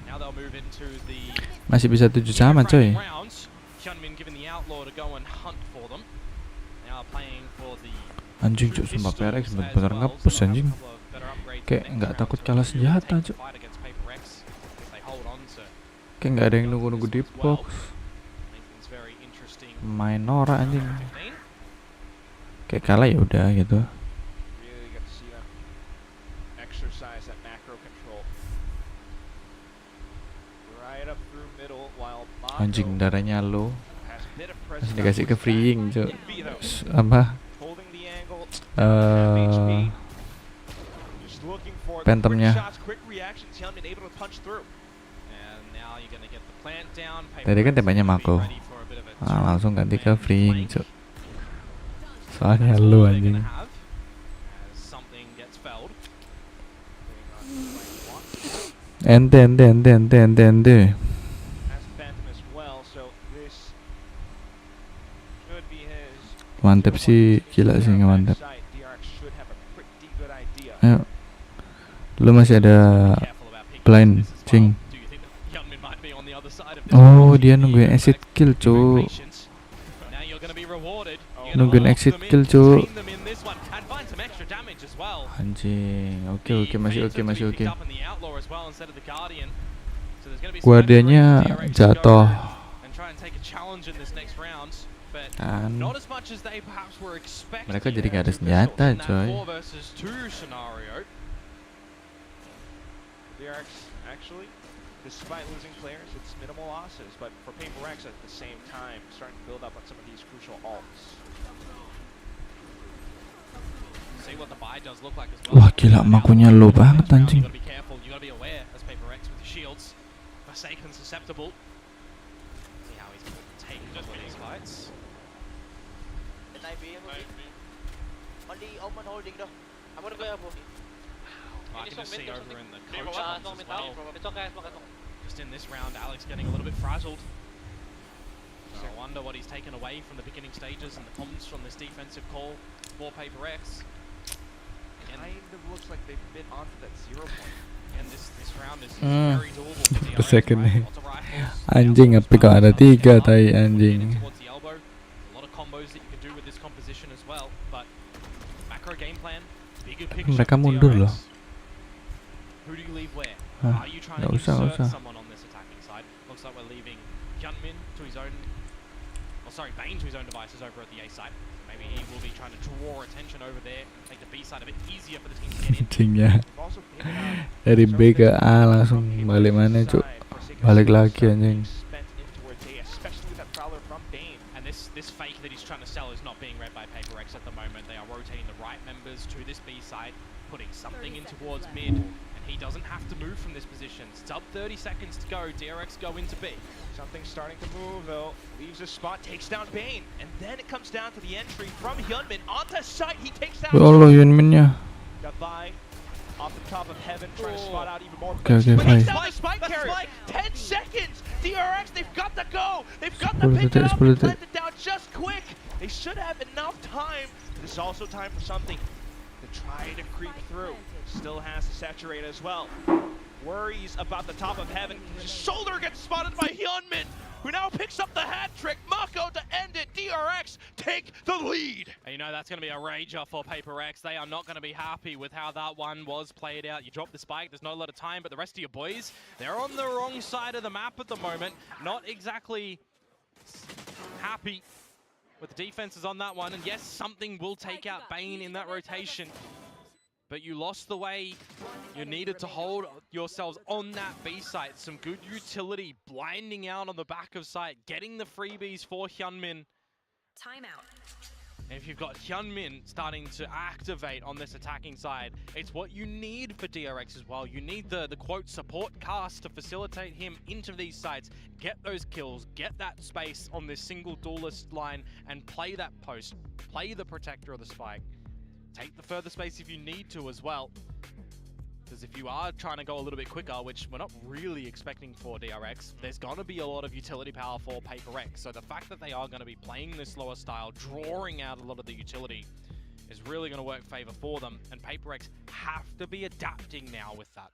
Now they'll move into the Masih bisa 7 sama coy. rounds. Hyunmin given the outlaw to go and hunt for them. Now playing for the Anjing cuk, sumpah PRX bener-bener ngepus anjing. Kayak nggak takut kalah senjata cuk. Kayak nggak ada yang nunggu di box. Main norak anjing. Kayak kalah ya udah gitu. Really get to see them exercise that macro control. Right up through middle while Anjing darahnya lo. has a bit of Masih presence. dikasih ke freeing cuk. Holding Apa? the angle. HP. Just looking for Phantomnya. quick shots, quick reactions. Hyunmin able to punch through. And now you're gonna get the plant down. Tadi kan tembaknya Mako. Langsung ganti ke freeing cuk. Soalnya lu anjing. Ente. Has Phantom as well, so this should be his. Mantep sih, gila sih mantep. DRX should have a pretty good idea. Ayo. Lu masih ada blind, cing. Oh, dia nungguin exit kill, cu. Nungguin exit kill, cu. Anjing. Oke, masih oke. Guardiannya jatuh. Kan. Mereka jadi gak ada senjata, coy. DRX actually, despite losing players, it's minimal losses. But for PRX at the same time, starting to build up on some of these crucial ults. Wah gila, makunya low banget anjing. Only open holding though. I'm gonna go elbow. I can see over in the coach as well. Just in this round, Alex getting a little bit frazzled. So I wonder what he's taken away from the beginning stages and the comms from this defensive call for PRX. Kind of looks like they've been onto that 0 point. And this round is very doable for the Second nih. Lots of rifles. Anjing, tapi kok ada 3 tai anjing. Towards the elbow. A lot of combos that you can do with this composition as well. But macro game plan, bigger picture. Mereka mundur loh. Who do you leave where? Ah, Are you trying nggak to usah. insert someone on this attacking side? Looks like we're leaving Hyunmin to his own. Oh, sorry, Bane to his own devices over at the A side. Maybe he will be trying to draw attention over there, make the B side a bit easier for the team to get in. Anjing ya. Dari B ke A langsung balik mana cuk? Balik lagi anjing. And this fake that he's trying to sell is not being read by PRX at the moment. They are rotating the right members to this B side, putting something in towards mid, and he doesn't have to move from this position. Sub 30 seconds to go. DRX go into B. Something's starting to move though. Leaves his spot, takes down Bane, and then it comes down to the entry from Hyunmin onto site. He takes down. Ya Allah Hyunmin-nya. Got by off the top of heaven, trying to spot out even more. Okay, But fine. takes down the spike carrier. 10 seconds. DRX, they've got to go. They've got to pick it up and plant it down just quick. They should have enough time. This is also time for something to try to creep through. Still has to saturate as well. Worries about the top of heaven. His shoulder gets spotted by Hyunmin, who now picks up the hat trick. Mako to end it. DRX take the lead. And you know that's going to be a rager for PRX. They are not going to be happy with how that one was played out. You drop the spike, there's not a lot of time, but the rest of your boys, they're on the wrong side of the map at the moment. Not exactly happy with the defenses on that one. And yes, something will take out Bane in that rotation. But you lost the way you needed to hold yourselves on that B site. Some good utility, blinding out on the back of site, getting the freebies for Hyunmin. Timeout. And if you've got Hyunmin starting to activate on this attacking side, it's what you need for DRX as well. You need the quote support cast to facilitate him into these sites, get those kills, get that space on this single duelist line, and play that post, play the protector of the spike. Take the further space if you need to as well. Because if you are trying to go a little bit quicker, which we're not really expecting for DRX, there's going to be a lot of utility power for PRX. So the fact that they are going to be playing this slower style, drawing out a lot of the utility, is really going to work favor for them. And PRX have to be adapting now with that.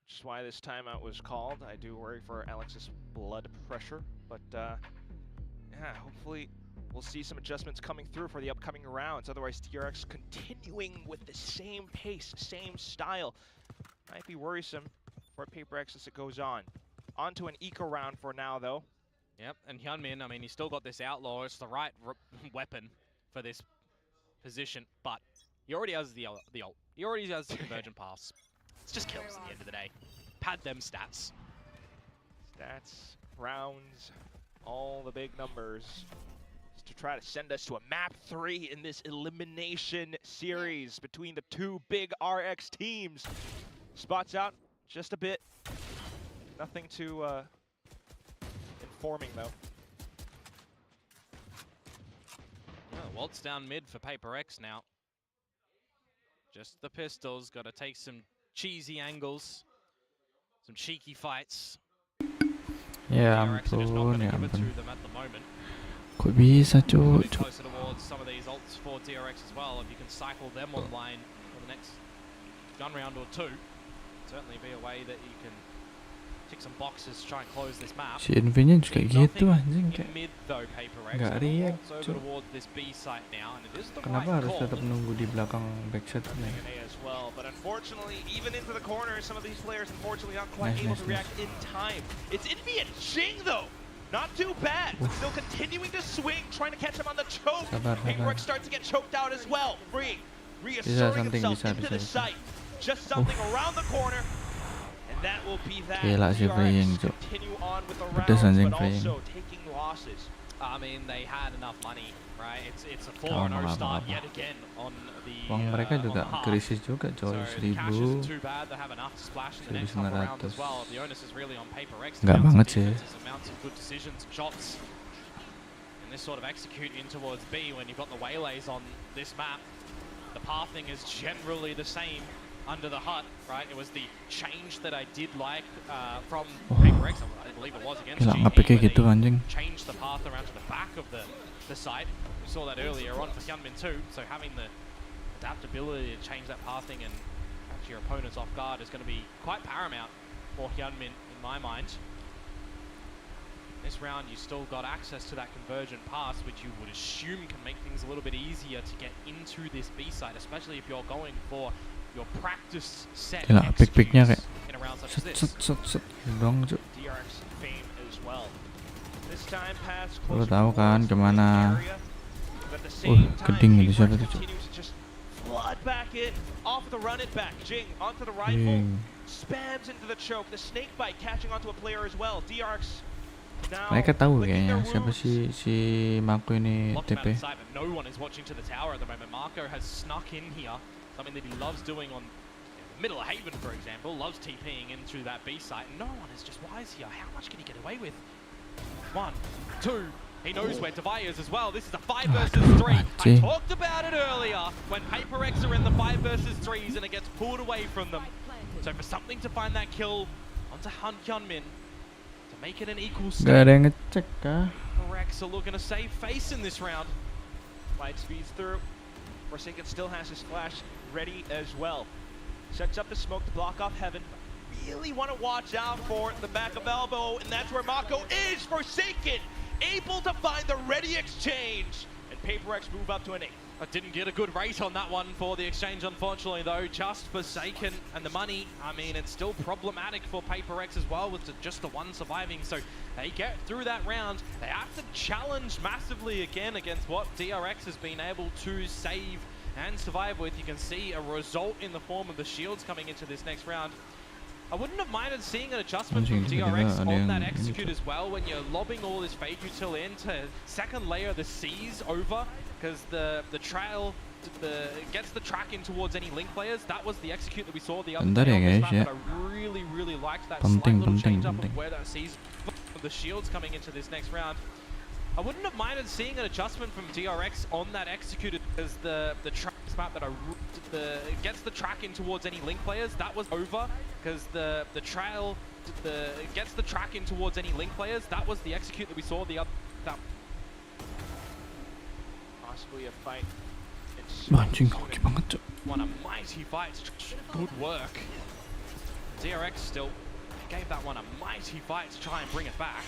Which is why this timeout was called. I do worry for Alex's blood pressure, but yeah, hopefully we'll see some adjustments coming through for the upcoming rounds. Otherwise, DRX continuing with the same pace, same style, might be worrisome for PRX as it goes on. On to an eco round for now, though. Yep, and Hyunmin, I mean, he's still got this outlaw. It's the right weapon for this position, but he already has the ult. He already has the convergent pass. It's just kills at the end of the day. Pad them stats. Stats, rounds, all the big numbers, to try to send us to a map 3 in this elimination series between the two big RX teams. Spots out just a bit. Nothing too informing though. Waltz down mid for PRX now. Just the pistols, got to take some cheesy angles, some cheeky fights. Ya PRX are just not ampun, going to ya give it to ampun. them at the moment. Kok bisa Moving cuk? closer towards some of these ults for DRX as well. If you can cycle them online for the next gun round or two, certainly be a way that you can tick some boxes to try and close this map. Si Nvme-nya juga gitu anjing, In kayak mid though, PRX nggak react, over cuk. towards this B site now, and it is the Kenapa right harus call. tetap nunggu di belakang backside nih? Nvme as well, but unfortunately, even into the corner, some of these players unfortunately not quite Nice, able nice, to react in time. It's Nvme and Jing though. Not too bad, but still continuing to swing, trying to catch him on the choke. Sabar, sabar. PRX starts to get choked out as well. Free, Bisa, reasserting something, himself bisa, into bisa, the bisa. site. Just something around the corner, and that will be that. Gila si Freying, DRX cuk. continue on with the Pedes rounds, anjing but Freying. also taking losses. I mean, they had enough money, right? It's a Oh, 4-0 nggak start apa-apa. yet again on the Uang mereka on juga the half. krisis juga coy, So the cash 1000. isn't too bad. They have enough to splash in the next couple rounds as 1.900. well. The onus is really on PRX to Nggak mount some banget sih. defenses and mount some good decisions and shots. And this sort of execute in towards B when you've got the waylays on this map. The pathing is generally the same under the hut, right? It was the change that I did like from PRX. I believe it was against Gila GE, nge-pick where gitu they anjing. changed the path around to the back of the site. We saw that earlier on for Hyunmin too. So having the adaptability to change that pathing and catch your opponents off guard is going to be quite paramount for Hyunmin in my mind. This round, you still got access to that convergent pass, which you would assume can make things a little bit easier to get into this B side, especially if you're going for your practice set Gila, pick-picknya kayak in a round such as set this. set set set dong cuk. DRX fame as well. This time pass Lu closer tahu kan towards the kemana area, but at the same time, geding ini siapa PRX tuh, Cuk? continues to just flood back in, off the run it back. Jing onto the rifle, spams into the choke. The snake bite catching onto a player as well. DRX now Mereka tahu licking kayaknya their siapa wounds. si Mako ini Locked him out TP. of sight, but no one is watching to the tower at the moment. Marco has snuck in here, something that he loves doing on the middle of Haven, for example. Loves TPing in through that B site. No one is just wise here. How much can he get away with? 1, 2. He knows where Devi is as well. This is a 5 versus 3. I talked about it earlier when PaperX are in the 5 versus 3s and it gets pulled away from them. So for something to find that kill onto Hyunmin to make it an equal Gak stake. ada yang ngecek kah? PRX are looking to save face in this round. Light speeds through. Forsaken still has his flash ready as well. Sets up the smoke to block off Heaven. Really want to watch out for the back of elbow, and that's where Mako is. Forsaken able to find the ready exchange, and PaperX move up to an 8. I didn't get a good rate on that one for the exchange, unfortunately, though. Just Forsaken and the money. I mean, it's still problematic for PaperX as well with just the one surviving. So they get through that round. They have to challenge massively again against what DRX has been able to save and survive with. You can see a result in the form of the shields coming into this next round. I wouldn't have minded seeing an adjustment from DRX on that execute as well when you're lobbing all this fade util into second layer the C's over, because the trail gets the track in towards any link players. That was the execute that we saw the other day on this map, but I really liked that slight little change up of where that C's the shields coming into this next round. I wouldn't have minded seeing an adjustment from DRX on that executed as the track map that gets the track in towards any link players. That was over because the trail gets the track in towards any link players. That was the execute that we saw the other. Possibly a fight. Anjing hoki banget, Cuk. Won a mighty fight. Good work. DRX still gave that one a mighty fight to try and bring it back.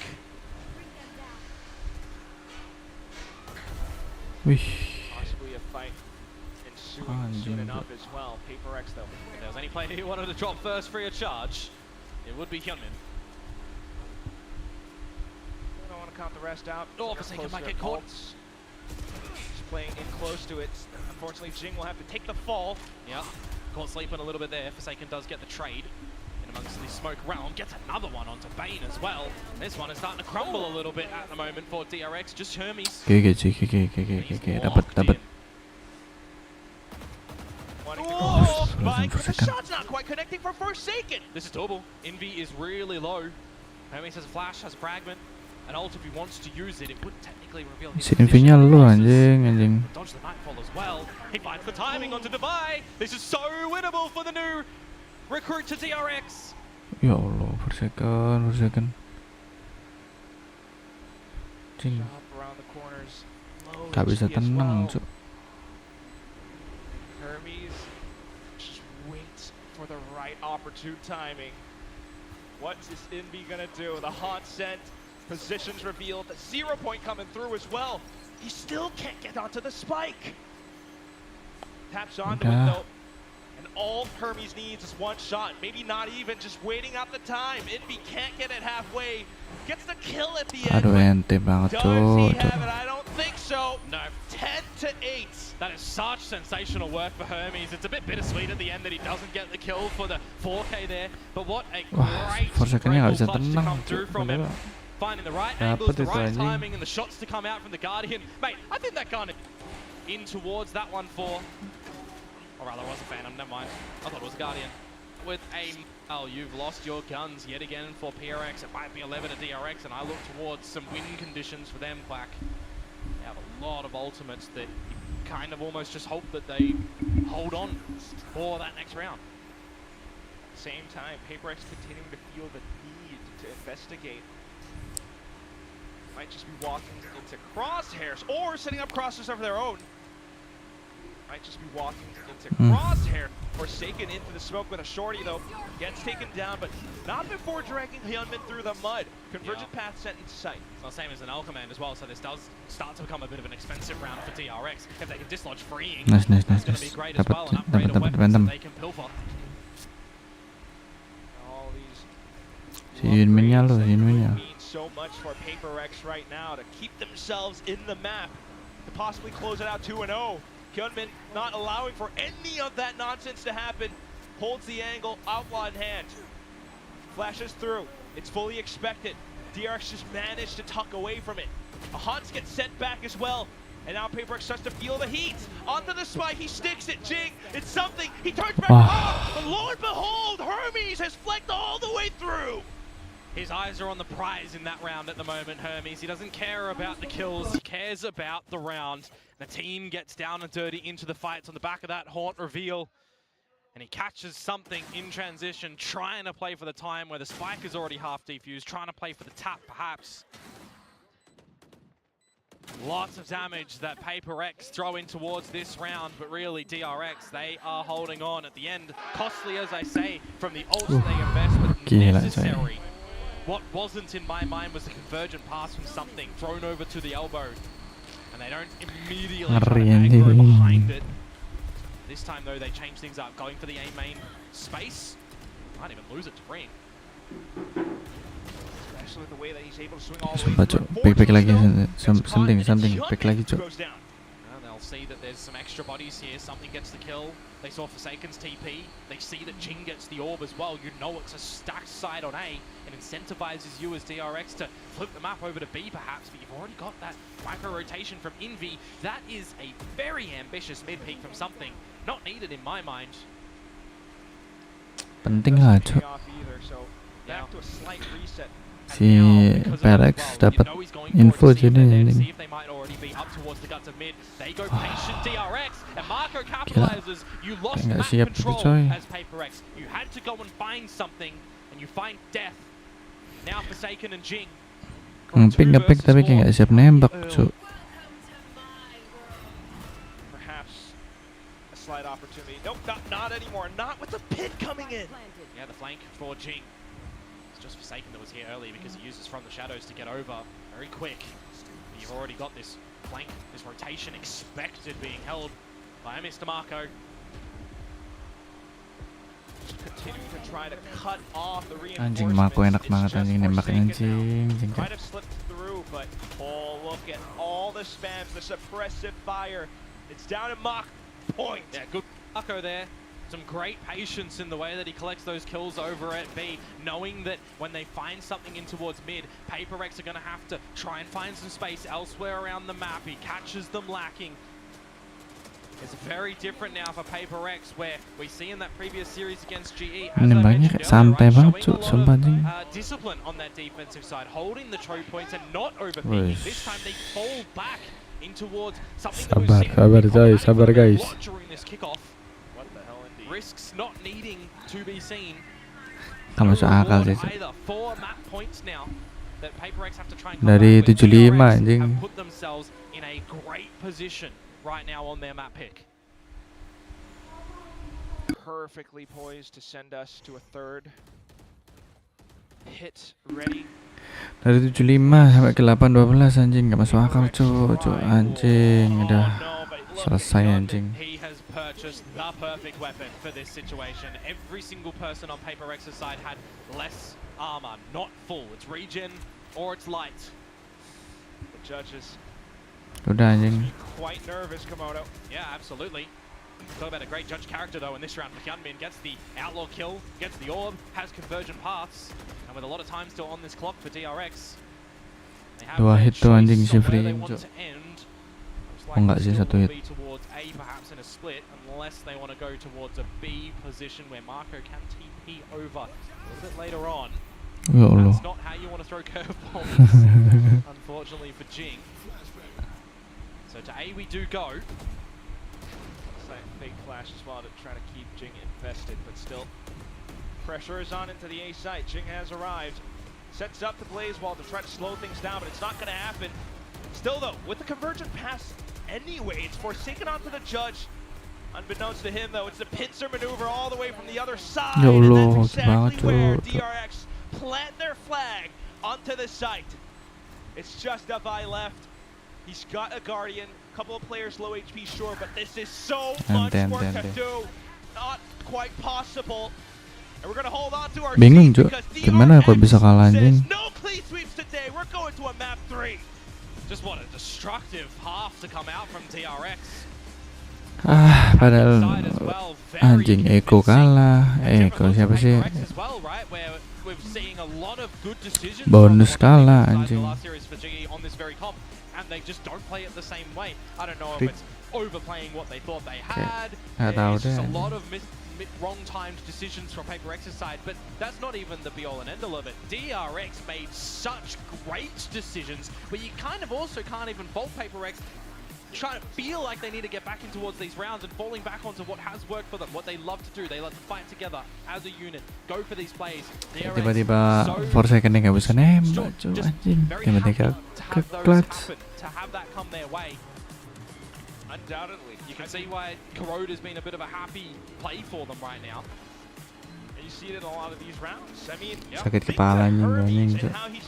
Possibly a fight ensuing soon enough as well. PaperX though. If there was any player who wanted to drop first free of charge, it would be Hyunmin. I don't want to count the rest out. Oh, Forsaken might get caught. Just playing in close to it. Unfortunately, Jing will have to take the fall. Yeah, caught sleeping a little bit there. Forsaken does get the trade. In amongst the smoke realm, gets another one onto Bane as well. This one is starting to crumble a little bit at the moment for DRX. Just Hermes. Oke, dapat. Oh, Mike, the shot's not quite connecting for Forsaken. This is double. Nvme is really low. Hermes has a flash, has a fragment. And ult, if he wants to use it, it would technically reveal his Si Nvme-nya lu anjing. Dodge the nightfall as well. He finds the timing onto Devi. This is so winnable for the new recruit to DRX. Ya Allah, Forsaken. Cing. Gak bisa tenang, Cuk. Hermes just waits for the right opportune timing. What is Nvme gonna do? The hot scent, positions revealed, the 0 point coming through as well. He still can't get onto the spike. Taps onto it though. And all Hermes needs is one shot, maybe not even, just waiting out the time. Nvme can't get it halfway, gets the kill at the end. Aduh, ente banget, Does he Cuk. have it? I don't think so. No. 10-8. That is such sensational work for Hermes. It's a bit bittersweet at the end that he doesn't get the kill for the 4K there. But what a great Forsaken-nya gak bisa clutch to tenang, come through Cuk. from him. Finding the right angles, the Dapet itu, right anjing. timing, and the shots to come out from the Guardian. Mate, I think that kind of in towards that one for... Or rather, it was a Phantom, never mind. I thought it was a Guardian. With a... Oh, you've lost your guns yet again for PRX. It might be 11 to DRX, and I look towards some win conditions for them, Quack. They have a lot of ultimates that you kind of almost just hope that they hold on for that next round. Same time, PaperX continuing to feel the need to investigate. Might just be walking into crosshairs or setting up crosshairs of their own. Might just be walking into crosshair. Forsaken into the smoke with a shorty though. Gets taken down, but not before dragging Hyunmin through the mud. Convergent path set into sight. It's the same as an L command as well, so this does start to become a bit of an expensive round for DRX. If they can dislodge freeing, Nice. it's going to be great as well, and upgrade a weapon so they can pilfer. All these Si Yunmin-nya lu, upgrades Yunmin-nya. mean so much for PaperX right now to keep themselves in the map. to possibly close it out 2-0. Hyunmin not allowing for any of that nonsense to happen. Holds the angle, outlaw in hand. Flashes through. It's fully expected. DRX just managed to tuck away from it. A Hans gets sent back as well. And now PRX starts to feel the heat. Onto the spike, he sticks it. Jing, it's something. He turns back around. But lo and behold, Hermes has flanked all the way through. His eyes are on the prize in that round at the moment, Hermes. He doesn't care about the kills, he cares about the round. The team gets down and dirty into the fights on the back of that Haunt reveal. And he catches something in transition, trying to play for the time where the spike is already half defused, trying to play for the tap perhaps. Lots of damage that PRX throw in towards this round, but really DRX, they are holding on at the end. Costly, as I say, from the ults they invest, but necessary. What wasn't in my mind was the convergent pass from something thrown over to the elbow. And they don't immediately try to aggro behind it. This time though, they change things up, going for the A main space. Might even lose it to Ring. Especially with the way that he's able to swing all the way through. Pick lagi, something, pick lagi, cok. And they'll see that there's some extra bodies here, something gets the kill. They saw Forsaken's TP, they see that Jing gets the orb as well. You know it's a stacked side on A, and incentivizes you as DRX to flip the map over to B perhaps, but you've already got that micro rotation from Nvme. That is a very ambitious mid-peak from something. Not needed in my mind. Penting lah, cok. Si PRX dapat info jadi anjing. Gila, nggak siap tapi coy. Nge-pick tapi kayak nggak siap nembak, cok. Slight opportunity. Nope, not anymore. Not with the pit coming in. Yeah, the flank for Jing. It's just Forsaken that was here early because he uses from the shadows to get over very quick. But you've already got this flank, this rotation expected being held by Mr. Marco. Continuing to try to cut off the reinforcements. Anjing, Marco enak banget anjing nembaknya anjing. Might have slipped through, but oh, look at all the spams, the suppressive fire. It's down at Mach point. Yeah, good Marco there. Some great patience in the way that he collects those kills over at B, knowing that when they find something in towards mid, PRX are going to have to try and find some space elsewhere around the map. He catches them lacking. It's very different now for PRX, where we see in that previous series against GE, as I mentioned earlier, showing a lot of discipline on that defensive side, holding the choke points and not overpeaking. This time they fall back in towards something that we've seen guys. during this kickoff. Risks not needing to be seen. Kamu masuk akal sih. 4 map points now that PRX have to try and dari 75 anjing. have put themselves in a great position right now on their map pick. Perfectly poised to send us to a third hit ready. Dari 75 sampai ke 812 anjing, nggak masuk akal cuk anjing, udah selesai anjing. He has purchased the perfect weapon for this situation. Every single person on PRX's side had less armor, not full. It's regen or it's light. The judges Udah anjing. quite nervous, Komodo. Yeah, absolutely. Talk about a great judge character though in this round. Hyunmin gets the outlaw kill, gets the orb, has convergent paths, and with a lot of time still on this clock for DRX. They have Dua hit tuh anjing si where they Free. want to end. Oh enggak sih, satu hit. Towards A perhaps in a split, unless they want to go towards a B position where Marco can TP over a little bit later on. Ya Allah. That's not how you want to throw curveballs, unfortunately for Jing. So to A we do go. It's like a big flash as well to try to keep Jing invested, but still pressure is on into the A site. Jing has arrived, sets up the blaze wall to try to slow things down, but it's not going to happen. Still though, with the convergent pass anyway, it's Forsaken onto the judge. Unbeknownst to him though, it's the pincer maneuver all the way from the other side, and that's exactly where DRX plant their flag onto the site. It's just Nvme left. He's got a Guardian, a couple of players low HP, sure, but this is so much work to do. Not quite possible. And we're gonna hold on to our Bingung seat Cuk, because gimana kok bisa kalah DRX anjing? says no clean sweeps today. We're going to a map 3. Just want to destroy destructive half to come out from TRX. Padahal anjing Eko kalah. Eko siapa sih? Bonus kalah anjing. And they just don't play it the same way. I don't know if it's overplaying what they thought they had. There's just a lot of wrong-timed decisions from Paper X's side, but that's not even the be-all and end-all of it. DRX made such great decisions, but you kind of also can't even fault Paper X. Trying to feel like they need to get back in towards these rounds and falling back onto what has worked for them, what they love to do. They love to fight together as a unit, go for these plays. Tiba-tiba 4 second nggak bisa nembak cuy anjing. Tiba-tiba ke clutch. To have that come their way. Undoubtedly. You can see why Corrode has been a bit of a happy play for them right now. You see it in a lot of these rounds. I mean, sakit kepala anjing,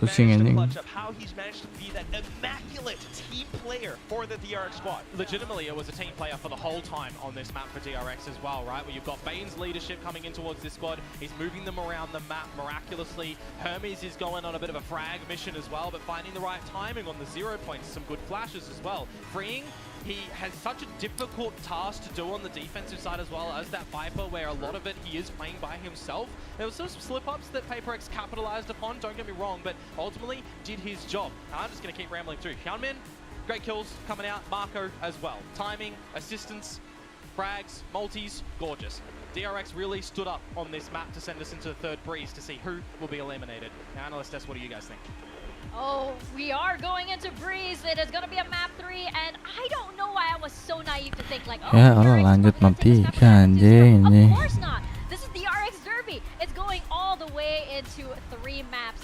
pusing anjing. How he's managed to be that immaculate team player for the DRX squad. Legitimately, it was a team player for the whole time on this map for DRX as well, right? Where you've got Bane's leadership coming in towards this squad. He's moving them around the map miraculously. Hermes is going on a bit of a frag mission as well, but finding the right timing on the 0 points, some good flashes as well. Freeing, he has such a difficult task to do on the defensive side as well as that Viper, where a lot of it he is playing by himself. There were some slip-ups that Paper X capitalized upon, don't get me wrong, but ultimately did his job. I'm just going to keep rambling through. Hyunmin, great kills coming out. Marco as well. Timing, assistance, frags, multis, gorgeous. DRX really stood up on this map to send us into the third breeze to see who will be eliminated. Now, Analyst Test, what do you guys think? Oh, we are going into Breeze. It is going to be a map 3, and I don't know why I was so naive to think like, oh, Ya Allah, lanjut map 3 anjing ini. Of course not. This is the RX Derby. It's going all the way into 3 maps.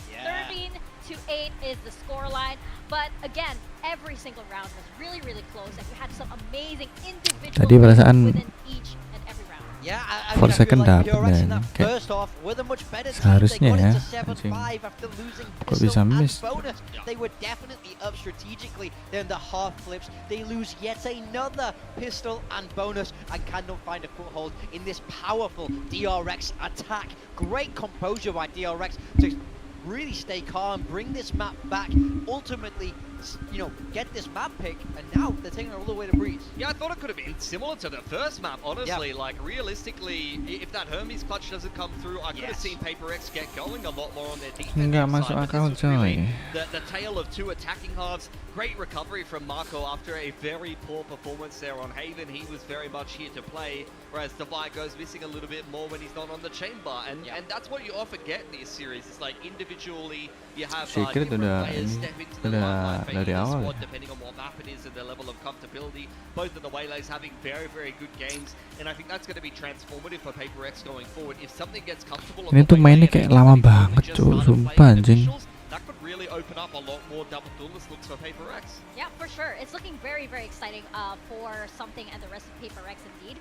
13 to 8 is the scoreline. But again, every single round was really, really close, and we had some amazing individual Tadi perasaan within each and every round. Yeah, I 4 second like dapat PRX in dan that kayak first half were the much better team. seharusnya They got ya into anjing. 7-5 after losing Kok pistol bisa and miss? bonus. They were definitely up strategically. Then the half flips, they lose yet another pistol and bonus and cannot find a foothold in this powerful DRX attack. Great composure by DRX to really stay calm, bring this map back, ultimately, you know, get this map pick, and now they're taking it all the way to Breeze. Yeah, I thought it could have been similar to the first map, honestly. Yeah. Like, realistically, if that Hermes clutch doesn't come through, I could have seen Paper X get going a lot more on their defensive Nggak side. masuk But akal this was really coy. the tale of 2 attacking halves. Great recovery from Marco after a very poor performance there on Haven. He was very much here to play, whereas Devi goes missing a little bit more when he's not on the chamber. And that's what you often get in these series. It's like individually, you have different players step into the limelight dari awal squad, depending on what map it is and their level of comfortability. Both of the Waylays having very, very good games, and I think that's going to be transformative for Paper X going forward. If something gets comfortable, Ini tuh mainnya kayak lama banget cuy, sumpah anjing. that could really open up a lot more double duelist looks for Paper X. Yeah, for sure. It's looking very, very exciting for Something and the rest of Paper X indeed.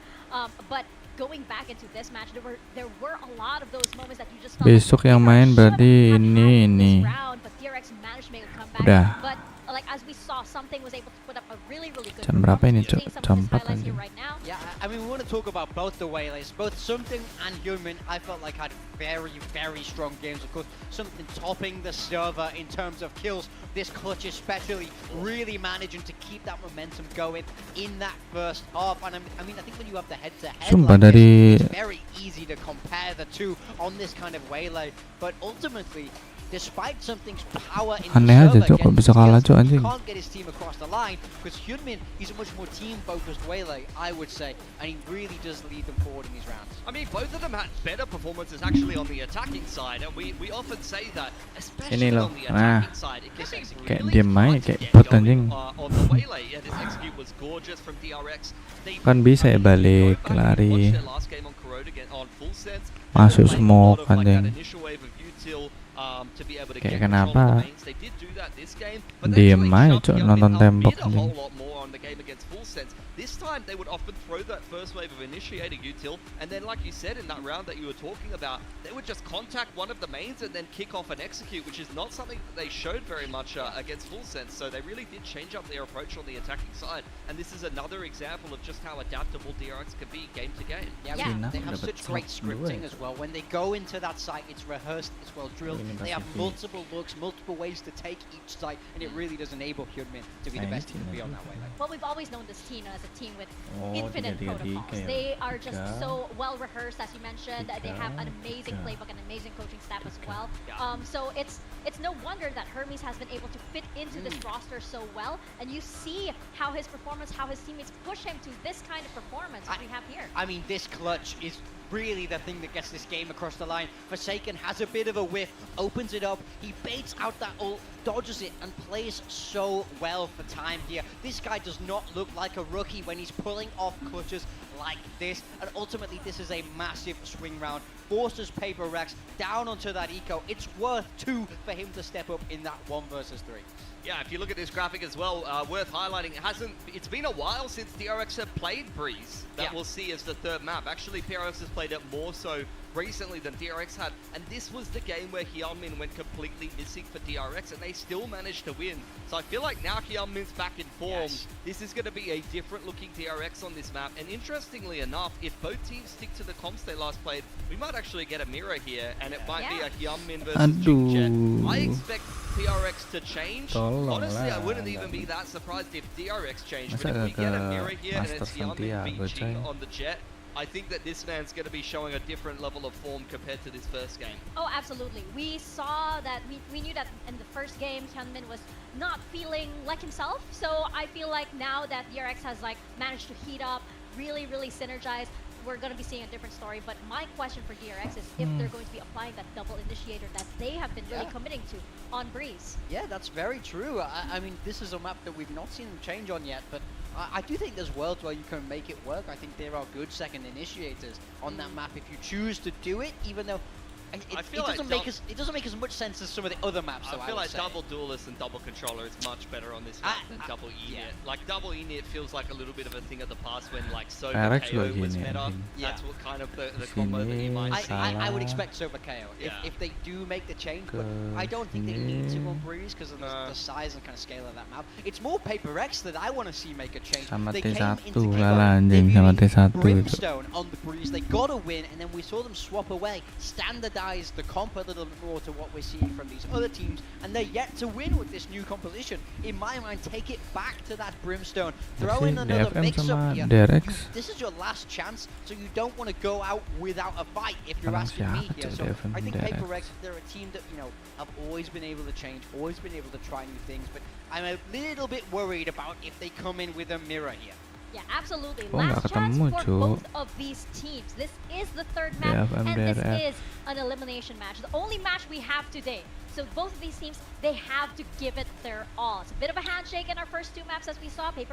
But going back into this match, there were a lot of those moments that you just felt Besok yang main berarti ini. but DRX managed to make a comeback. Udah. But like as we saw, Something was able to put up a really, really good Jam berapa ini, performance. Cok? Seeing some of Jam 4 his highlights here anjing. right now. Yeah, I mean, we want to talk about both the Waylays. Both Something and Hyunmin, I felt like had very, very strong games. Of course, Something topping the server in terms of kills. This clutch especially really managing to keep that momentum going in that first half. And I mean, I think when you have the head-to-head Sumpah like dari this, it's very easy to compare the two on this kind of Waylay. But ultimately, despite Something's power in Aneh the aja, server, Cok, kok bisa kalah, Cok, he anjing. can't get his team across the line because Hyunmin, he's a much more team-focused Waylay, I would say, and he really does lead them forward in these rounds. I mean, both of them had better performances actually on the attacking side, and we often say that, especially Ini loh, on the nah, attacking side, it can be kayak really diem aja, hard to kayak get bot going, anjing. on the Waylay. Yeah, this execute was gorgeous from DRX. They Kan bisa ya balik, watched lari, their last game on Corrode again on full sense. masuk They played a smoke lot of, like, that anjing. initial wave of util, to be able to Kayak get control of kenapa? the lanes. They did do that this game, but they Diem actually aja, shoved Cok, Hyunmin nonton up tembok mid a whole anjing. lot more on the game against full sense. This time they would often throw that first wave of initiating util, and then like you said in that round that you were talking about, they would just contact one of the mains and then kick off and execute, which is not something that they showed very much against full sense. So they really did change up their approach on the attacking side, and this is another example of just how adaptable DRX can be game to game. Yeah, Yeah. they have such great scripting as well. When they go into that site, it's rehearsed, it's well drilled. They have multiple looks, multiple ways to take each site, and it really does enable Hyunmin to be the best team to be on that way. Well, we've always known this team as a team with infinite protocols. They are just so well rehearsed, as you mentioned. They have an amazing playbook and amazing coaching staff as well. So it's no wonder that Hermes has been able to fit into this roster so well, and you see how his performance, how his teammates push him to this kind of performance that we have here. I mean, this clutch is really the thing that gets this game across the line. Forsaken has a bit of a whiff, opens it up, he baits out that ult, dodges it, and plays so well for time here. This guy does not look like a rookie when he's pulling off clutches like this, and ultimately this is a massive swing round. Forces PRX down onto that eco. It's worth 2 for him to step up in that 1 versus 3. Yeah, if you look at this graphic as well, worth highlighting, it's been a while since DRX have played Breeze that we'll see as the 3rd map. Actually, PRX has played it more so recently than DRX had, and this was the game where Hyunmin went completely missing for DRX, and they still managed to win. So I feel like now Hyunmin's back in form. This is going to be a different looking DRX on this map, and interestingly enough, if both teams stick to the comps they last played, we might actually get a mirror here, and it might be a Hyunmin versus Jingjet. I expect PRX to change. Honestly, I wouldn't even be that surprised if DRX changed, but if we get a mirror here and it's Hyunmin beat Jing on the Jet, I think that this man's going to be showing a different level of form compared to this first game. Oh, absolutely. We saw that, we knew that in the first game, Hyunmin was not feeling like himself. So I feel like now that DRX has managed to heat up, really synergize, we're going to be seeing a different story. But my question for DRX is if they're going to be applying that double initiator that they have been really committing to on Breeze. Yeah, that's very true. I mean, this is a map that we've not seen them change on yet, but I do think there's worlds where you can make it work. I think there are good second initiators on that map if you choose to do it, even though it doesn't make as much sense as some of the other maps. I feel like double duelist and double controller is much better on this map than double init. Like double init feels like a little bit of a thing of the past when Saber KO was better. That's what kind of the combo that you might see. I would expect Saber KO if they do make the change, but I don't think they need to on Breeze because of the size and kind of scale of that map. It's more PRX that I want to see make a change. They came into Brimstone on the Breeze. They got a win, and then we saw them swap away, standardize the comp a little bit more to what we're seeing from these other teams, and they're yet to win with this new composition. In my mind, take it back to that Brimstone, throw in another mix-up here. This is your last chance, so you don't want to go out without a fight if you're asking me here. So I think PRX, they're a team that, have always been able to change, always been able to try new things, but I'm a little bit worried about if they come in with a mirror here. Yeah, absolutely. Last chance for both of these teams. This is the 3rd map, and this is an elimination match. The only match we have today. So both of these teams, they have to give it their all. It's a bit of a handshake in our first 2 maps as we saw. But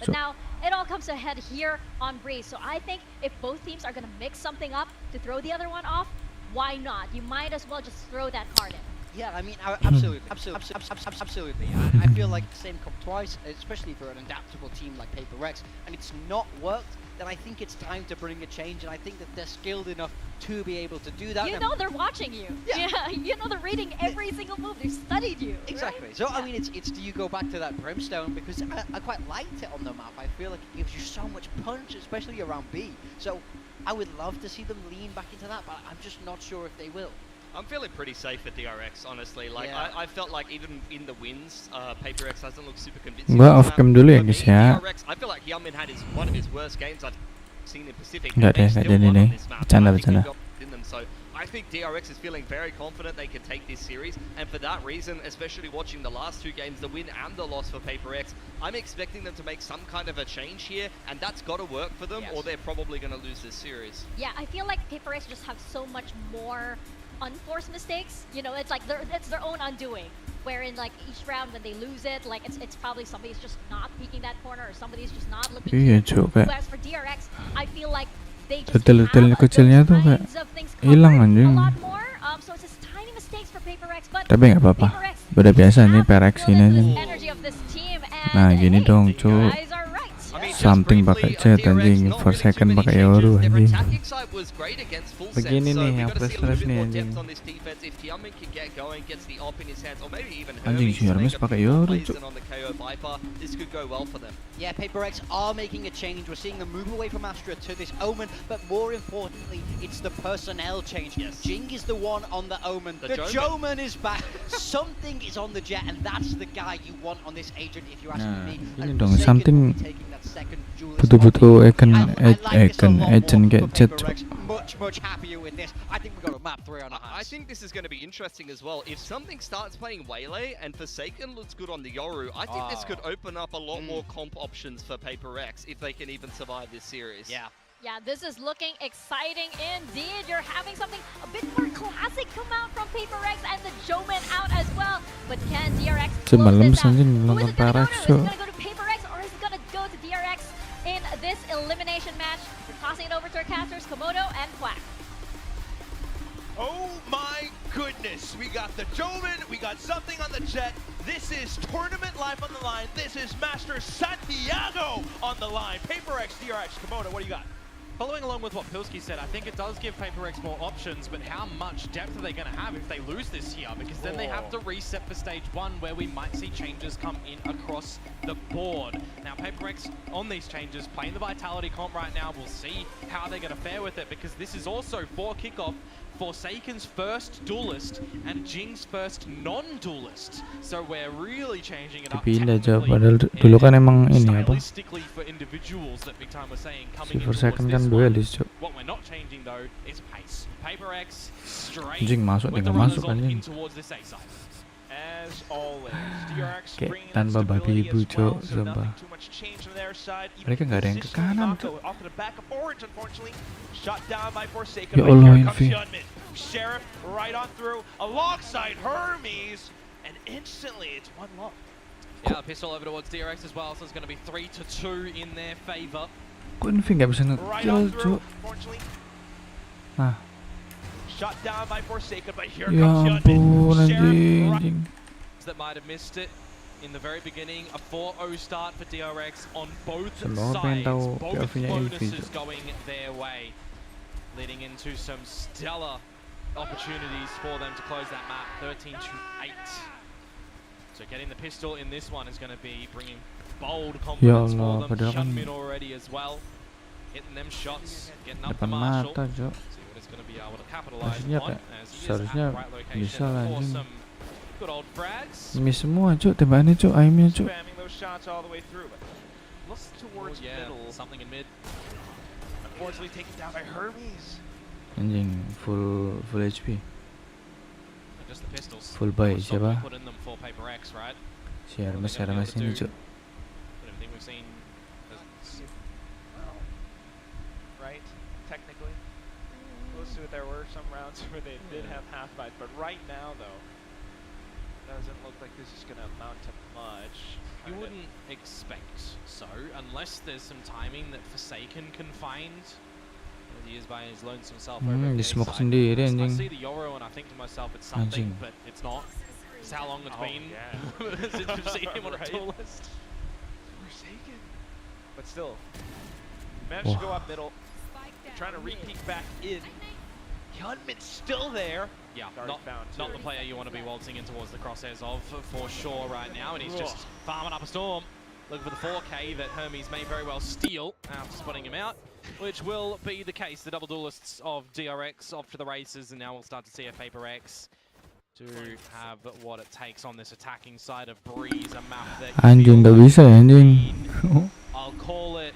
now it all comes ahead here on Breeze. So I think if both teams are going to mix something up to throw the other one off, why not? You might as well just throw that card in. Yeah, I mean, absolutely. I feel like the same come twice, especially for an adaptable team like PRX, and it's not worked, then I think it's time to bring a change, and I think that they're skilled enough to be able to do that. You know they're watching you. Yeah, you know they're reading every single move. They've studied you. Exactly. Right? So, I mean, it's do you go back to that Brimstone, because I quite liked it on the map. I feel like it gives you so much punch, especially around B. So, I would love to see them lean back into that, but I'm just not sure if they will. I'm feeling pretty safe for DRX, honestly. Like, I felt like even in the wins, PRX hasn't looked super convincing. Off-cam dulu ya guys ya. DRX, I feel like Hyunmin had one of his worst games I've seen in Pacific. Enggak jadi nih. Bercanda. So I think DRX is feeling very confident they can take this series, and for that reason, especially watching the last 2 games, the win and the loss for PRX, I'm expecting them to make some kind of a change here, and that's got to work for them, or they're probably going to lose this series. Yeah, I feel like PRX just have so much more unforced mistakes. It's like it's their own undoing. Wherein each round when they lose it, it's probably somebody's just not peeking that corner, or somebody's just not looking. Whereas for DRX, I feel like they just have kecilnya tuh kayak hilang anjing. So it's just tiny mistakes for PRX, but tapi nggak apa-apa, udah biasa nih PRX ini anjing. Nah gini dong cu, something pakai jet anjing, for second pakai Yoru anjing. Begini So nih we've yang got to see a little flash bit nih more anjing. depth on this defense. If Tianmin can get going, gets the op in his hands, or maybe even Anjing, Hermes si to Hermes make a pakai few more Yoru, plays cuk. than on the KO Viper, this could go well for them. Yeah, PaperX are making a change. We're seeing them move away from Astra to this Omen, but more importantly, it's the personnel change. Yes. Jing is the one on the Omen. The Joman is back. Something is on the Jet, and that's the guy you want on this agent if you're asking Nah, me. ini And dong, Forsaken something will be taking that second duelist betul-betul off. akan I like this a lot agent more get for jet. PaperX. Much happier with this. I think we've got a map 3 on our hands. I think this is going to be interesting as well. If something starts playing Waylay and Forsaken looks good on the Yoru, I think this could open up a lot more comp options for PaperX if they can even survive this series. Yeah. Yeah, this is looking exciting indeed. You're having something a bit more classic come out from PaperX and the Joman out as well. But can DRX close Semalam this out? anjing Who is nonton it going to go PRX, to? Is it cuk. going to go to PaperX or is it going to go to DRX in this elimination match? We're tossing it over to our casters, Komodo and Quack. Oh my goodness, we got the Joman, we got something on the Jet. This is tournament life on the line. This is Master Santiago on the line. PaperX, DRX, Komodo, what do you got? Following along with what Pilsky said, I think it does give PaperX more options, but how much depth are they going to have if they lose this here? Because then they have to reset for stage 1, where we might see changes come in across the board. Now, PaperX on these changes, playing the Vitality comp right now, we'll see how they're going to fare with it, because this is also for kickoff Forsaken's first duelist and Jing's first non-duelist. So we're really changing it up Dipindah aja, technically padahal dulu kan emang ini apa? stylistically for individuals that Big Time was saying Si coming in Forsaken towards kan this one. duelis, cuk. What we're not changing though is pace. PaperX straight Anjing masuk with the tinggal runners masuk on in anjing. towards this A side. As always, DRX Kayak bringing tanpa that babi stability ibu, as well, cuk, so sumpah. nothing too much change from their side. Even Mereka nggak ada yang ke positionally, kanan, Mako cuk. off to the back of Orange, unfortunately. Shot down by Forsaken, Ya but Allah, here comes Nvme. Hyunmin. Sheriff right on through, alongside Hermes, and instantly it's 1-0. Yeah, pistol over towards DRX as well, so it's going to be 3-2 in their favor. Kok Nvme nggak bisa Right nge-kill, on through, cuk? unfortunately. Nah, Shot down by Forsaken, but here ya comes ampun Hyunmin. Sheriff anjing, right anjing. That might have missed it in the very beginning. A 4-0 start for DRX on both Semua pengen sides. tahu Both POV-nya Nvme, bonuses cuk. going their way, leading into some stellar opportunities for them to close that map. 13-8. So getting the pistol in this one is going to be bringing bold confidence Allah, for them. padahal kan Hyunmin already as well, hitting them shots, getting up the depan Marshall. mata, cuk. See what he's going to be able to capitalize Maksudnya on kayak as he is at seharusnya the right location bisa lah, for anjing. some good old frags. Miss semua, cuk, tembakannya, cuk, aimnya, cuk. Spamming those shots all the way through, but looks towards middle. Something in mid. Unfortunately taken down by Hermes. Anjing, full HP. Just the pistols. Full buy, What stock we siapa? put in them for PaperX, right? Si Hermes ini, cuk. But everything we've seen is Right, technically. Close to it, there were some rounds where they did have half buys, but right now, though, doesn't look like this is going to amount to much. you wouldn't expect so, unless there's some timing that Forsaken can find. As he is by his lonesome self over Di at the smoke A side. sendiri, I anjing. see the Yoro and I think to myself it's something, Anjing. but it's not. It's how long it's Oh, been yeah. since we've seen him on a Right. tour list. Forsaken. But still, managed to go up middle, trying to re-peek back in. Hyunmin's still there. Yeah, Guard found not too. the player you want to be waltzing in towards the crosshairs of for sure right now, and he's just farming up a storm, looking for the 4K that Hermes may very well steal after spotting him out, which will be the case. The double duelists of DRX off to the races, and now we'll start to see a PaperX to have what it takes on this attacking side of Breeze, a map that Anjing, nggak bisa ya, anjing. I'll call it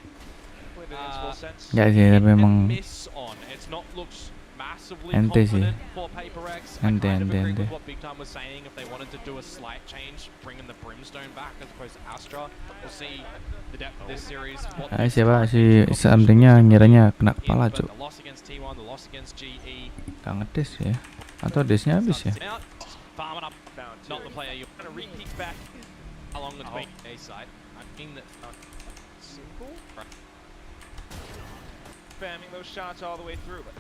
Played it in its full sense. Nggak sih, tapi a emang miss on. It's not looked massively Ente sih. confident for PaperX. I Ente, kind of agree ente. with what Big Time was saying. If they wanted to do a slight change, bringing the Brimstone back as opposed to Astra, we'll see the depth of this series. What Siapa si somethingnya ngiranya kena in, kepala, but cuk. the loss against T1, the loss against GE. Gak ngedes ya. Atau desnya habis ya? Out, farming up, Found not two. the player you Trying to re-peek back in. how long it's been A side. I mean that Simple. Spamming those shots all the way through, but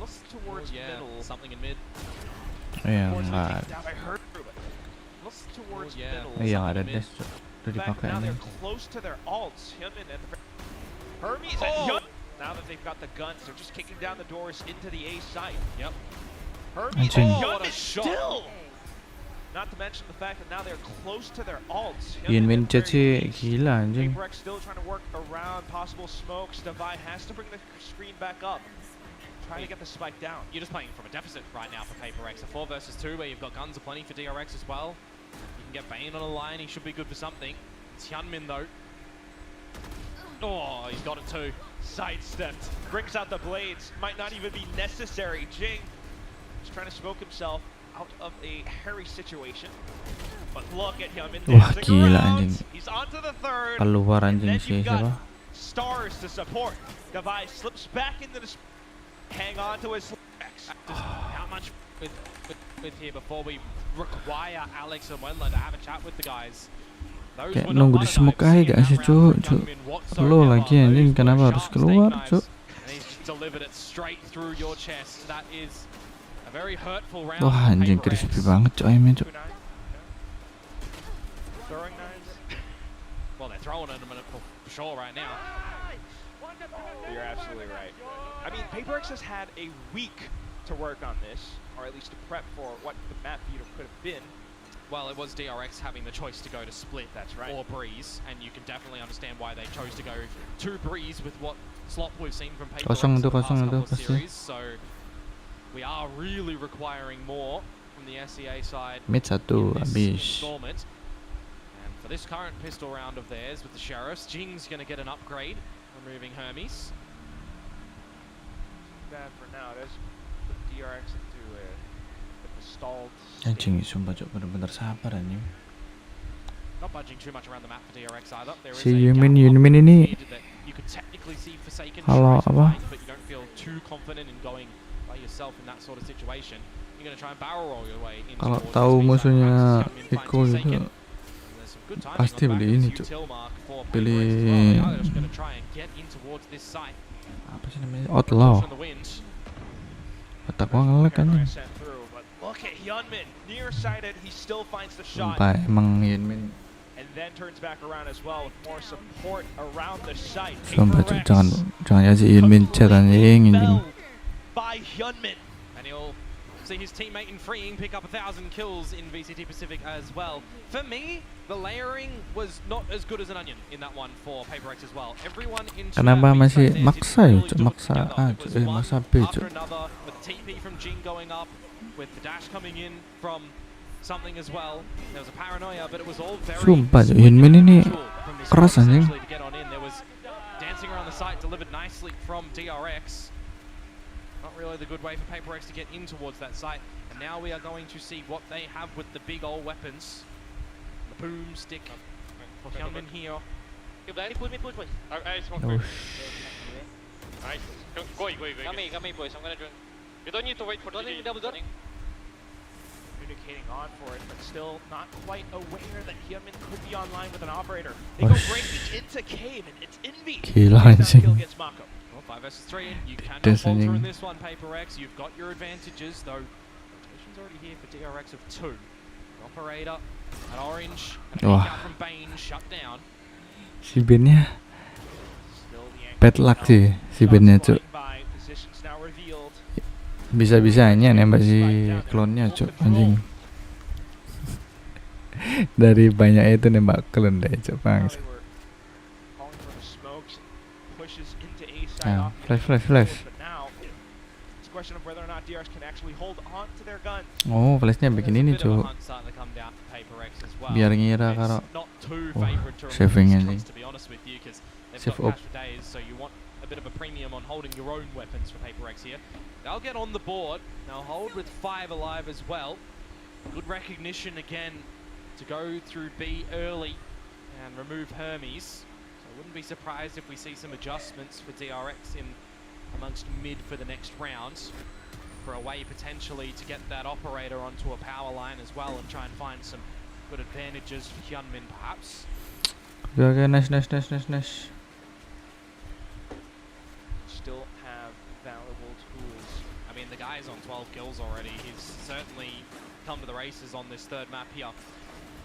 looks towards middle. something in mid. Iya, Unfortunately nggak. taken down by Hermes, but looks towards middle. Iya, nggak ada des, cuk. Udah In fact, dipakai now ini. they're close to their ults. Hyunmin at the Hermes Oh! and Hyun. Now that they've got the guns, they're just kicking down the doors into the A site. Yep. Hermes, Anjing. what a still! Not to mention the fact that now they're close to their ults. Yunmin Chachi gila anjing. PRX still trying to work around possible smokes. Devi has to bring the screen back up. Trying to get the spike down. You're just playing from a deficit right now for PRX. A 4 versus 2 where you've got guns aplenty for DRX as well. You can get Bane on a line, he should be good for something. It's Hyunmin though. Oh, he's got it too. Sidestepped. Brings out the blades. Might not even be necessary. Jing is trying to smoke himself out of a hairy situation. But look at him in Wah, dancing gila around. anjing. He's onto the third. Keluar And anjing then si you've got siapa? stars to support. Devi slips back into the... Hang on to his... How much with here before we require Alex and Wenla to have a chat with the guys. Those Kayak were not nunggu di butter smoke knives aja in gak that sih round cuk, from cuk. Hyunmin Perlu whatsoever. lagi anjing, Those were kenapa harus sharp keluar steak cuk? knives, and he's just delivered it straight through your chest. That is a very hurtful round. Wah for anjing PRX. crispy banget cuk ayamnya cuk. Throwing knives. Well, they're throwing it for sure right now. You're absolutely right. I mean, PRX has had a week to work on this, or at least to prep for what the map beater could have been. Well, it was DRX having the choice to go to Split That's right. or Breeze, and you can definitely understand why they chose to go to Breeze with what slop we've seen from PRX Kosong in the itu, past kosong couple itu, of pasti. series. So we are really requiring more from the SEA side Mid satu in this habis. installment. And for this current pistol round of theirs with the Sheriffs, Jing's going to get an upgrade, removing Hermes. Bad for now. There's the DRX into a stalled Anjing sumpah cuk bener-bener sabar anjing. Not budging too much around the map for DRX either. There is Si a Yunmin gap ini mid that you could technically see Forsaken Halo, try to apa? find, but you don't feel too confident in going by yourself in that sort of situation. You're going to try and barrel roll your way in Kalau towards tahu this B side. musuhnya Hyunmin finds Iko Forsaken. gitu, There's some good timing pasti on the back beli of ini, this Cuk. util mark for Beli- PRX as well. They are just going to try and get in towards this site. apa sih namanya? Outlaw. From the wind. Otak gua ngelek anjing. sent through, but look at Hyunmin, nearsighted. He still finds the shot, Sumpah emang Yunmin. and then turns back around as well with more support around the site. Sumpah cuk, PRX jangan aja Yunmin chat anjing anjing. completely by Hyunmin. And he'll see his teammate in freeing pick up 1,000 kills in VCT Pacific as well. For me, the layering was not as good as an onion in that one for PRX as well. Everyone into Kenapa that B masih side there maksa didn't ya, really Cuk? do it Maksa together. A, It Cuk. was one Maksa B, after Cuk. another, with the TP from Jing going up, with the dash coming in from something as well. There was a paranoia, but it was all very Sumpah, Cuk, swift Hyunmin and ini natural from this keras squad anjing. essentially to get on in. There was dancing around the site delivered nicely from DRX. Not really the good way for PRX to get in towards that site. And now we are going to see what they have with the big old weapons. The boomstick for Hyunmin here. You blind, push me, push, push. I smoke Oh, first. Nice. Go, go, go. Come me, boys. I'm gonna join. You don't need to wait for the double door. Communicating on for it, but still not quite aware that Hyunmin could be online with an operator. They go Oish. breaking into cave, and it's Nvme. Gila Gets that kill anjing. against Mako. Well, 5 versus 3. You cannot Des falter in anjing. this one, PRX. You've got your advantages, though. Rotation's already here for DRX of 2. An operator, an orange, and a peek Wah. out from Bane shut down. Si Bennya Still the angle bad luck now. sih si Shots Bennya cuk. flying by, positions now revealed. Bisa-bisanya nembak si klonnya cuk anjing. Dari banyak itu nembak klon deh cuk Now bang. they were calling for the smokes, pushes into A side Yeah, off the flash, enemy flash, flash. field, but now it's a question of whether or not DRX can actually hold on to their guns. Oh, flashnya bikin ini There's a bit of a cuk. hunt starting to come down for PRX as well. Biar ngira It's kalau not too Wah, favourite to remove saving these anjing. guns, to be honest with you, because they've Save got up. cash for days, so you want a bit of a premium on holding your own weapons for PRX here. They'll get on the board. They'll hold with 5 alive as well. Good recognition again to go through B early and remove Hermes. So I wouldn't be surprised if we see some adjustments for DRX in amongst mid for the next round, for a way potentially to get that operator onto a power line as well and try and find some good advantages for Hyunmin perhaps. Oke, nice. Still have valuable tools. I mean, the guy's on 12 kills already. He's certainly come to the races on this third map here.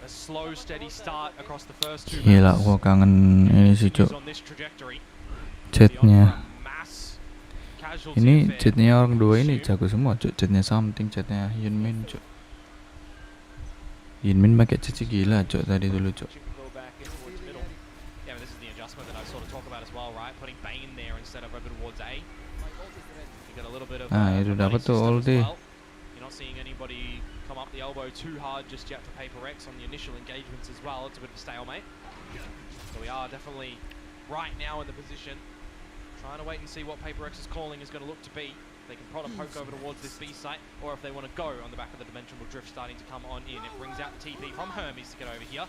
A slow, steady start across the first 2 Gila, maps. gua kangen ini sih He's cuk. on this trajectory. Chatnya. Massive casualty Ini affair. chatnya orang dua ini jago semua, cuk. Chatnya something, chatnya Yunmin, cuk. Yunmin pakai chat gila, cuk, tadi dulu, cuk. Yeah, but this is the adjustment that I sort of talk about as well, right? Putting Bane there instead of over towards A. You got a little bit of Itu dapat tuh all day. You're not seeing anybody come up the elbow too hard just yet for Paper X on the initial engagements as well. It's a bit of a stalemate. So we are definitely right now in the position, trying to wait and see what Paper X's calling is going to look to be. They can probably poke over towards this B site, or if they want to go on the back of the dimensional drift starting to come on in. It brings out the TP from Hermes to get over here.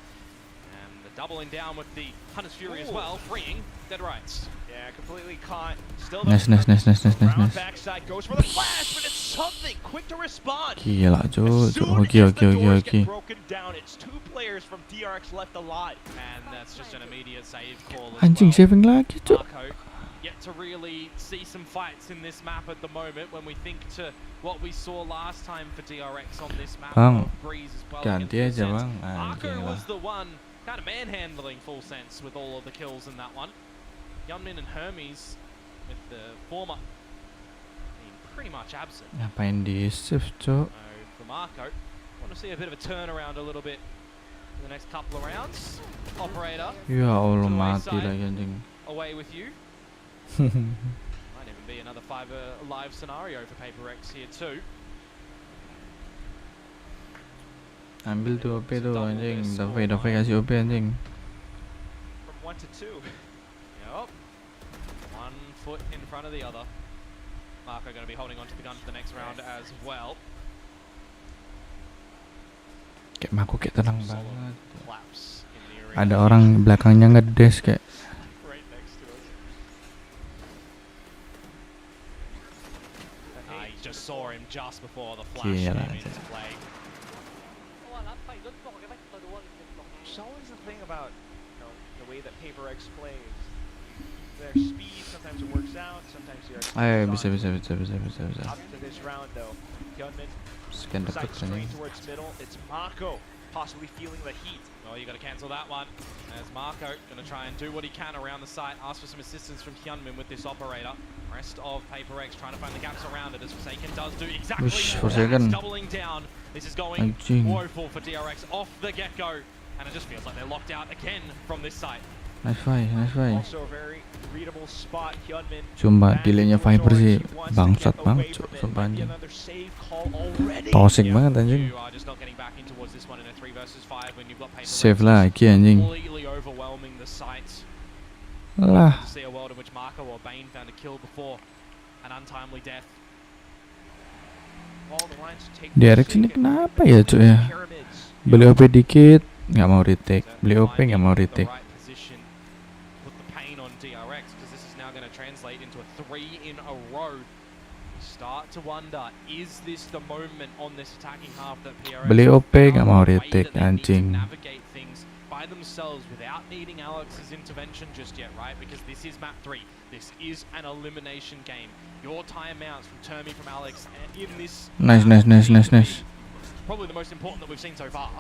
And the doubling down with the Hunter's Fury as well, freeing Dead Rights. Yeah, completely caught. Still Nice. backside goes for the flash, but it's something quick to respond. Gila, cuk. As soon Oke. as the doors get broken down, it's 2 players from DRX left alive. And that's just an immediate save call as Anjing, well. saving lagi, cuk. Marco yet to really see some fights in this map at the moment when we think to what we saw last time for DRX on this map. Bang, of Breeze as well ganti against aja, Full Bang. Sense. Marco Anjing lah. was the one kind of manhandling Full Sense with all of the kills in that one. Yunmin and Hermes with the former being pretty much absent. Ngapain di shift, cuk? So for Marco, want to see a bit of a turnaround a little bit in the next couple of rounds. Operator Ya Allah, to the mati wayside. lagi anjing. away with you. Might even be another 5 live scenario for Paper X here too. Ambil tuh OP tuh anjing. Dapat kasih OP anjing. From 1 to 2. Yep. 1 foot in front of the other. Marco going to be holding on to the gun for the next round as well. Kayak Marco kayak tenang Solid banget. collapse in the arena. Ada orang belakangnya ngedes kayak. Right next to us. You just saw him just before the flash Gila, came anjing. into play. There's always the thing about, you know, the way that Paper X plays. Their speed, sometimes it works out, sometimes DRX Ayo, goes bisa. on. Up to this round though, Hyunmin Scan deket decides straight anjing. towards middle. It's Mako, possibly feeling the heat. Well, you got to cancel that one. As Marco going to try and do what he can around the site, ask for some assistance from Hyunmin with this operator. Rest of Paper X trying to find the gaps around it as Forsaken does do exactly Wish, that. Forsaken. Doubling down. This is going Anjing. woeful for DRX off the get-go. And it just feels like they're locked out again from this site. Nice fight. Also a very readable spot. Hyunmin. Cuma back delaynya towards Viper sih Orange. He wants to bangsat get banget, away cuk. from it. Sumpah Might be anjing. another save call already. Toxic banget anjing. You are just not getting back in towards this one in a 3 versus 5 when you've got Paper Save X lagi anjing. completely overwhelming the site. Lah. To see a world in which Marco or Bane found a kill before an untimely death. All the lines take DRX ini Forsaken. kenapa ya, cuk ya? Pyramids. Beli OP dikit, nggak mau retake. Beli OP nggak mau retake. The right position, put the pain on DRX because this is now going to translate into a 3 in a row. We start to wonder, is this the moment on this attacking half that PRX Beli have OP found nggak mau a way retake, that they need to anjing. navigate things by themselves without needing Alex's intervention just yet, right? Because this is map 3. This is an elimination game. Your timeouts from Termi, from Alex, and in this Nice. probably the most important that we've seen so far.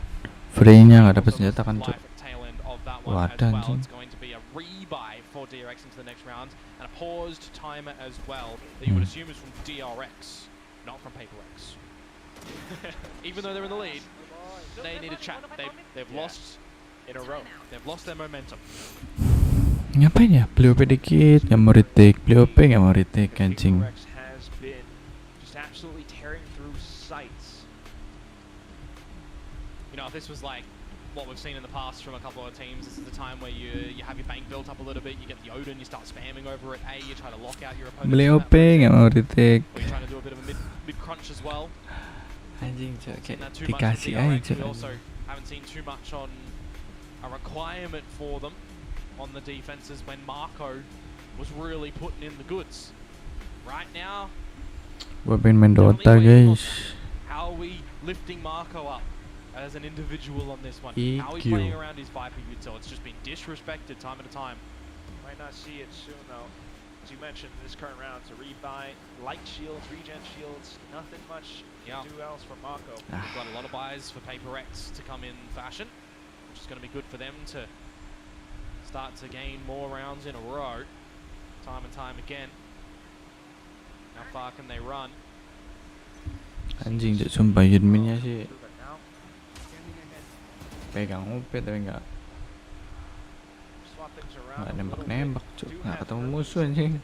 Free-nya nggak dapat senjata kan, cuk. Tail end of that Oh, one ada as well. anjing. It's going to be a rebuy for DRX into the next round and a paused timer as well that you would assume is from DRX, not from Paper X. Even though they're in the lead, they need a chat. They've lost in a row. They've lost their momentum. Ngapain ya? Beli OP dikit, nggak mau retake. Beli OP nggak mau retake anjing. Paper X has been just absolutely tearing through sights. You know, if this was like what we've seen in the past from a couple of teams, this is the time where you have your bank built up a little bit, you get the Odin, you start spamming over at A, you try to lock out your opponent. Beli OP nggak mau retake. Or you're trying to do a bit of a mid crunch as well. Anjing, cuk, Seen kayak that too much from dikasih DRX. aja. We also haven't seen too much on a requirement for them on the defenses when Marco was really putting in the goods. Right now, Gua pengen main Dota, guys. how are we lifting Marco up as an individual on this one? How are we EQ. playing around his Viper util? It's just been disrespected time at a time. Might not see it soon though. As you mentioned, this current round, it's a rebuy, light shields, regen shields, nothing much Yeah. to do else for Mako. We've got a lot of buys for Paper X to come in fashion, which is going to be good for them to start to gain more rounds in a row, time and time again. How far can they run? Anjing, Cuk, sumpah Yeee-nya sih pegang OP tapi nggak nembak-nembak, Cuk. Nggak ketemu musuh anjing.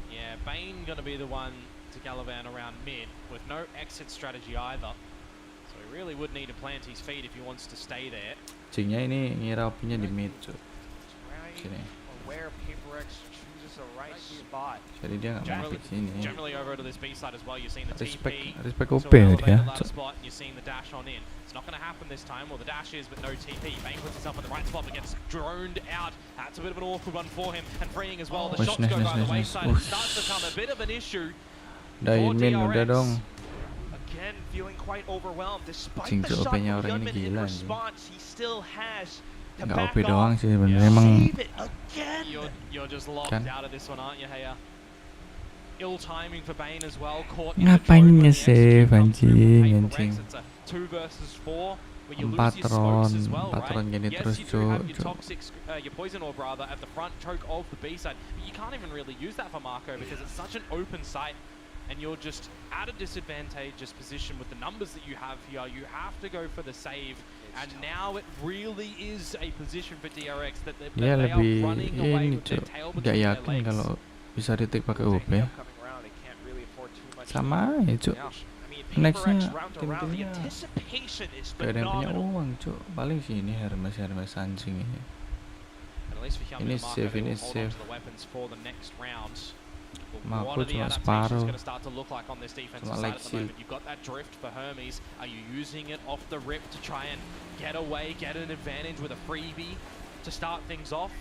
Yeah, Bane gonna be the one to gallivant around mid with no exit strategy either. So he really would need to plant his feet if he wants to stay there. Cingnya ini ngira OP-nya di mid, Cuk. Sini. Jadi dia nggak mau pick sini. Generally over to this B side as well, you're seeing the TP. Respect So OP elevator dia, last Cuk. spot, and you're seeing the dash on in. It's not going to happen this time. Well, the dash is, but no TP. Bane puts himself in the right spot, but gets droned out. That's a bit of an awkward one for him, and freeing as well. The shots go by the wayside. It starts to become a bit of an issue Udah for Yeee udah DRX. dong. Again, feeling quite overwhelmed. Despite Cing, the Cuk, shot OP-nya from orang ini Yeee in gila, anjing. response, he still has to Nggak back OP doang off. sih sebenarnya, emang Save it again. You're just locked Kan. out of this one, aren't you, Heya? Ill timing for Bane as well. Caught in the Ngapain choke when the nge-save, execute comes through from anjing, PRX. anjing. It's a 2 versus 4 where you lose Empat your smokes as ron, well, empat ron right? gini Yes, terus, you do have Cuk, your Cuk. toxic, your poison orb rather at the front choke of the B side, but you can't even really use that for Marco because it's such an open site. And you're just at a disadvantageous position with the numbers that you have here. You have to go for the save, and now it really is a position for DRX that they Dia are lebih running away ini, with their Cuk. tail Nggak between their yakin legs. kalau bisa retake pakai OP. Sama aja, Cuk. Nextnya tim-timnya gak ada yang punya uang, Cuk. Paling sih ini Hermes anjing ini. At least for Hyunmin Ini and Marco, save, they ini will hold on save. to the weapons for the next round. Mako What are the cuma adaptations separuh. going to start to look like on this defensive Cuma side leg at the shield. moment? You've got that drift for Hermes. Are you using it off the rip to try and get away, get an advantage with a freebie to start things off?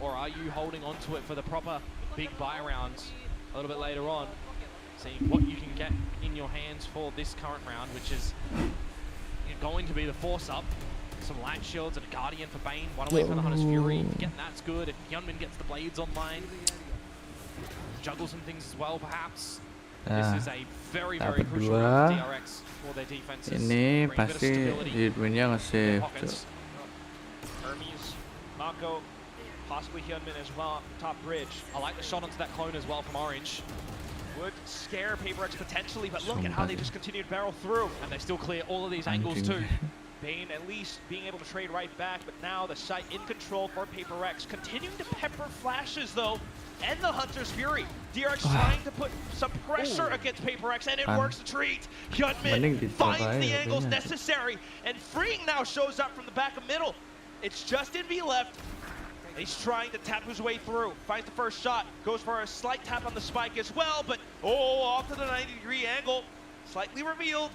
Or are you holding on to it for the proper big buy rounds a little bit later on? Seeing what you can get in your hands for this current round, which is going to be the force up. Some light shields and a guardian for Bane, one away from the Hunter's Fury. Again, that's good. If Hyunmin gets the blades online, juggle some things as well, perhaps. This is a very, very dapat crucial round for dua. DRX for their defenses. Ini Bring a bit of pasti stability Yeee-nya in nge-save, their Cuk. pockets. Hermes, Mako, possibly Hyunmin as well, top bridge. I like the shot onto that clone as well from Orange. Would scare PRX potentially, but look at how they just continue to barrel through. And they still clear all of these angles Anjing. too. Bane at least being able to trade right back, but now the site in control for PRX. Continuing to pepper flashes though, and the Hunter's Fury. DRX trying to put some pressure against PRX, and it works a treat. Mending Hyunmin di finds cover the aja angles kayaknya. necessary, and Freeing now shows up from the back of middle. It's just Nvme left. He's trying to tap his way through. Finds the first shot. Goes for a slight tap on the spike as well, but off to the 90-degree angle. Slightly revealed.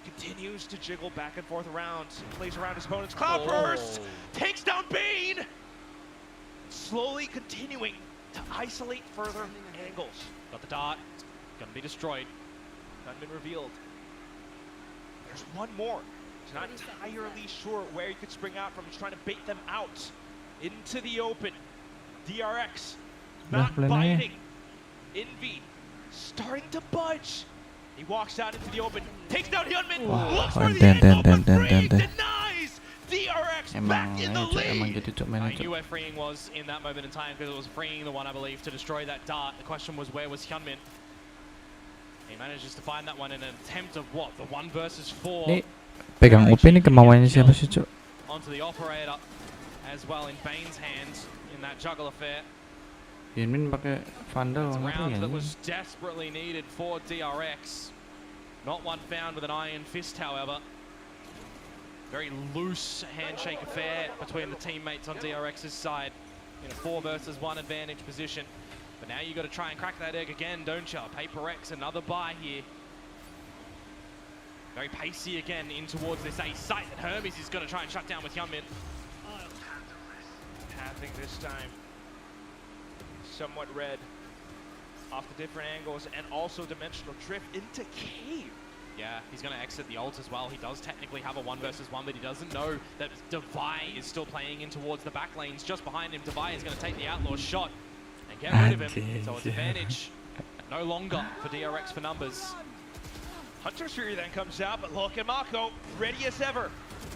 He continues to jiggle back and forth around. Plays around his opponent's cloud burst. Takes down Bane. Slowly continuing to isolate further angles. Got the dart. Gonna be destroyed. Gunman revealed. There's one more. He's not entirely sure where he could spring out from. He's trying to bait them out into the open. DRX not biting. Nvme starting to budge. He walks out into the open, takes down Hyunmin, looks for the angle, but Free denies. DRX back in the Emang lead. gitu, Cuk, I mainnya, knew Cuk. where Freeing was in that moment in time because it was Freeing the one, I believe, to destroy that dart. The question was, where was Hyunmin? He manages to find that one in an attempt of what? The 1 versus 4. Nih, pegang OP nih kemauannya siapa sih, Cuk? Onto the operator as well in Bane's hands in that juggle affair. Yeee pakai Vandal It's a ngeri round ya. that was desperately needed for DRX. Not one found with an iron fist, however. Very loose handshake affair between the teammates on DRX's side in a 4 versus 1 advantage position. But now you've got to try and crack that egg again, don't you? PRX, another buy here. Very pacey again in towards this A site that Hermes is going to try and shut down with Hyunmin. Pathing this time. Somewhat red. Off the different angles and also dimensional drift into cave. Yeah, he's going to exit the ult as well. He does technically have a 1 versus 1, but he doesn't know that Devi is still playing in towards the back lanes just behind him. Devi is going to take the Outlaw shot and get rid of him. So it's advantage no longer for DRX for numbers. Hunter's Fury then comes out, but look at Mako, ready as ever.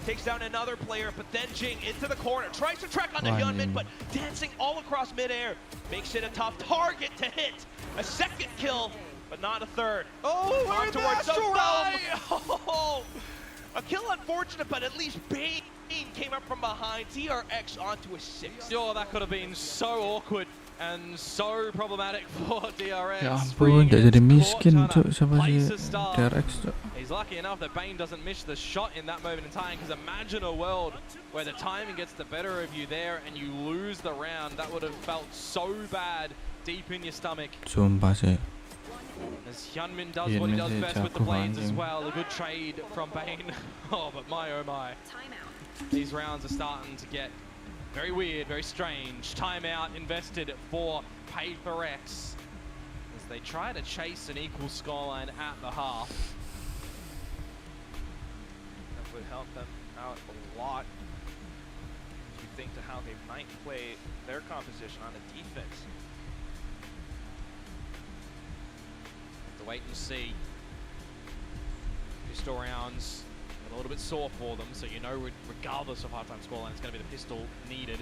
Takes down another player, but then Jing into the corner. Tries to track onto Hyunmin, but dancing all across midair. Makes it a tough target to hit. A second kill, but not a third. Oh, on towards the oh, a kill unfortunate, but at least Bane came up from behind. TRX onto a 6. Oh, that could have been so awkward and so problematic for DRX. Ya ampun, gak jadi miskin cuk siapa sih PRX cuk. He's lucky enough that Bane doesn't miss the shot in that moment in time, because imagine a world where the timing gets the better of you there and you lose the round. That would have felt so bad deep in your stomach. Sumpah sih. As Hyunmin does what he does best with the blades as well. A good trade from Bane. Oh, but my oh my. These rounds are starting to get very weird, very strange. Timeout invested for PRX as they try to chase an equal scoreline at the half. That would help them out a lot. If you think to how they might play their composition on the defense. To wait and see. Pistol rounds a little bit sore for them, so you know regardless of halftime scoreline, it's going to be the pistol needed.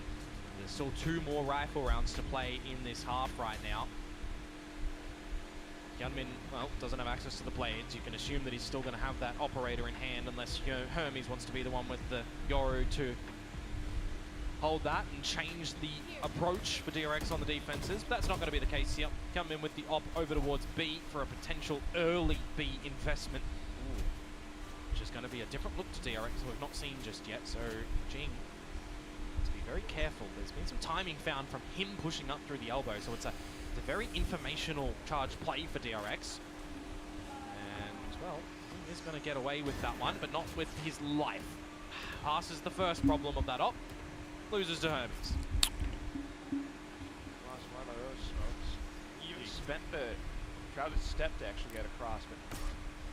There's still 2 more rifle rounds to play in this half right now. Hyunmin, well, doesn't have access to the blades. You can assume that he's still going to have that operator in hand, unless Hermes wants to be the one with the Yoru to hold that and change the approach for DRX on the defenses. But that's not going to be the case here. Come in with the op over towards B for a potential early B investment. Ooh. Which is going to be a different look to DRX we've not seen just yet. So Jing, to be very careful. There's been some timing found from him pushing up through the elbow, so it's a very informational charge play for DRX. And well, he's going to get away with that one, but not with his life. Passes the first problem of that op. Loses to Hermes. Lost one of those smokes. Even spent the crowded step to actually get across, but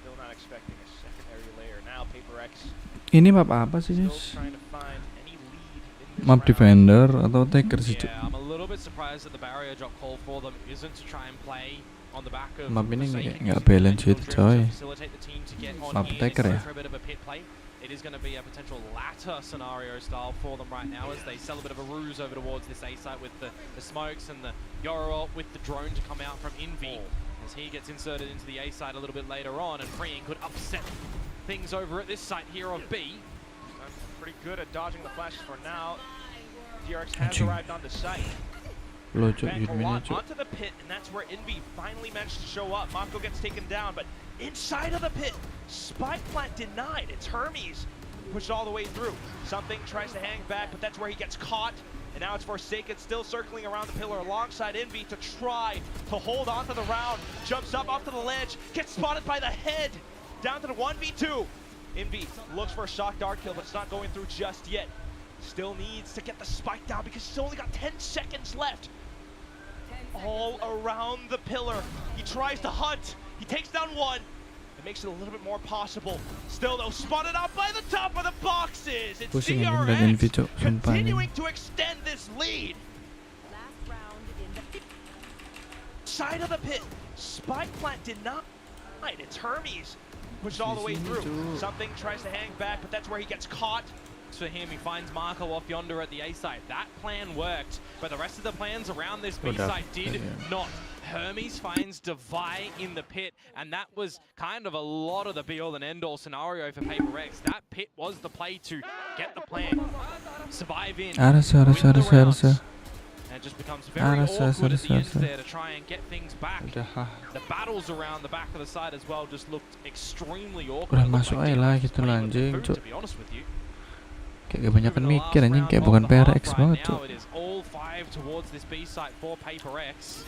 still not expecting a secondary layer. Now PRX Ini map apa sih still guys? trying to find any lead in this Map round. defender atau taker sih cuk? Yeah, I'm a little bit surprised that the barrier drop call for them isn't to try and play on the back of Map ini Forsaken nggak using balance the itu mental drill coy. to facilitate the team to get on Map here. taker It's ya? for a bit of a pit play. It is going to be a potential ladder scenario style for them right now as they sell a bit of a ruse over towards this A site with the smokes and the Yoro with the drone to come out from Nvme as he gets inserted into the A site a little bit later on, and freeing could upset things over at this site here of B. I'm pretty good at dodging the flashes for now. DRX has arrived on the site. Lo cuk, Back a Yunmin lot cuk. onto the pit, and that's where Nvme finally managed to show up. Mako gets taken down, but inside of the pit, spike plant denied. It's Hermes pushed all the way through. Something tries to hang back, but that's where he gets caught. And now it's Forsaken still circling around the pillar alongside Nvme to try to hold on to the round. Jumps up off to the ledge, gets spotted by the head. Down to the 1v2. Nvme looks for a shock dart kill, but it's not going through just yet. Still needs to get the spike down because he's only got 10 seconds left. All around the pillar. He tries to hunt. He takes down one. It makes it a little bit more possible. Still though, spotted out by the top of the boxes. It's Pusing anjing dari Nvme DRX cuk, sumpah anjing. continuing to extend this lead. Side of the pit. Spike plant denied. It's Hermes. Pushed all the way through. Something tries to hang back, but that's where he gets caught. For him, he finds Marco off yonder at the A site. That plan worked, but the rest of the plans around this B site did not. Hermes finds Devi in the pit, and that was kind of a lot of the be-all and end-all scenario for PRX. That pit was the play to get the plan, survive in, win the rounds. And it just becomes very awkward at the end there to try and get things back. The battles around the back of the site as well just looked extremely awkward. Udah masuk aja lah gitu lah anjing cuk. To be honest with you. Kayak kebanyakan mikir anjing, kayak bukan PRX banget cuk. It is all 5 towards this B site for PRX.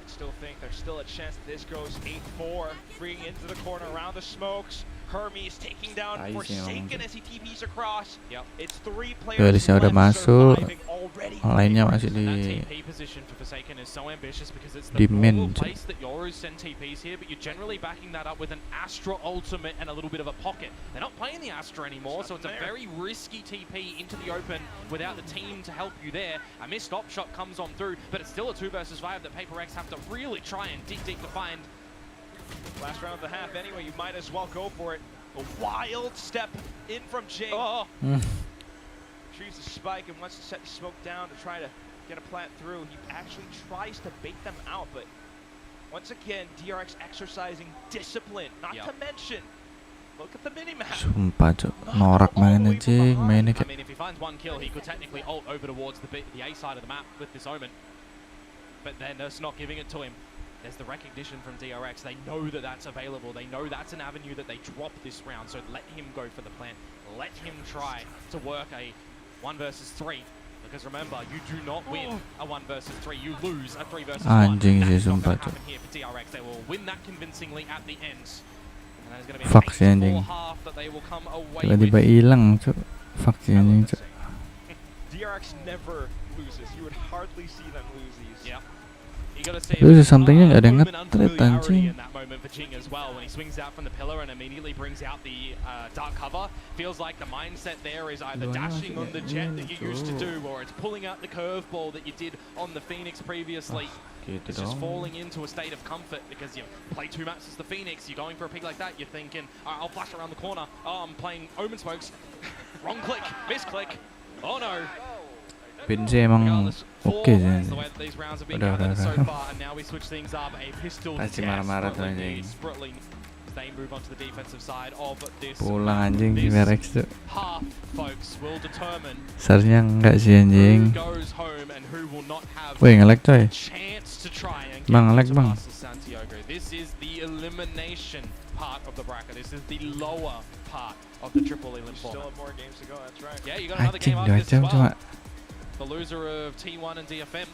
Still think there's still a chance that this goes 8-4, bringing into the corner around the smokes. Hermes taking down Forsaken as he TPs across. Yep. It's 3 players Dualisnya udah left masuk, surviving already. lainnya masih That di TP position for Forsaken is so ambitious because it's the normal place that Yoru send TPs here, but you're generally backing that up with an Astra ultimate and a little bit of a pocket. They're not playing the Astra anymore, so it's a very risky TP into the open without the team to help you there. A missed op shot comes on through, but it's still a 2 versus 5 that PRX have to really try and dig deep to find Last round of the half anyway, you might as well go for it. A wild step in from Jing. Retrieves the spike and wants to set the smoke down to try to get a plant through. He actually tries to bait them out, but once again, DRX exercising discipline. Not to mention, look at the minimap. Sumpah cok, norak main anjing, mainnya I kayak mean, if he finds one kill, he could technically ult over towards the A side of the map with this Omen. But then just not giving it to him. There's the recognition from DRX. They know that that's available. They know that's an avenue that they drop this round. So let him go for the plant. Let him try to work a 1 versus 3. Because remember, you do not win a 1 versus 3. You lose a 3 versus 1. anjing sih That's not sumpah going to cok. happen here for DRX. They will win that convincingly at the end. And there's going to be Fuck a sih anjing. 8-4 half that they will come away Tiba-tiba with. hilang cok. Fuck sih anjing cok. DRX never loses. You would hardly see them lose these. Yeah. You gotta see Lu somethingnya nggak ada Omen nge-trade unfamiliarity anjing. in that moment for Jing as well when he swings out from the pillar and immediately brings out the dark cover. Feels like the mindset there is either dashing on the jet that you used to do, or it's pulling out the curveball that you did on the Phoenix previously. Gitu It's just dong. falling into a state of comfort because you play 2 maps as the Phoenix. You're going for a pick like that. You're thinking, all right, I'll flash around the corner. Oh, I'm playing Omen Smokes. Wrong click, misclick. Oh no. Pin sih emang oke sih That's anjing. the way that these rounds have been Udah, gathered udah, so udah. far, and now we switch things up. A pistol Pasti test. marah-marah tuh Spurtling anjing. needs Spurtling as they move onto the defensive side of this. Pulang anjing si This PRX tuh. half, folks, will determine Seharusnya enggak sih who anjing. goes home and who will not have Wih nge-lag coy. a chance to try and get Bang, lag, into bang. Master Santiago. This is the elimination part of the bracket. This is the lower part of the triple elim Still format. have more games to go, that's right. Yeah, you got another Anjing game 2 after this jam as cuma. well. The loser of T1 and DFM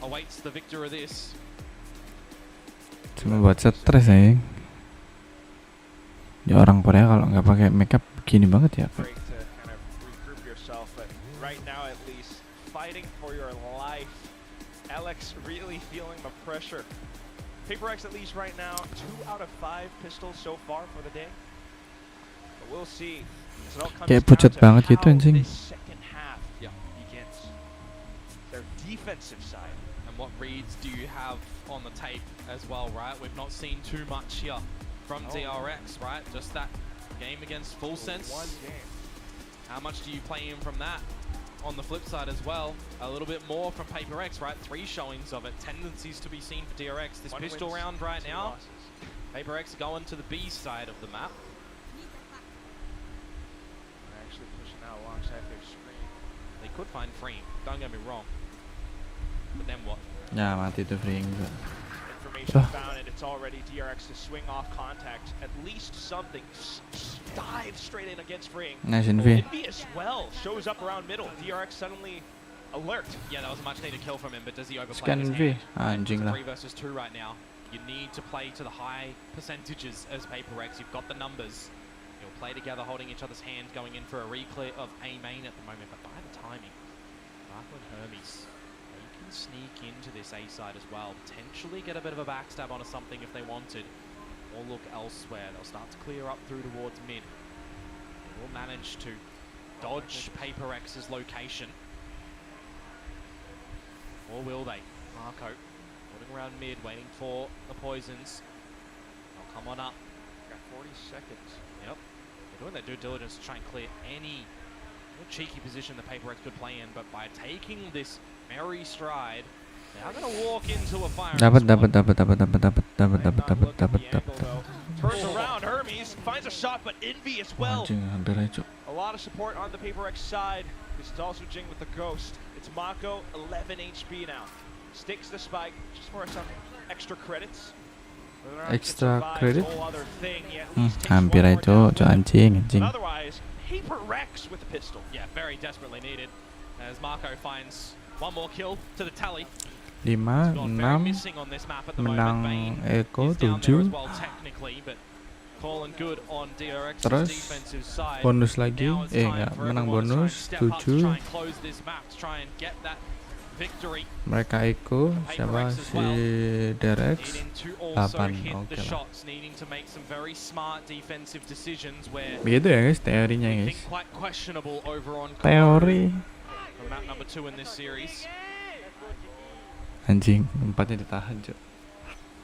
awaits the victor of this. Cuma buat stres anjing. Ya orang Korea kalau nggak pakai makeup begini banget ya. Break to kind of regroup yourself, but right now at least, fighting for your life. Alex really feeling the pressure. PRX at least right now, 2 out of 5 pistols so far for the day. But we'll see. As it all comes Kayak down pucat to banget gitu how anjing. this second half begins. Their defensive side. And what reads do you have on the tape as well, right? We've not seen too much here from DRX, right? Just that game against Full Sense. One game. How much do you play in from that? On the flip side as well, a little bit more from PRX, right? 3 showings of it. Tendencies to be seen for DRX. This 1 pistol wins, round right 2 now. losses. PRX going to the B side of the map. They're actually pushing out alongside their screen. They could find Free, don't get me wrong. But then what? Ya mati tuh Fring juga. Information found, and it's already DRX to swing off contact. At least something. Dive straight in against Freeing. Nice Nvme. Nvme as well shows up around middle. DRX suddenly alert. Yeah, that was a much needed kill from him, but does he overplay Scan his Nvme. hand? Anjing lah. 3 versus 2 right now. You need to play to the high percentages as PRX. You've got the numbers. You'll play together holding each other's hand, going in for a reclear of A main at the moment, but by the timing, Marco and Hermes, they can sneak into this A side as well, potentially get a bit of a backstab onto something if they wanted, or look elsewhere. They'll start to clear up through towards mid. They will manage to dodge PRX's location. Or will they? Marco putting around mid, waiting for the poisons. They'll come on up. Got 40 seconds. Yep. They're doing their due diligence to try and clear any cheeky position the PRX could play in, but by taking this merry stride, they are going to walk into a fire. Dapat. Turns around, Hermes finds a shot, but Nvme as well. Anjing hampir aja. A lot of support on the PRX side. This is also Jing with the Ghost. It's Mako, 11 HP now. Sticks the spike just for some extra credits. Whether or not he can Extra survive is a credit? whole other thing. He at least takes Hampir one more aja down. cok anjing. But otherwise, PRX with the pistol. Yeah, very desperately needed. As Marco finds one more kill to the tally. 5, Gone very 6, missing on this map at the menang moment. Eko He's down there as 7. well technically, but calling good on DRX's Terus defensive side. bonus lagi, Now it's time enggak, for menang everyone to try and bonus step up to 7. try and close this map, to try and get that victory. Mereka Eko, siapa si DRX Needing to also 8, hit oke the lah. shots, needing to make some very smart defensive decisions where Begitu ya guys teorinya we guys. think quite questionable over on Teori. for map number 2 in this series. Anjing, 4-nya ditahan cok.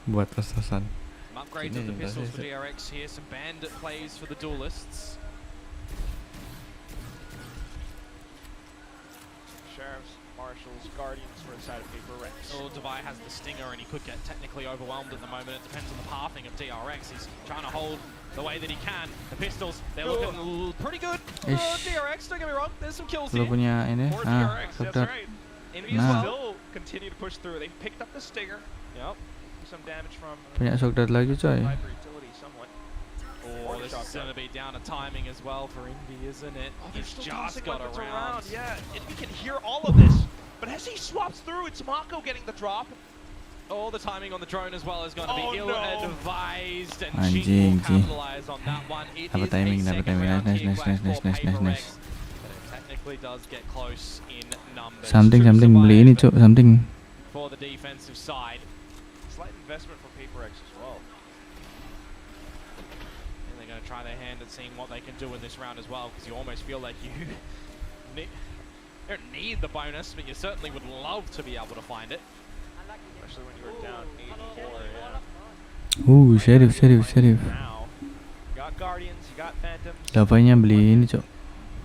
Buat tos-tosan. Map upgrades of the pistols for DRX here. Some bandit plays for the duelists. Sheriffs, marshals, guardians for the side of PRX. Oh, Devi has the stinger and he could get technically overwhelmed at the moment. It depends on the pathing of DRX. He's trying to hold the way that he can. The pistols, they're looking pretty good for DRX, don't get me wrong. There's some kills here. punya ini. For DRX, that's Saber. right. Nvme Nah. still continue to push through. They picked up the stinger. Yep. Some damage from Punya shock dart lagi coy. Viper utility somewhat. Oh, this is going to be down to timing as well for Nvme, isn't it? Oh, He's just got around. Yeah, Nvme can hear all of this. But as he swaps through, it's Mako getting the drop. Oh, the timing on the drone as well is going to be ill-advised, and Anjing, Jing will Jing. capitalize on that one. It Dapat is timing, a dapat second timing. round Nice, kick nice, back nice, for nice, nice, PRX, nice. but it technically does get close in numbers. Something Two beli ini survive cuk, something. for the defensive side. Slight investment from PRX as well. And they're going to try their hand at seeing what they can do in this round as well, because you almost feel like you don't need the bonus, but you certainly would love to be able to find it. Especially when you were down 84, yeah. Sheriff. Now, you got Guardians, you got Phantoms. Lavanya beli ini cuk.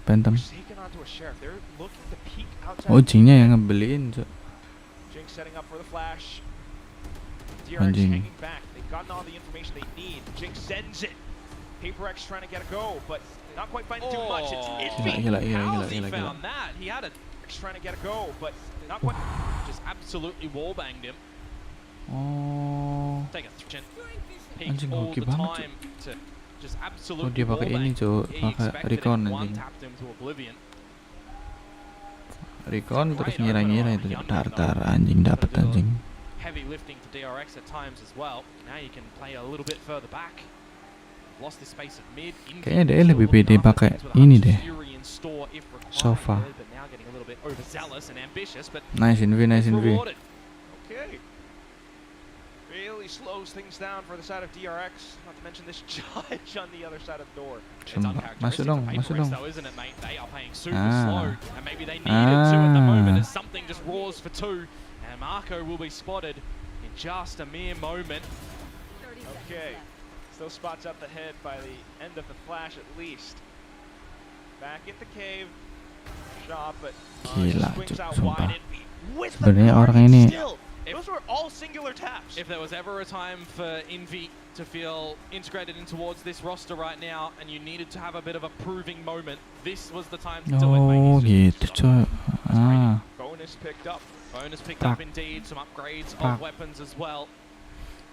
Phantom. Taken onto a Sheriff. They're looking to peek outside. Oh, Jingnya yang ngebeliin cuk. Jinx setting up for the flash. DRX Anjing. hanging back. They've gotten all the information they need. Jinx sends it. PRX trying to get a go, but not quite finding too much. It's Nvme. How's he found that? He had a Trying to get a go, but not quite. just absolutely wallbanged him. Oh. Take a chin. Anjing, Peek all hoki the banget, time to just Oh, absolutely dia pakai ini wallbang. cuk, He pakai expected recon it, anjing. one-tapped him to oblivion. Recon terus ngira-ngira itu cuk. Dar anjing dapat anjing. Heavy lifting for DRX at times as well. Now you can play a little bit further back. Lost the space of mid. Kayaknya dia lebih pede pakai ini deh. Sofa. But now getting a little bit overzealous and ambitious, but Nice Nvme. rewarded. Okay. Really slows things down for the side of DRX. Not to mention this judge on the other side of the door. It's Masuk uncharacteristic dong, for masuk PRX dong. though, isn't it, mate? They are playing super Ah. slow, and maybe they needed to at the moment Ah. as something just roars for two, and Marco will be spotted in just a mere moment. Okay. Still spots up the head by the end of the flash at least. Back at the cave. Shot, but Gila, swings cuk, out sumpah. wide. With the Sebenarnya orang guard ini still. Those were all singular taps. If there was ever a time for Nvme to feel integrated in towards this roster right now, and you needed to have a bit of a proving moment, this was the time to do it, Oh mate. gitu coy. Ah. Bonus picked up. Bonus picked up indeed, some upgrades of weapons as well.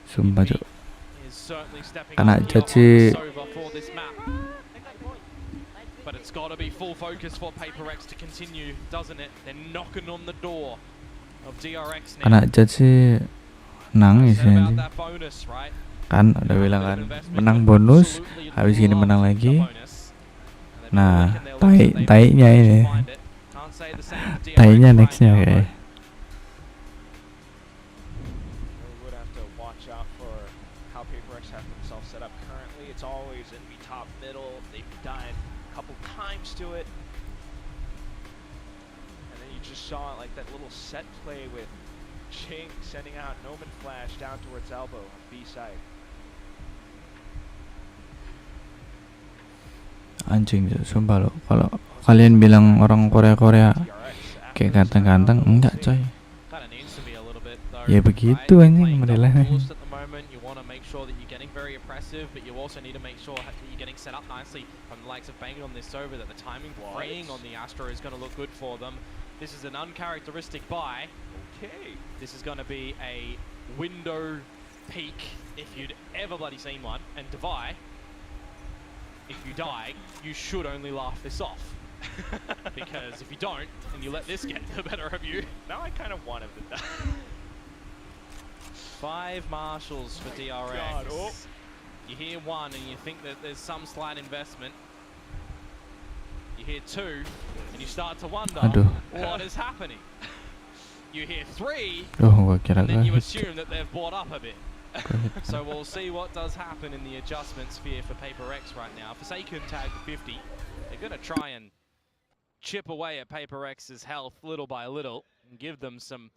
Sumpah cuk. Is certainly stepping Kena up judge here sih. on Saber for this map. But it's got to be full focus for PRX to continue, doesn't it? They're knocking on the door of DRX now. Kena judge sih nangis Said ya about anjing. that bonus, right? Kan udah bilang kan menang bonus, habis gini menang lagi. Nah, tai-nya ini. Tai-nya nextnya kayak. Would have to watch out for how PRX have themselves set up currently. It's always Nvme top middle. They've died a couple times to it. And then you just saw like that little set play with Ching sending out Noman Flash down towards elbow on B side. Anjing cuk, sumpah lo. Kalau kalian bilang orang Korea kayak ganteng-ganteng, enggak coy. Ya begitu anjing modelnya. At the moment, you want to make sure that you're getting very oppressive, but you also need to make sure that you're getting set up nicely from the likes of banging on this Saber, that the timing fraying on the Astra is going to look good for them. This is an uncharacteristic buy. Okay. This is going to be a window peak if you'd ever bloody seen one. And Devi, if you die, you should only laugh this off. Because if you don't, and you let this get the better of you. Now I kind of want him to die. 5 marshals for DRX. God, oh. You hear 1 and you think that there's some slight investment. You hear 2 and you start to wonder what is happening. You hear 3 Gua kira and then you gua hit. assume that they've bought up a bit. So we'll see what does happen in the adjustment sphere for PRX right now. Forsaken tagged 50. They're going to try and chip away at PRX's health little by little and give them some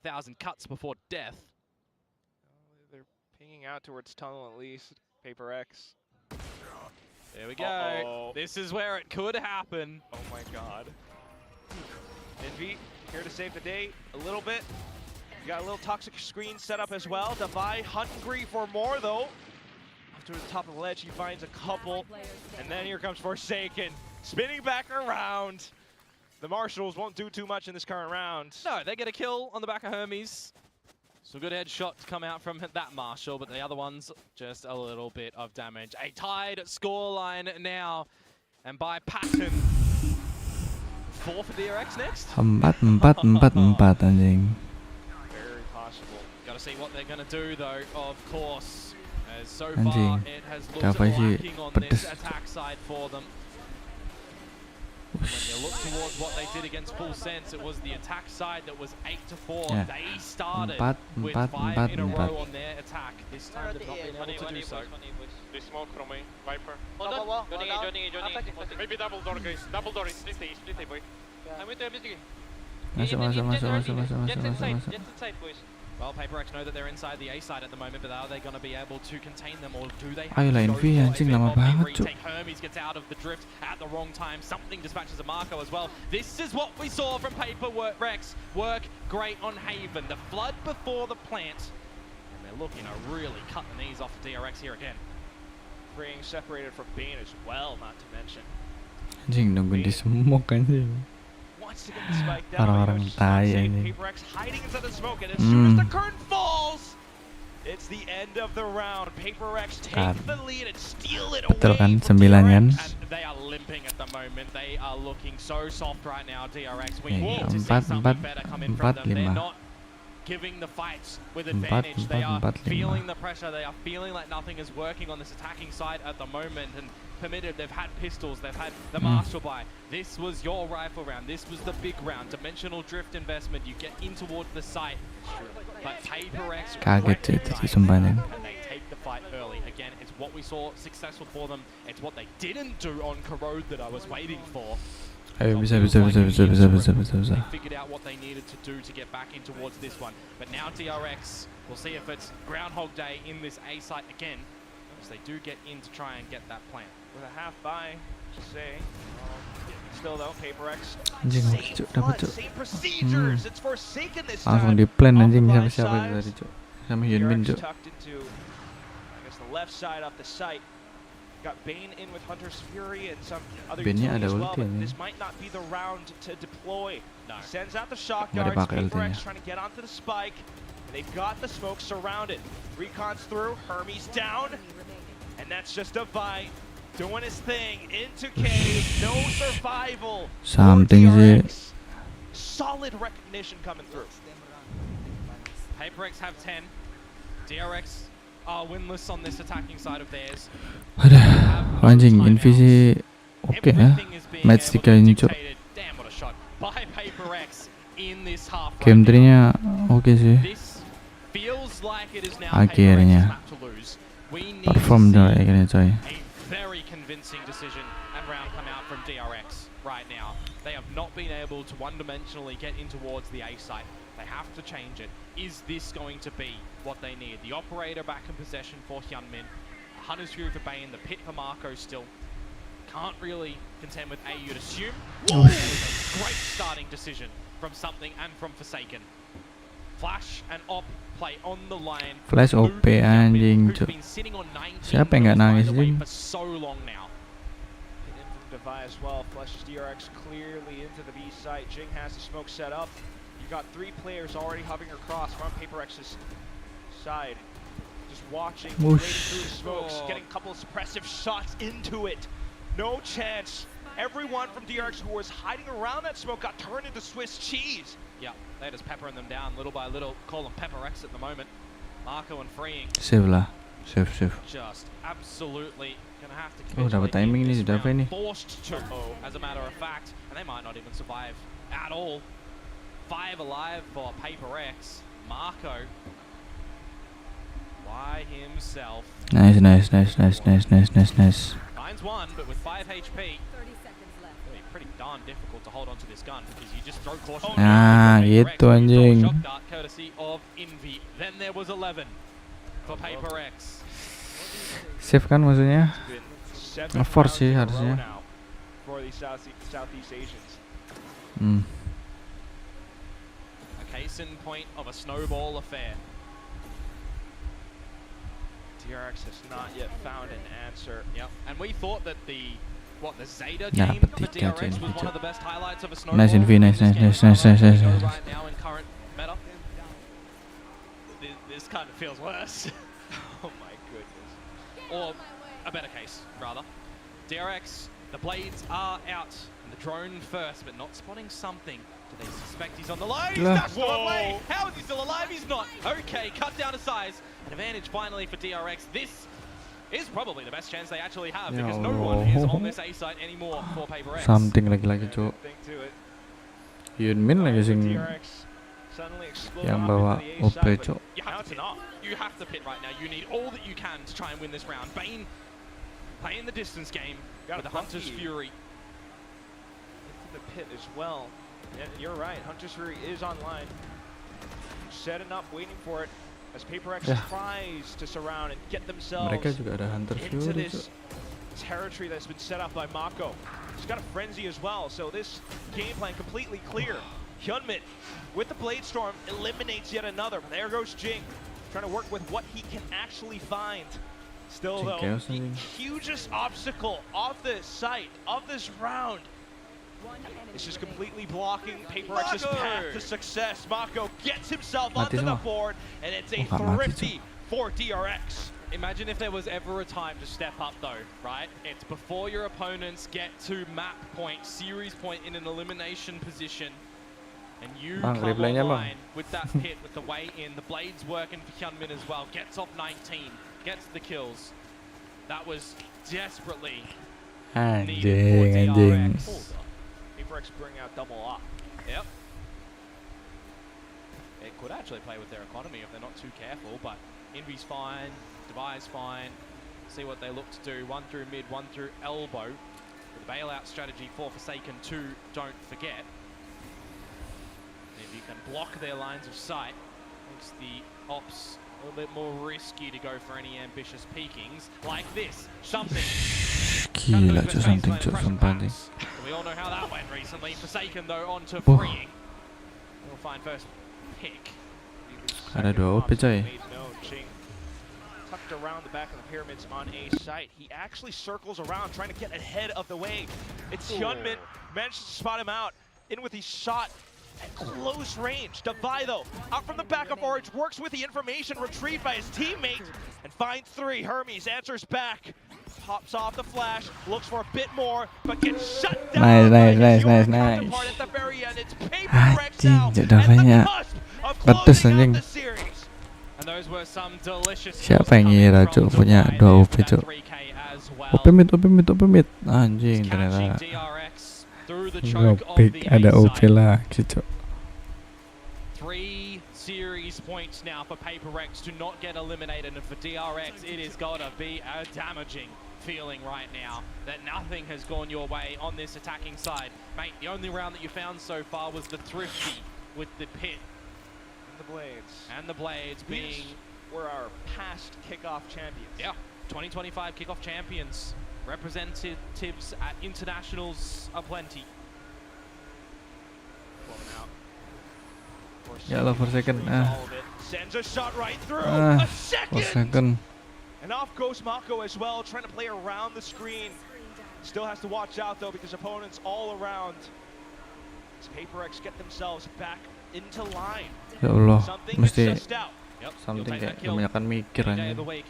1,000 cuts before death. They're Pinging out towards tunnel at least. Paper X. There we go. This is where it could happen. Oh my god. Nvme here to save the day a little bit. You got a little toxic screen set up as well. Devi hungry for more though. Up to the top of the ledge, he finds a couple. And then here comes Forsaken. Spinning back around. The Marshals won't do too much in this current round. No, they get a kill on the back of Hermes. Some good headshots come out from that Marshal, but the other ones, just a little bit of damage. A tied scoreline now, and by pattern, 4 for DRX next. 4 anjing. Very possible. Gotta see what they're gonna do though, of course. As so far, Anjing, it has looked Kava sih lacking on this pedes. attack side for them. When you look towards what they did against Full Sense, it was the attack side that was 8-4. Yeah. They started with 4 5 in a row on their attack. This time they've not been able to do so. They smoke from me, Viper. Joining Maybe double door guys, double door, split A boy. I'm with them, Mr. Masuk. Jets inside, boys. Well, Paper X know that they're inside the A side at the moment, but are they going to be able to contain them, or do they have Ayolah, to go Nvme, for a anjing, bit lama of a banget, Cuk. retake? Hermes gets out of the drift at the wrong time. Something dispatches a Marco as well. This is what we saw from Paper X work great on Haven. The flood before the plant, and they're looking to really cut the knees off of DRX here again. Being separated from Bane as well, not to mention. Anjing, nungguin di smoke anjing. Wants to get the spike down. Orang-orang tai anjing. Paper X hiding inside the smoke, and as soon as the curtain falls, it's the end of the round. Paper X take the lead and steal it away. Betul kan, from 9 kan? DRX. And they are limping at the moment. They are looking so soft right now, DRX. We Yeah, need to see 4, something better come in from them. They're 5. not giving the fights with advantage. They are 4, 5. feeling the pressure. They are feeling like nothing is working on this attacking side at the moment. And permitted, they've had pistols, they've had the Marshal buy. This was your rifle round. This was the big round. Dimensional drift investment. You get in towards the site. But Paper X Kaget sih itu sih sumpah anjing. and they take the fight early. Again, it's what we saw successful for them. It's what they didn't do on Corrode that I was waiting for. Ayo, bisa. They figured out what they needed to do to get back in towards this one. But now DRX, we'll see if it's Groundhog Day in this A site again, as they do get in to try and get that plan. With a half buy, just say. Still though, Paper X. Anjing, Same Cuk, flood, dapat, Cuk. same procedures. It's Forsaken this Langsung time. di plan On anjing the sama right siapa side, tadi, Cuk. Sama Hyunbin, PRX Cuk. tucked into, I guess, the left side of the site. Got Bane in with Hunter's Fury and some other Bane-nya utility ada as well, ulti but anjing. this might not be the round to deploy. No. He sends out the shock Nggak darts. dipakai Paper ultinya. X trying to get onto the spike. They've got the smoke surrounded. Recon's through, Hermes down, and that's just a fight. Doing his thing into cave, no survival. Something sih. Solid recognition coming through. Paper X have 10. DRX are winless on this attacking side of theirs. Aduh, anjing, Nvme sih oke ya. Match 3 ini, Cuk. Damn, what a shot by Paper X in this half. Game 3-nya oke sih. This feels like it is now Akhirnya. Paper X's map to lose. We need Perform to dong see akhirnya, coy. a very convincing decision and round come out from DRX right now. They have not been able to one-dimensionally get in towards the A site. They have to change it. Is this going to be what they need? The operator back in possession for Hyunmin. Hunter's Fury for Bane, the pit for Marco still. Can't really contend with A, you'd assume. Whoa! Great starting decision from Something and from Forsaken. Flash and Op play on the line. Flash OP anjing, Cuk. Siapa yang nggak nangis sih? For so long now. Get in from Devi as well. Flushes DRX clearly into the B site. Jing has the smoke set up. You got 3 players already hovering across from Paper X's side. Just watching, waiting through the smokes, getting a couple of suppressive shots into it. No chance. Everyone from DRX who was hiding around that smoke got turned into Swiss cheese. Yeah, they're just peppering them down little by little. Call them Pepper X at the moment. Marco and freeing. Save lah. Save. Just absolutely gonna have to dapat timing nih, sudah apa ini? Forced to, as a matter of fact, and they might not even survive at all. 5 alive for Paper X. Marco by himself. Nice. Finds one, but with 5 HP. It'll be pretty darn difficult to hold onto this gun because you just throw caution. Nah, gitu anjing. Shock dart courtesy of Nvme. Then there was 11. for Paper X. Safe kan maksudnya? It's been 7 Nge-force rounds sih in a row harusnya. now for the Southeast Asians. A case in point of a snowball affair. PRX has not yet found an answer. Yep, and we thought that the Zeta Nah, game for petiga DRX was Nvme. one of the best highlights of a snowball. Nice Nvme, nice. Right now in current meta. This kind of feels worse. Oh my goodness. Or a better case, rather. DRX, the blades are out, and the drone first, but not spotting something. Do they suspect he's on the low? He's dashed away! How is he still alive? He's not. Okay, cut down to size. An advantage finally for DRX. This is probably the best chance they actually have, Ya because no one is Allah. on this A site anymore for Paper X. Something lagi cuk. Think to it. Yunmin lagi sing DRX suddenly exploded yang off bawa into the A OP side, but cuk. You have to pit. You have to pit right now. You need all that you can to try and win this round. Bane playing the distance game Got with a the Hunter's bucky. Fury. into the pit as well. Yeah, you're right. Hunter's Fury is online. Setting up, waiting for it as Paper X Yeah. tries to surround and get themselves Mereka juga ada Hunter into Fury this cuk. territory that's been set up by Mako. He's got a frenzy as well, so this game plan completely clear. Hyunmin with the Blade Storm eliminates yet another, but there goes Jing, trying to work with what he can actually find. Still Jing though, chaos the anjing. hugest obstacle of this site, of this round, is just completely blocking Paper X's Mako! path to success. Mako gets himself Mati onto the semua. board, and it's a Oh, nggak mati, thrifty for DRX. Imagine if there was ever a time to step up though, right? It's before your opponents get to map point, series point in an elimination position. And you Bang, come replaynya, Bang. online with that pit, with the way in. The blades working for Hyunmin as well. Gets off 19, gets the kills. That was desperately needed for Anjing. DRX. Paper X bring out double off. Yep. It could actually play with their economy if they're not too careful, but Nvme's fine, Devi's fine. See what they look to do. One through mid, one through elbow. With the bailout strategy for Forsaken 2, don't forget. If you can block their lines of sight, makes the ops a little bit more risky to go for any ambitious peekings like this. Something. Gila cuk, something cuk, sumpah anjing. We all know how that went recently. Forsaken though on to Oh. freeing. We'll find first pick. Ada dua OP coy. Made known. Jing tucked around the back of the pyramids on a site. He actually circles around trying to get ahead of the wave. It's Hyunmin, managed to spot him out. In with his shot at close range. Devi though, out from the back of Orange, works with the information retrieved by his teammate and finds 3. Hermes answers back. Pops off the flash, looks for a bit more, but gets shut down. Nice. Counterpart at the very end. It's Paper X now Anjing, at Devinya the cusp of pedes closing out anjing. the series. And those were some delicious Siapa yang ngira cuk punya 2 OP cuk. OP mid. Anjing ternyata. Ngopik ada OP lagi cuk. 3 series points now for Paper X to not get eliminated, and for DRX it is gotta be a damaging feeling right now that nothing has gone your way on this attacking side. Mate, the only round that you found so far was the thrifty with the pit And the blades. being These were our past kickoff champions. Yeah, 2025 kickoff champions, representatives at internationals aplenty. Blowing out. Ya Allah, Forsaken. All of it. Sends a shot right through. Ah, A second. Forsaken. And off goes Mako as well, trying to play around the screen. Still has to watch out though because opponents all around. As Paper X get themselves back into line. Ya Allah, Something mesti is sussed out. Yep, something you'll take kayak that kill. kebanyakan mikir Any day of the anjing. week.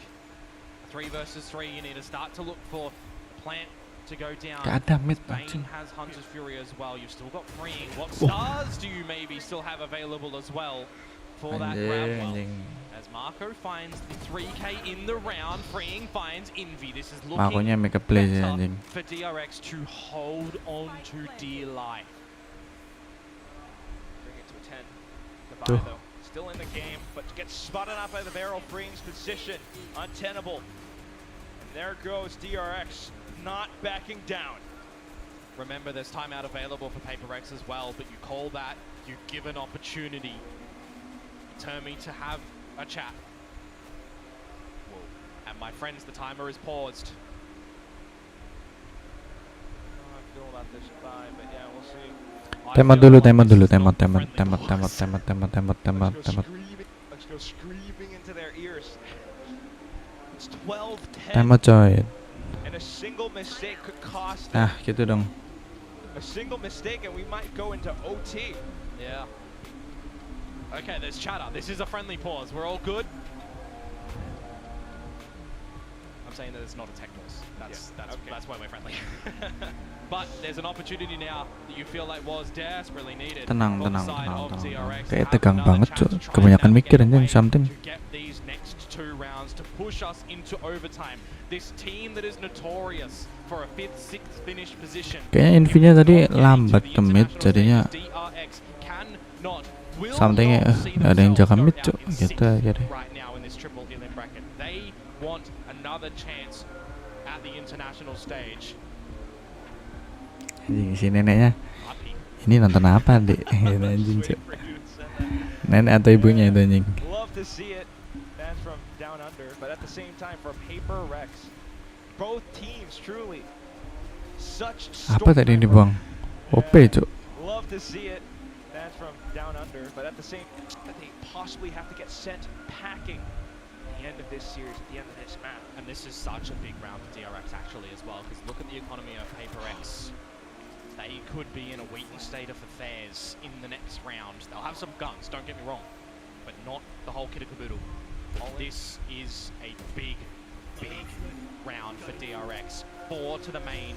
3 versus 3, you need to start to look for the plant to go down. Gak ada mid Bane anjing. has Hunter's Fury as well. You've still got freeing. What stars do you maybe still have available as well for that grab well? Anjing. As Mako finds the 3k in the round, freeing finds Nvme. This is Makonya looking make a play sih better anjing. for DRX to hold on to dear life. Bring it to a 10. Tuh. Devi though, still in the game, but gets spotted out by the barrel, freeing his position. Untenable. And there goes DRX, not backing down. Remember, there's timeout available for Paper X as well, but you call that, you give an opportunity. Determined to have a chat. And my friends, the timer is paused. I feel about this vibe, but yeah, we'll see. Temot dulu, temot dulu, temot. Let's go screaming into their ears. It's 12-10. Temot coy. And a single mistake could cost Ah, gitu dong. a single mistake and we might go into OT. Yeah. Okay, there's chatter. This is a friendly pause. We're all good. I'm saying that it's not a tech pause. That's why we're friendly. But there's an opportunity now that you feel like was desperately needed. Tenang. from the side of TRX. Kayak Have tegang another banget, chance Cuk. to try Kebanyakan and mikir get anjing away something. to get these next 2 rounds to push us into overtime. This team that is notorious for a 5th, 6th finish position. Kayaknya Nvme tadi lambat ke mid, jadinya something ada yang jaga mid, Cuk. Gitu aja deh. Right now in this triple elim bracket, they want another chance at the international stage. Anjing, si neneknya ini nonton apa, Dek? Gitu anjing, Cuk. Nenek atau ibunya itu anjing. Love to see it. Fans from down under, but at the same time from PRX. Both teams truly such Apa tadi yang dibuang? OP, Cuk. Love to see it. Fans from down under, but at the same that they possibly have to get sent packing at the end of this series, at the end of this map. And this is such a big round for DRX actually as well, because look at the economy of PRX. They could be in a Wheaton state of affairs in the next round. They'll have some guns, don't get me wrong, but not the whole kit and caboodle. This is a big round for DRX. 4 to the main.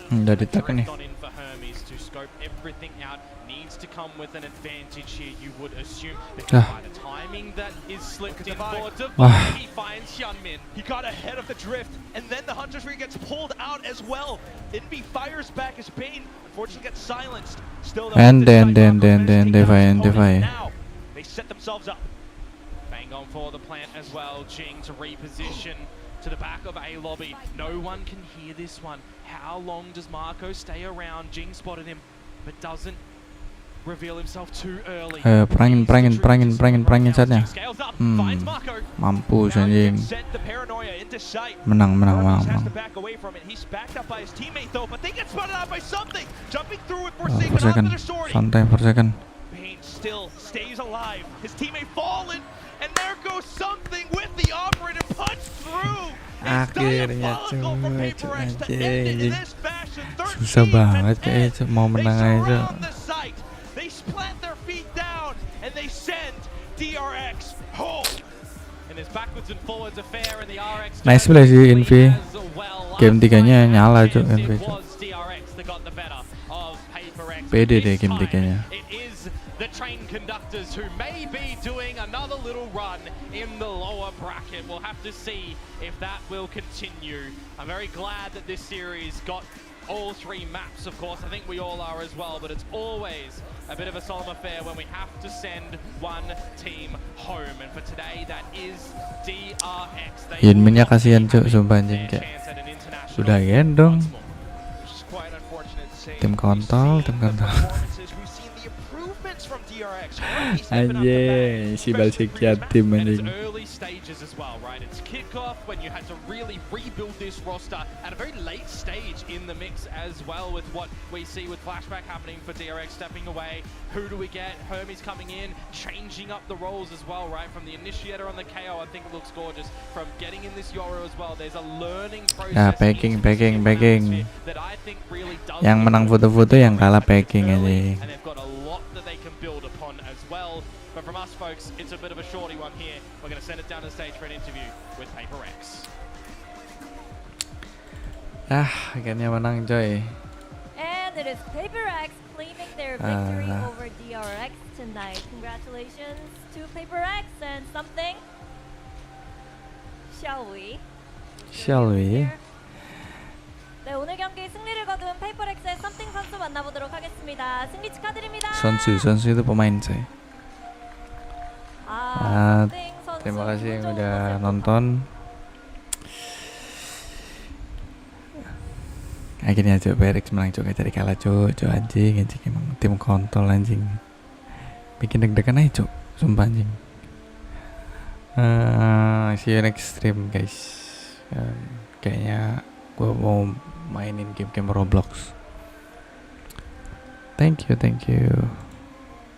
Udah ditekan nih. Not in for Hermes to scope everything out. Needs to come with an advantage here, you would assume. By the timing that is slipped in for Divide, he finds Hyunmin. He got ahead of the drift, and then the Hunter's Ring gets pulled out as well. Nvme fires back his Bane, unfortunately gets silenced. Still though, And then Divide. Now they set themselves up. Bang on for the plant as well. Jing to reposition to the back of A lobby. No one can hear this one. How long does Marco stay around? Jing spotted him, but doesn't reveal himself too early. Perangin saatnya. Mampus anjing. Menang. Per second. Santai per second. Still stays alive. His teammate fallen, and there goes something with the operator punch through. Akhirnya anjing. Susah banget kayak mau menang aja. They plant their feet down and they send DRX home. And his backwards and forwards affair in the RX. Nice play sih Nvme. Game 3-nya nyala, Cuk, Nvme. Pede deh game 3-nya. The train conductors who may be doing another little run in the lower bracket. We'll have to see if that will continue. I'm very glad that this series got all 3 maps, of course. I think we all are as well, but it's always a bit of a solemn affair when we have to send one team home. And for today, that is DRX. Yunmin-nya kasihan, Cuk, sumpah anjing, kayak udah gendong. Tim kontol. Anjing, si Balsikia tim anjing. Early stages as well, right? It's kickoff when you had to really rebuild this roster at a very late stage in the mix as well, with what we see with Flashback happening for DRX stepping away. Who do we get? Hermes coming in, changing up the roles as well, right? From the initiator on the KO, I think it looks gorgeous. From getting in this Yoro as well, there's a learning process. Ya, packing. That I think really does. Yang menang foto-foto, yang kalah packing anjing. And they've got a lot that they can build upon as well. But from us, folks, it's a bit of a shorty one here. We're going to send it down to the stage for an interview with PRX. Akhirnya menang, coy. And it is PRX claiming their victory over DRX tonight. Congratulations to PRX and something. Shall we? 네, 오늘 경기 승리를 거둔 PRX의 something 선수 만나보도록 하겠습니다. 승리 축하드립니다. 선수 itu pemain, coy. Terima kasih yang udah nonton. Akhirnya Cuk, PRX menang, Cuk, dari kalah, Cuk, anjing emang tim kontol anjing. Bikin deg-degan aja, Cuk, sumpah anjing. See you next stream, guys. Dan kayaknya gue mau mainin game-game Roblox. Thank you.